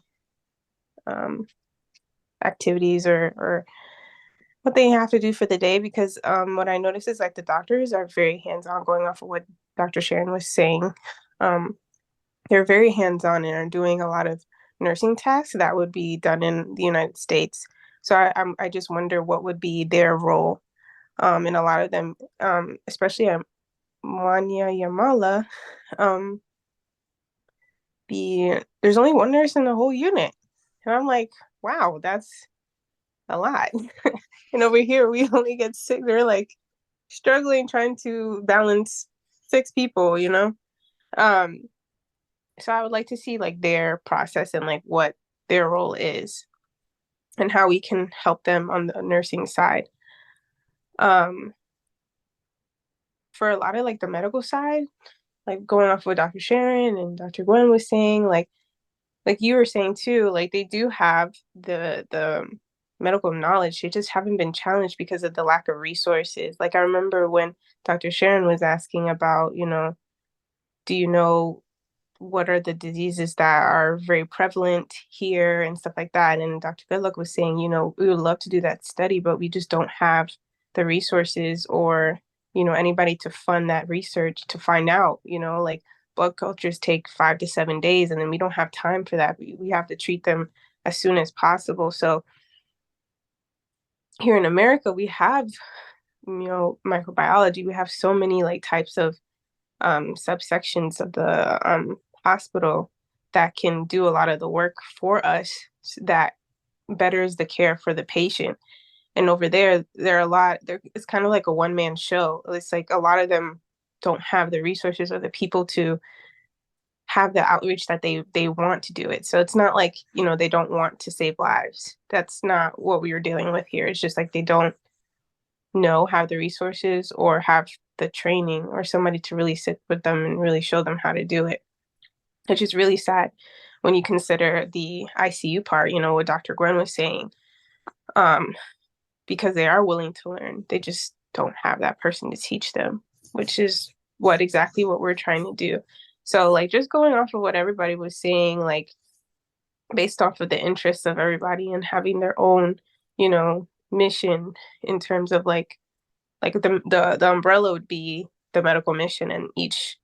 activities or what they have to do for the day, because what I noticed is like the doctors are very hands-on, going off of what Dr. Sharon was saying. They're very hands-on and are doing a lot of nursing tasks that would be done in the United States. So I just wonder what would be their role in a lot of them, especially at Manya Yamala. There's only one nurse in the whole unit. And I'm like, wow, that's a lot. And over here, we only get 6. They're like struggling trying to balance 6 people, you know? So I would like to see like their process and like what their role is and how we can help them on the nursing side. For a lot of like the medical side, like going off what Dr. Sharon and Dr. Gwen was saying, like you were saying too, like they do have the medical knowledge. They just haven't been challenged because of the lack of resources. Like I remember when Dr. Sharon was asking about, you know, do you know what are the diseases that are very prevalent here and stuff like that. And Dr. Goodluck was saying, you know, we would love to do that study, but we just don't have the resources or, you know, anybody to fund that research to find out, you know, like blood cultures take 5 to 7 days and then we don't have time for that. We have to treat them as soon as possible. So here in America, we have, you know, microbiology. We have so many like types of subsections of the hospital that can do a lot of the work for us that betters the care for the patient. And over there are a lot, it's kind of like a one-man show. It's like a lot of them don't have the resources or the people to have the outreach that they want to do it. So it's not like, you know, they don't want to save lives. That's not what we were dealing with here. It's just like they don't have the resources or have the training or somebody to really sit with them and really show them how to do it, which is really sad when you consider the ICU part, you know, what Dr. Gwen was saying, because they are willing to learn. They just don't have that person to teach them, which is exactly what we're trying to do. So like just going off of what everybody was saying, like based off of the interests of everybody and having their own, you know, mission in terms of like the umbrella would be the medical mission, and each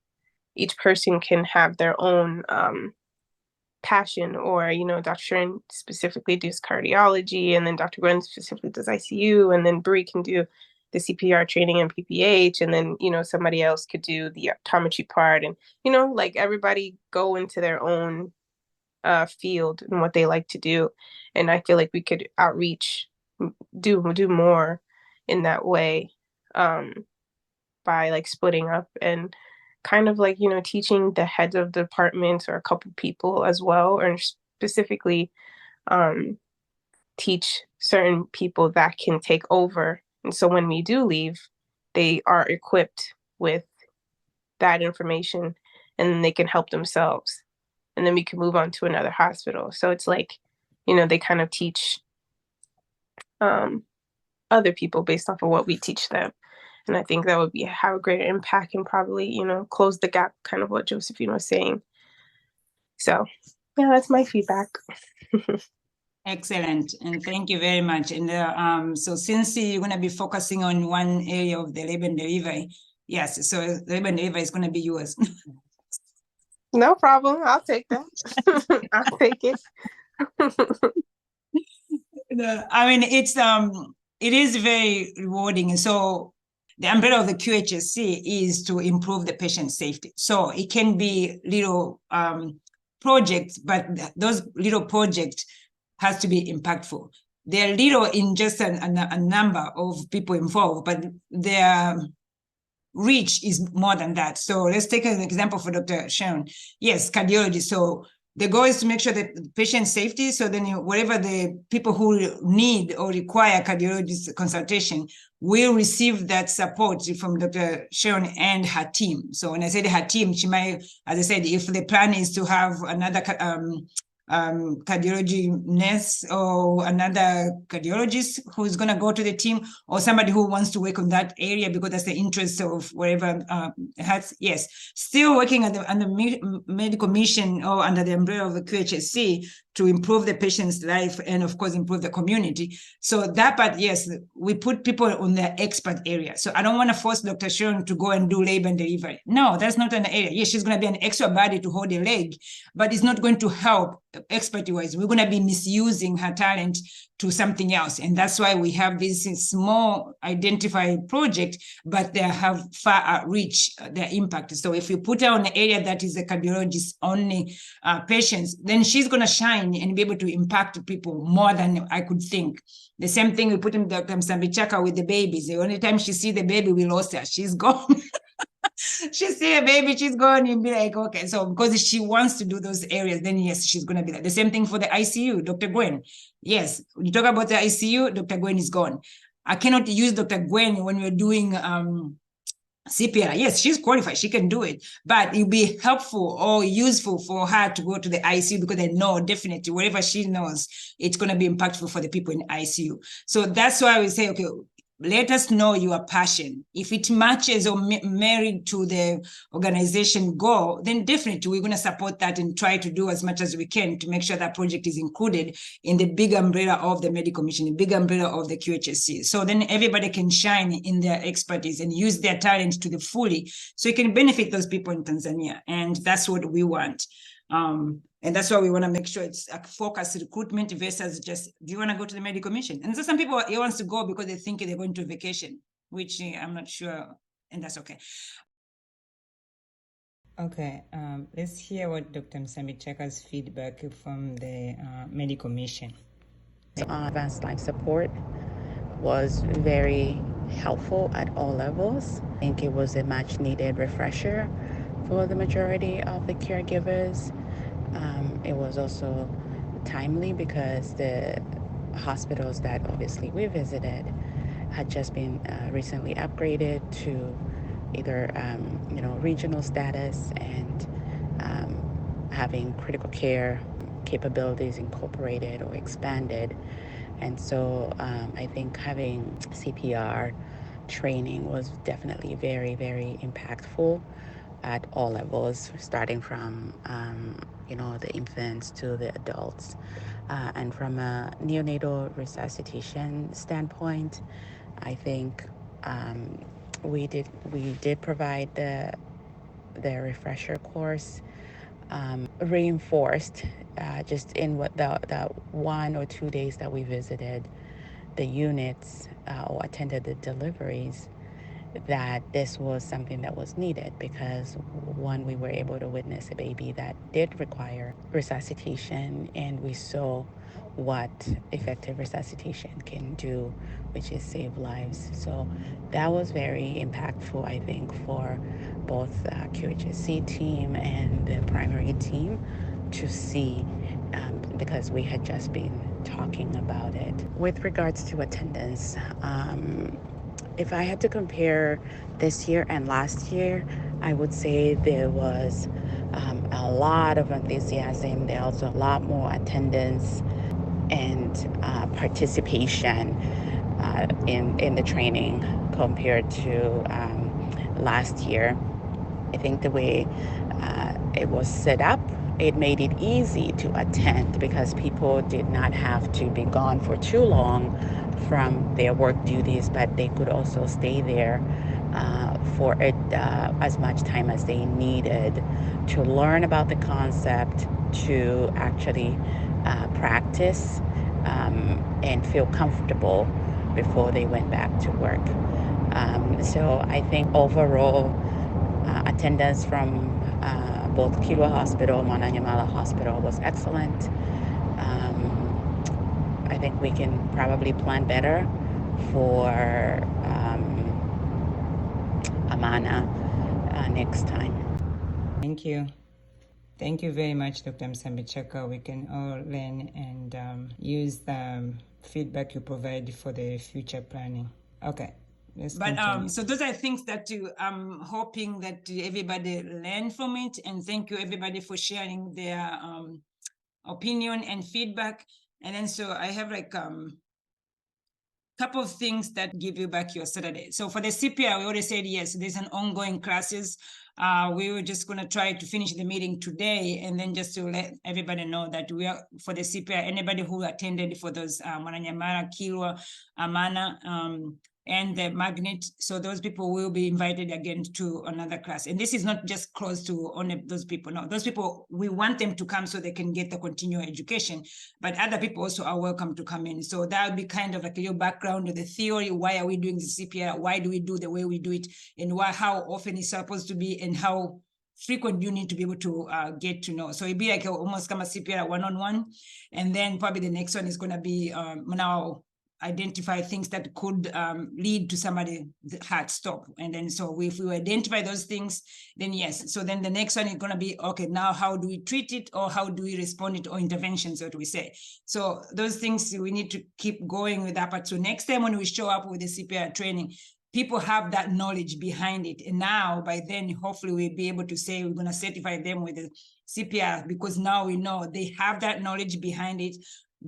person can have their own passion, or, you know, Dr. Sharon specifically does cardiology, and then Dr. Gwen specifically does ICU, and then Bree can do the CPR training and PPH, and then, you know, somebody else could do the optometry part, and, you know, like everybody go into their own field and what they like to do. And I feel like we could outreach, do more in that way, by like splitting up and kind of like, you know, teaching the heads of departments or a couple people as well, or specifically teach certain people that can take over. And so when we do leave, they are equipped with that information and then they can help themselves. And then we can move on to another hospital. So it's like, you know, they kind of teach other people based off of what we teach them. And I think that would have a greater impact and probably, you know, close the gap, kind of what Josephine was saying. So yeah, that's my feedback. Excellent, and thank you very much. And so since you're going to be focusing on one area of the labor and delivery, Yes, so labor and delivery is going to be yours. No problem. I'll take that. I'll take it. I mean, it is very rewarding. And so the umbrella of the QHSC is to improve the patient safety. So it can be little projects, but those little projects has to be impactful. They're little in just a number of people involved, but their reach is more than that. So let's take an example for Dr. Sharon. Yes, cardiology. So the goal is to make sure that patient safety. So then whatever the people who need or require cardiologist consultation will receive that support from Dr. Sharon and her team. So when I said her team, she might, as I said, if the plan is to have another cardiology nurse or another cardiologist who's going to go to the team, or somebody who wants to work on that area because that's the interest of wherever has, yes, still working on the medical mission or under the umbrella of the QHSC to improve the patient's life and of course improve the community. So that part, yes, we put people on their expert area. So I don't want to force Dr. Sharon to go and do labor and delivery. No, that's not an area. Yes, she's going to be an extra body to hold a leg, but it's not going to help expertise-wise. We're going to be misusing her talent to something else. And that's why we have this small identified project, but they have far reach their impact. So if you put her on an area that is a cardiologist only patients, then she's going to shine and be able to impact people more than I could think. The same thing we put in Dr. Msambichaka with the babies. The only time she see the baby, we lost her. She's gone. She see a baby, she's gone. You'll be like, okay. So because she wants to do those areas, then yes, she's going to be there. The same thing for the ICU, Dr. Gwen. Yes, when you talk about the ICU, Dr. Gwen is gone. I cannot use Dr. Gwen when we're doing CPR. Yes, she's qualified. She can do it, but it'll be helpful or useful for her to go to the ICU because I know definitely whatever she knows, it's going to be impactful for the people in ICU. So that's why we say, okay, let us know your passion. If it matches or married to the organization goal, then definitely we're going to support that and try to do as much as we can to make sure that project is included in the big umbrella of the medical mission, the big umbrella of the QHSC. So then everybody can shine in their expertise and use their talent to the fully, so it can benefit those people in Tanzania. And that's what we want. And that's why we want to make sure it's a focused recruitment versus just, do you want to go to the medical mission? And so some people wants to go because they think they're going to vacation, which I'm not sure, and that's okay. Okay, let's hear what Dr. Msambichaka's feedback from the medical mission. Advanced life support was very helpful at all levels. I think it was a much needed refresher for the majority of the caregivers. It was also timely because the hospitals that obviously we visited had just been recently upgraded to either regional status and having critical care capabilities incorporated or expanded. And so I think having CPR training was definitely very, very impactful at all levels, starting from the infants to the adults. And from a neonatal resuscitation standpoint, I think we did provide the refresher course, reinforced just in what the 1 or 2 days that we visited the units or attended the deliveries, that this was something that was needed because, one, we were able to witness a baby that did require resuscitation, and we saw what effective resuscitation can do, which is save lives. So that was very impactful, I think, for both the QHSC team and the primary team to see, because we had just been talking about it. With regards to attendance, if I had to compare this year and last year, I would say there was a lot of enthusiasm. There was a lot more attendance and participation in the training compared to last year. I think the way it was set up, it made it easy to attend because people did not have to be gone for too long from their work duties, but they could also stay there for it as much time as they needed to learn about the concept, to actually practice and feel comfortable before they went back to work. So I think overall attendance from both Kilwa Hospital, Mwananyamala Hospital was excellent. I think we can probably plan better for Amana next time. Thank you. Thank you very much, Dr. Msambichaka. We can all learn and use the feedback you provide for the future planning. Okay. But so those are things that I'm hoping that everybody learn from it, and thank you everybody for sharing their opinion and feedback. And then so I have like couple of things that give you back your Saturday. So for the CPR, we already said yes, there's an ongoing classes. We were just going to try to finish the meeting today, and then just to let everybody know that we are for the CPR, anybody who attended for those Mwananyamala, Kilwa, Amana, and the magnet. So those people will be invited again to another class. And this is not just close to only those people. No, those people, we want them to come so they can get the continuing education, but other people also are welcome to come in. So that would be kind of like a little background of the theory. Why are we doing the CPR? Why do we do the way we do it? And why, how often it's supposed to be, and how frequent you need to be able to get to know. So it'd be like almost come a CPR one-on-one. And then probably the next one is going to be now identify things that could lead to somebody heart stop. And then so if we identify those things, then yes. So then the next one is going to be, okay, now how do we treat it, or how do we respond it, or interventions, what we say. So those things we need to keep going with that part. So next time when we show up with the CPR training, people have that knowledge behind it. And now by then, hopefully we'll be able to say we're going to certify them with the CPR, because now we know they have that knowledge behind it.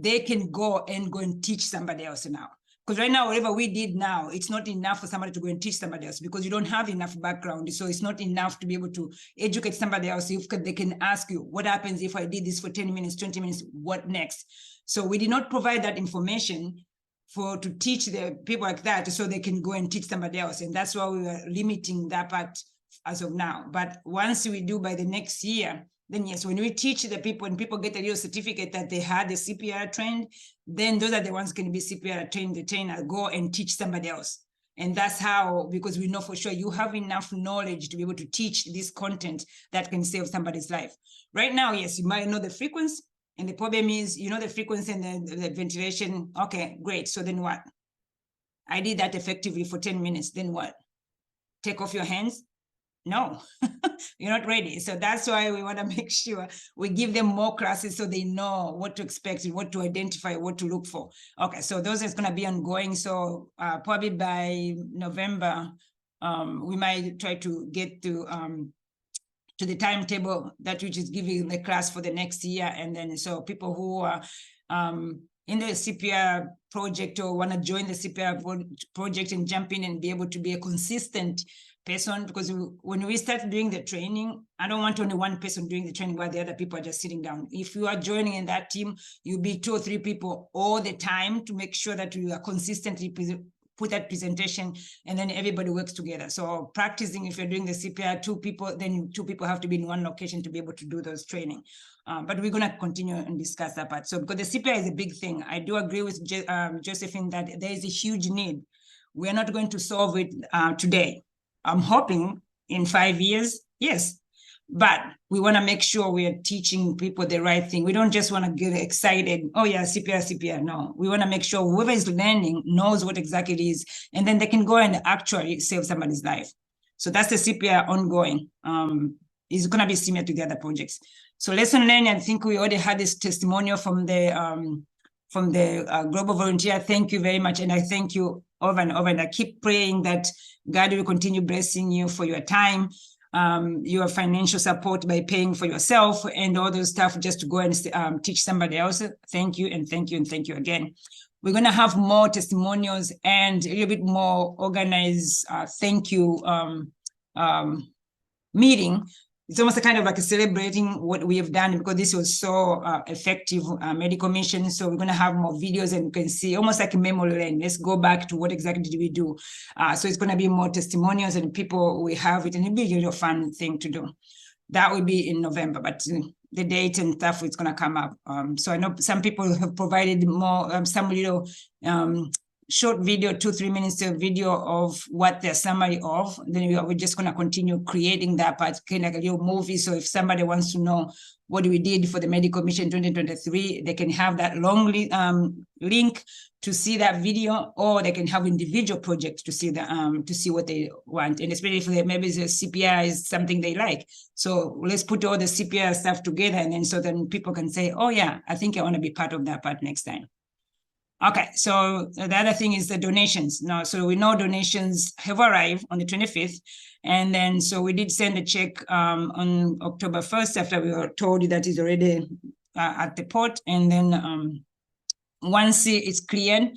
They can go and teach somebody else now. Because right now, whatever we did now, it's not enough for somebody to go and teach somebody else, because you don't have enough background. So it's not enough to be able to educate somebody else. If they can ask you, what happens if I did this for 10 minutes, 20 minutes, what next? So we did not provide that information to teach the people like that, so they can go and teach somebody else. And that's why we were limiting that part as of now. But once we do by the next year, then yes, when we teach the people and people get a real certificate that they had the CPR trained, then those are the ones can be CPR trained, the trainer, go and teach somebody else. And that's how, because we know for sure you have enough knowledge to be able to teach this content that can save somebody's life. Right now, yes, you might know the frequency, and the problem is, you know, the frequency and the ventilation. Okay, great. So then what? I did that effectively for 10 minutes. Then what? Take off your hands? No, you're not ready. So that's why we want to make sure we give them more classes so they know what to expect, what to identify, what to look for. Okay, so those is going to be ongoing. So probably by November, we might try to get to the timetable that which is giving the class for the next year. And then so people who are in the CPR project or want to join the CPR project and jump in and be able to be a consistent person, because when we start doing the training, I don't want only one person doing the training while the other people are just sitting down. If you are joining in that team, you'll be 2 or 3 people all the time to make sure that you are consistently put that presentation, and then everybody works together. So practicing, if you're doing the CPR, 2 people, then 2 people have to be in one location to be able to do those training. But we're going to continue and discuss that part. So because the CPR is a big thing, I do agree with Josephine that there is a huge need. We're not going to solve it today. I'm hoping in 5 years, yes. But we want to make sure we are teaching people the right thing. We don't just want to get excited. Oh yeah, CPR, CPR. No, we want to make sure whoever is learning knows what exactly it is, and then they can go and actually save somebody's life. So that's the CPR ongoing. It's going to be similar to the other projects. So lesson learning, I think we already had this testimonial from the global volunteer. Thank you very much. And I thank you over and over. And I keep praying that God will continue blessing you for your time, your financial support by paying for yourself and all those stuff just to go and teach somebody else. Thank you, and thank you, and thank you again. We're going to have more testimonials and a little bit more organized thank you meeting it's almost a kind of like a celebrating what we have done, because this was so effective medical mission. So we're going to have more videos, and you can see almost like a memory lane. Let's go back to what exactly did we do. So it's going to be more testimonials and people we have it, and it'll be a really fun thing to do. That will be in November, but the date and stuff is going to come up. So I know some people have provided more, some little short video, 2-3 minutes of video of what their summary of. Then we're just going to continue creating that part, kind of like a little movie. So if somebody wants to know what we did for the Medical Mission 2023, they can have that long link to see that video, or they can have individual projects to see the to see what they want. And especially if maybe the CPR is something they like. So let's put all the CPR stuff together, and then so then people can say, oh yeah, I think I want to be part of that part next time. Okay, so the other thing is the donations. Now, so we know donations have arrived on the 25th. And then, so we did send a check on October 1st after we were told that it's already at the port. And then once it's cleared,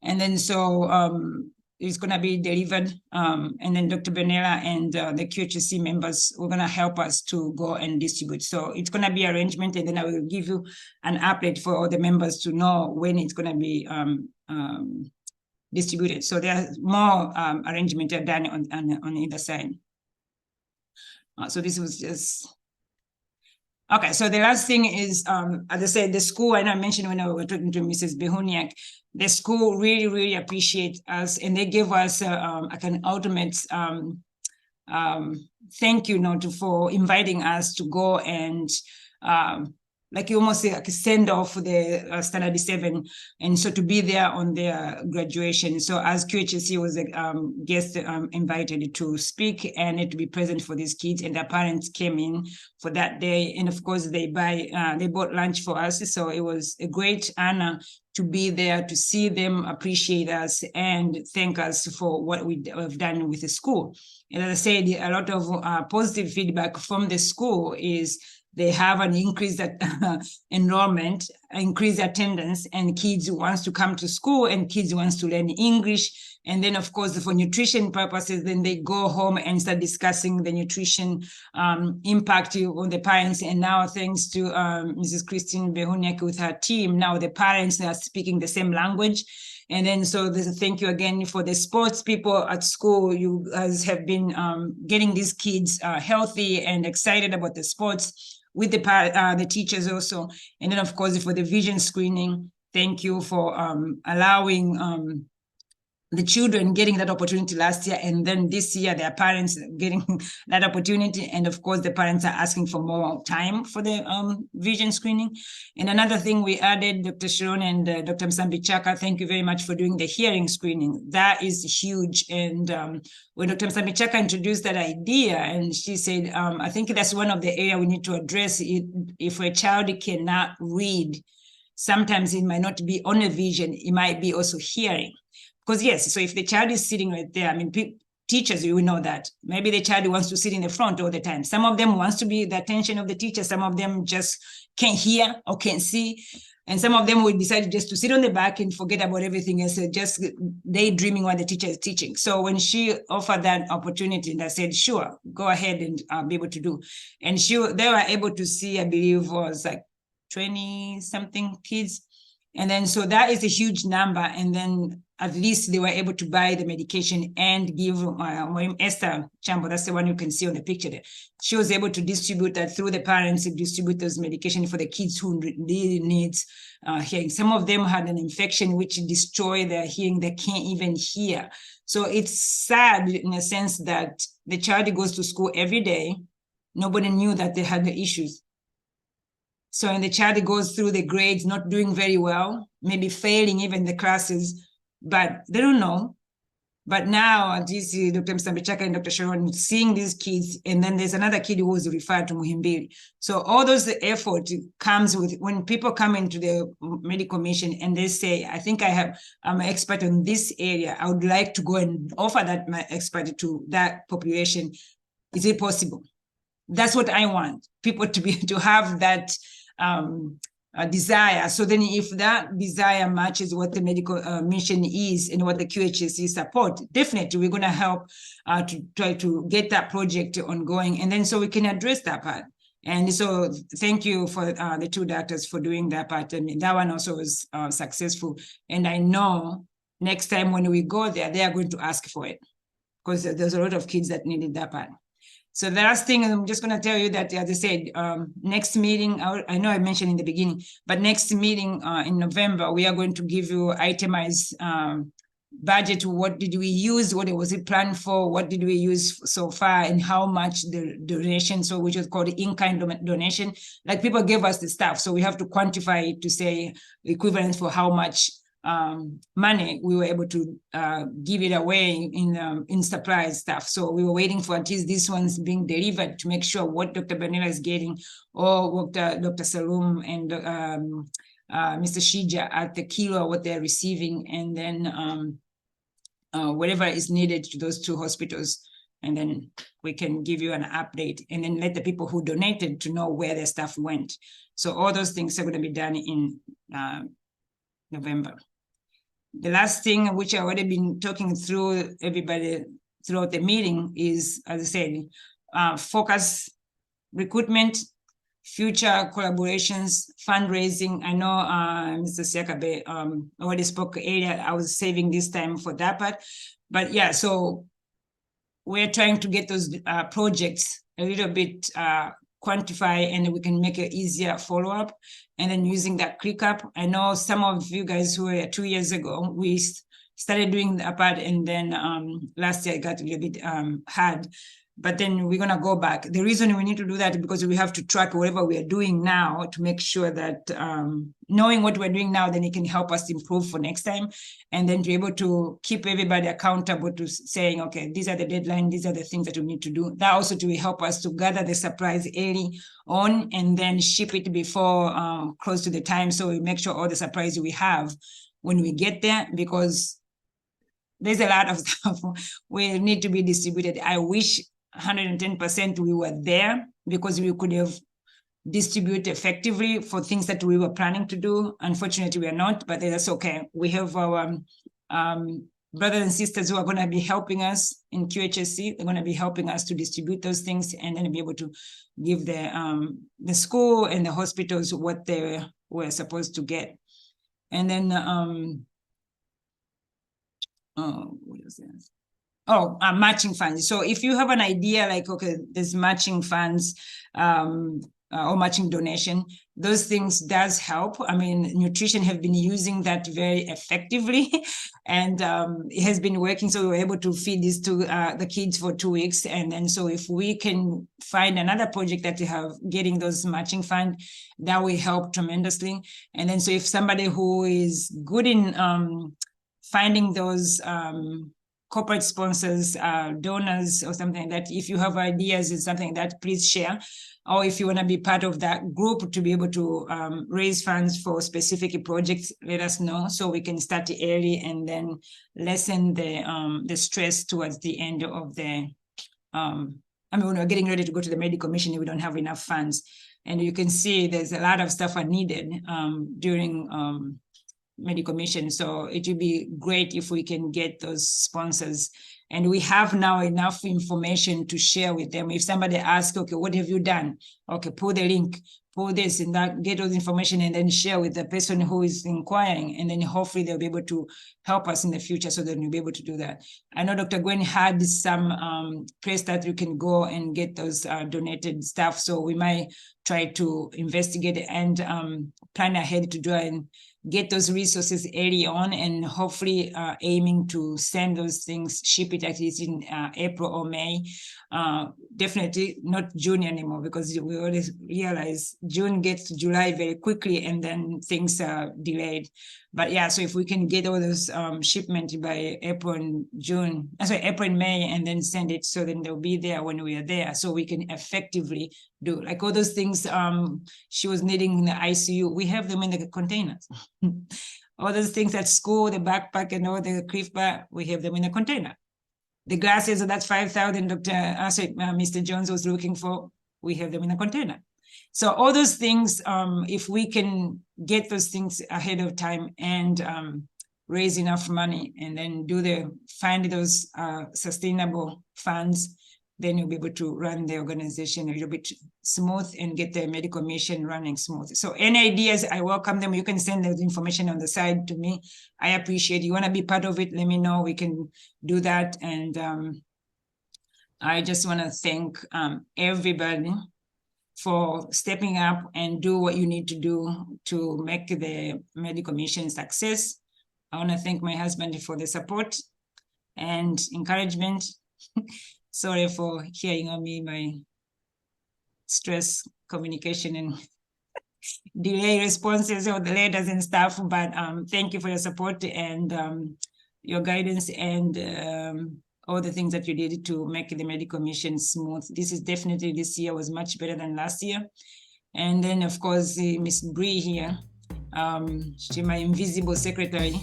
and then so it's going to be delivered. And then Dr. Benella and the Qhsc members were going to help us to go and distribute. So it's going to be arrangement, and then I will give you an update for all the members to know when it's going to be distributed. So there's more arrangement done on either side. So this was just... Okay, so the last thing is, as I said, the school, and I mentioned when I was talking to Mrs. Behuniak, the school really, really appreciate us, and they give us like an ultimate thank you, for inviting us to go and like almost like a send off for the Standard 7, and so to be there on their graduation. So as Qhsc was a guest invited to speak and to be present for these kids, and their parents came in for that day, and of course they bought lunch for us. So it was a great honor to be there, to see them appreciate us and thank us for what we have done with the school. And as I said, a lot of positive feedback from the school is they have an increased enrollment, increased attendance, and kids wants to come to school, and kids wants to learn English. And then, of course, for nutrition purposes, then they go home and start discussing the nutrition impact on the parents. And now, thanks to Mrs. Christine Behuniak with her team, now the parents are speaking the same language. And then, so there's a thank you again for the sports people at school. You guys have been getting these kids healthy and excited about the sports with the teachers also. And then, of course, for the vision screening, thank you for allowing the children getting that opportunity last year, and then this year their parents getting that opportunity, and of course the parents are asking for more time for the vision screening. And another thing we added, Dr. Sharon and Dr. Msambi-Chaka, thank you very much for doing the hearing screening. That is huge. And when Dr. Msambi-Chaka introduced that idea, and she said, I think that's one of the areas we need to address. If a child cannot read, sometimes it might not be only vision, it might be also hearing. Because yes, so if the child is sitting right there, I mean, teachers, you know that. Maybe the child wants to sit in the front all the time. Some of them wants to be the attention of the teacher. Some of them just can't hear or can't see. And some of them will decide just to sit on the back and forget about everything else, just daydreaming while the teacher is teaching. So when she offered that opportunity, and I said, sure, go ahead and be able to do. And they were able to see, I believe, was like 20-something kids. And then, so that is a huge number. And then at least they were able to buy the medication and give Esther Chambo, that's the one you can see on the picture there. She was able to distribute that through the parents, to distribute those medication for the kids who really needs hearing. Some of them had an infection which destroyed their hearing. They can't even hear. So it's sad in a sense that the child goes to school every day. Nobody knew that they had the issues. So and the child goes through the grades, not doing very well, maybe failing even the classes, but they don't know. But now, at least Dr. Msambi-Chaka and Dr. Sharon seeing these kids, and then there's another kid who was referred to Muhimbili. So all those effort comes with when people come into the medical mission and they say, I think I'm an expert in this area. I would like to go and offer that my expertise to that population. Is it possible? That's what I want, people to have that desire. So then if that desire matches what the medical mission is and what the QHSC support, definitely we're going to help to try to get that project ongoing. And then so we can address that part. And so thank you for the two doctors for doing that part. And that one also was successful. And I know next time when we go there, they are going to ask for it because there's a lot of kids that needed that part. So the last thing, I'm just going to tell you that, as I said, next meeting, I know I mentioned in the beginning, but next meeting in November, we are going to give you itemized budget. What did we use? What was it planned for? What did we use so far? And how much the donation, so which is called in-kind donation. Like people gave us the stuff, so we have to quantify it to say equivalent for how much money we were able to give it away in supplies stuff. So we were waiting for at least this one's being delivered to make sure what Dr. Banela is getting, or what Dr. Salum and Mr. Shija at the kilo, what they're receiving, and then whatever is needed to those two hospitals. And then we can give you an update and then let the people who donated to know where their stuff went. So all those things are going to be done in November. The last thing, which I've already been talking through everybody throughout the meeting, is, as I said, focus recruitment, future collaborations, fundraising. I know Mr. Siakabe already spoke earlier. I was saving this time for that part. But yeah, so we're trying to get those projects a little bit quantify, and we can make it easier follow-up. And then using that ClickUp, I know some of you guys who were 2 years ago, we started doing that part, and then last year it got a little bit hard. But then we're going to go back. The reason we need to do that is because we have to track whatever we are doing now to make sure that knowing what we're doing now, then it can help us improve for next time. And then to be able to keep everybody accountable to saying, okay, these are the deadlines, these are the things that we need to do. That also to help us to gather the supplies early on and then ship it before close to the time. So we make sure all the supplies we have when we get there, because there's a lot of stuff we need to be distributed. I wish 110% we were there, because we could have distributed effectively for things that we were planning to do. Unfortunately, we are not, but that's okay. We have our brothers and sisters who are going to be helping us in QHSC. They're going to be helping us to distribute those things and then be able to give the school and the hospitals what they were supposed to get. And then what is this? Matching funds. So if you have an idea like, okay, there's matching funds or matching donation, those things does help. I mean, nutrition have been using that very effectively, and it has been working. So we were able to feed this to the kids for 2 weeks. And then so if we can find another project that you have getting those matching fund, that will help tremendously. And then so if somebody who is good in finding those corporate sponsors, donors, or something like that, if you have ideas and something like that, please share. Or if you want to be part of that group to be able to raise funds for specific projects, let us know so we can start early and then lessen the stress towards the end of the, I mean, when we're getting ready to go to the medical mission, we don't have enough funds. And you can see there's a lot of stuff are needed during medical mission. So it would be great if we can get those sponsors. And we have now enough information to share with them. If somebody asks, okay, what have you done? Okay, pull the link, pull this and that, get all the information and then share with the person who is inquiring. And then hopefully they'll be able to help us in the future so that we'll be able to do that. I know Dr. Gwen had some place that you can go and get those donated stuff. So we might try to investigate and plan ahead to try and get those resources early on, and hopefully aiming to send those things, ship it at least in April or May. Definitely not June anymore, because we always realize June gets to July very quickly and then things are delayed. But yeah, so if we can get all those shipment by April and May, and then send it, so then they'll be there when we are there, so we can effectively do like all those things she was needing in the ICU. We have them in the containers. All those things at school, the backpack and all the cliff bar, we have them in a container. The glasses, that's 5,000 Mr. Jones was looking for, we have them in a container. So all those things, if we can get those things ahead of time and raise enough money and then find those sustainable funds, then you'll be able to run the organization a little bit smooth and get the medical mission running smooth. So any ideas, I welcome them. You can send the information on the side to me. I appreciate you want to be part of it. Let me know. We can do that. And I just want to thank everybody for stepping up and do what you need to do to make the medical mission success. I want to thank my husband for the support and encouragement. Sorry for hearing on me, my stress, communication, and delay responses of the letters and stuff, but thank you for your support and your guidance and all the things that you did to make the medical mission smooth. This year was much better than last year. And then of course, Miss Bree here, she's my invisible secretary,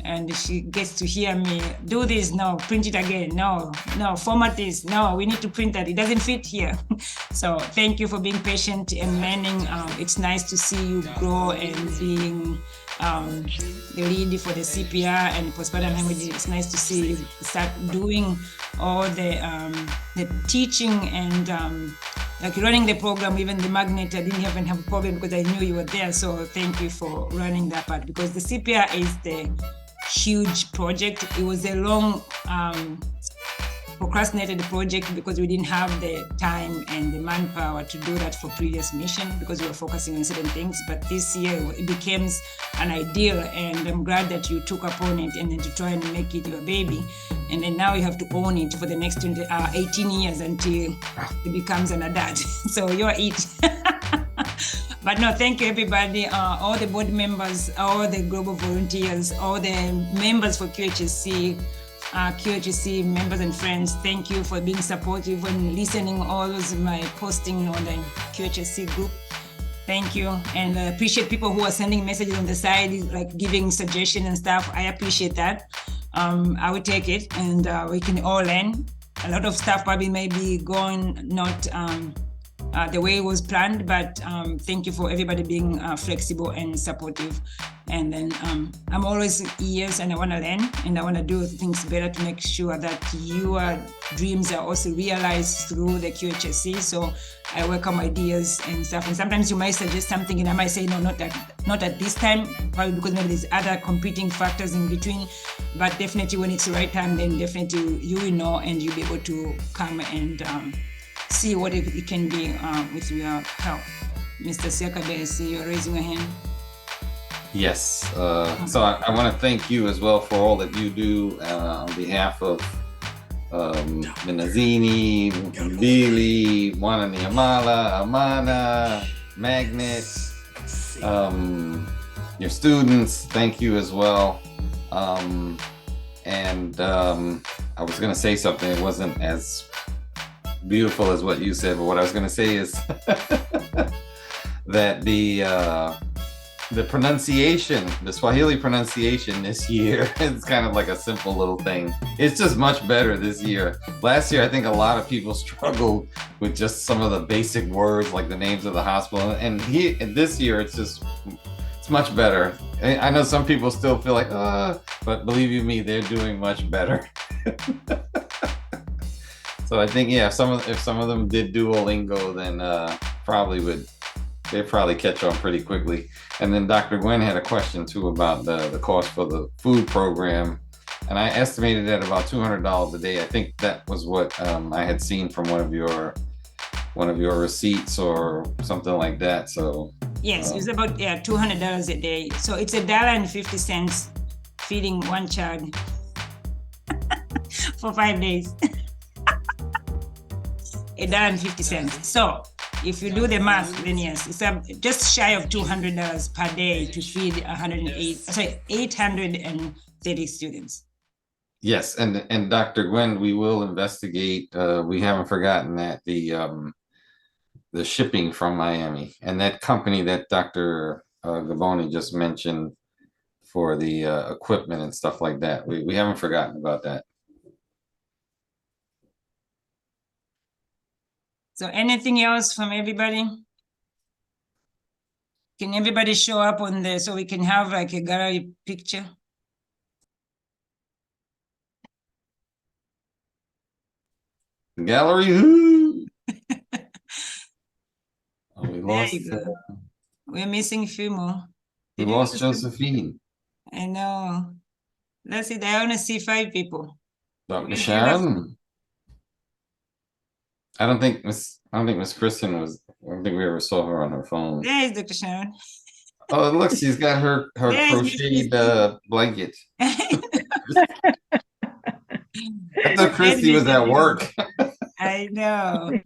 and she gets to hear me do this, no, print it again, no, format this, no, we need to print that, it doesn't fit here. So thank you for being patient and learning. It's nice to see you grow and being the lead for the CPR and postpartum hemorrhage. It's nice to see you start doing all the teaching and like running the program. Even the magnet, I didn't even have a problem because I knew you were there. So thank you for running that part, because the CPR is the huge project. It was a long procrastinated project because we didn't have the time and the manpower to do that for previous mission because we were focusing on certain things. But this year it became an ideal, and I'm glad that you took upon it and then to try and make it your baby. And then now you have to own it for the next 18 years until it becomes an adult. So you're it. But no, thank you everybody, all the board members, all the global volunteers, all the members for QHSC, QHSC members and friends. Thank you for being supportive and listening all those my posting on the QHSC group. Thank you, and I appreciate people who are sending messages on the side, like giving suggestions and stuff. I appreciate that. I will take it, and we can all learn. A lot of stuff probably may be going not the way it was planned, but thank you for everybody being flexible and supportive. And then I'm always ears, and I want to learn, and I want to do things better to make sure that your dreams are also realized through the QHSC. So I welcome ideas and stuff. And sometimes you might suggest something, and I might say, no, not at this time, probably because maybe there's other competing factors in between. But definitely when it's the right time, then definitely you will know, and you'll be able to come and see what it can be with your help. Mr. Siakabe, I see you're raising your hand. Yes, so I want to thank you as well for all that you do on behalf of Minazini, Mbili, Wana Niamala, Amana, Magnet, your students, thank you as well. And I was going to say something, it wasn't as beautiful as what you said, but what I was going to say is that the pronunciation, the Swahili pronunciation this year is kind of like a simple little thing. It's just much better this year. Last year, I think a lot of people struggled with just some of the basic words like the names of the hospital, and this year it's much better. I know some people still feel like, but believe you me, they're doing much better. So I think, yeah, if some of them did Duolingo, then they'd probably catch on pretty quickly. And then Dr. Gwen had a question too about the cost for the food program, and I estimated at about $200 a day. I think that was what I had seen from one of your receipts or something like that. So yes, it's about $200 a day. So it's $1.50 feeding one child for 5 days. $1.50. So if you do the math, then yes, it's just shy of $200 per day to feed 830 students. Yes, and Dr. Gwen, we will investigate. We haven't forgotten that the shipping from Miami and that company that Dr. Gavoni just mentioned for the equipment and stuff like that. We haven't forgotten about that. So anything else from everybody? Can everybody show up on there so we can have like a gallery picture? Gallery. Ooh. Oh, we There lost. you go. We're missing a few more. We Did you lost lose them? Josephine. I know. That's it. I only see 5 people. Dr. Where's the other- Sharon. I don't think Miss Kristen was. I don't think we ever saw her on her phone. There is Dr. Sharon. Oh, look, she's got her There's crocheted blanket. I thought There's Christy was Mr. at Bill. work. I know.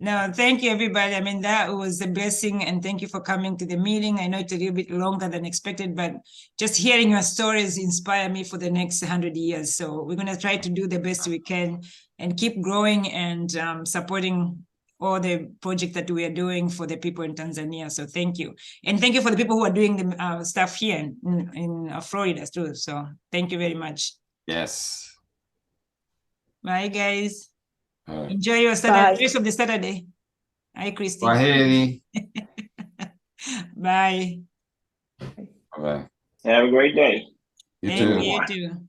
No, thank you, everybody. I mean, that was a blessing, and thank you for coming to the meeting. I know it's a little bit longer than expected, but just hearing your stories inspire me for the next 100 years. So we're going to try to do the best we can and keep growing and supporting all the projects that we are doing for the people in Tanzania. So thank you. And thank you for the people who are doing the stuff here in Florida too. So thank you very much. Yes. Bye, guys. All right. Enjoy your Saturday, rest of the Saturday. Hi, Christy. Bye, Haley. Bye. Bye. Have a great day. You Thank too. you too.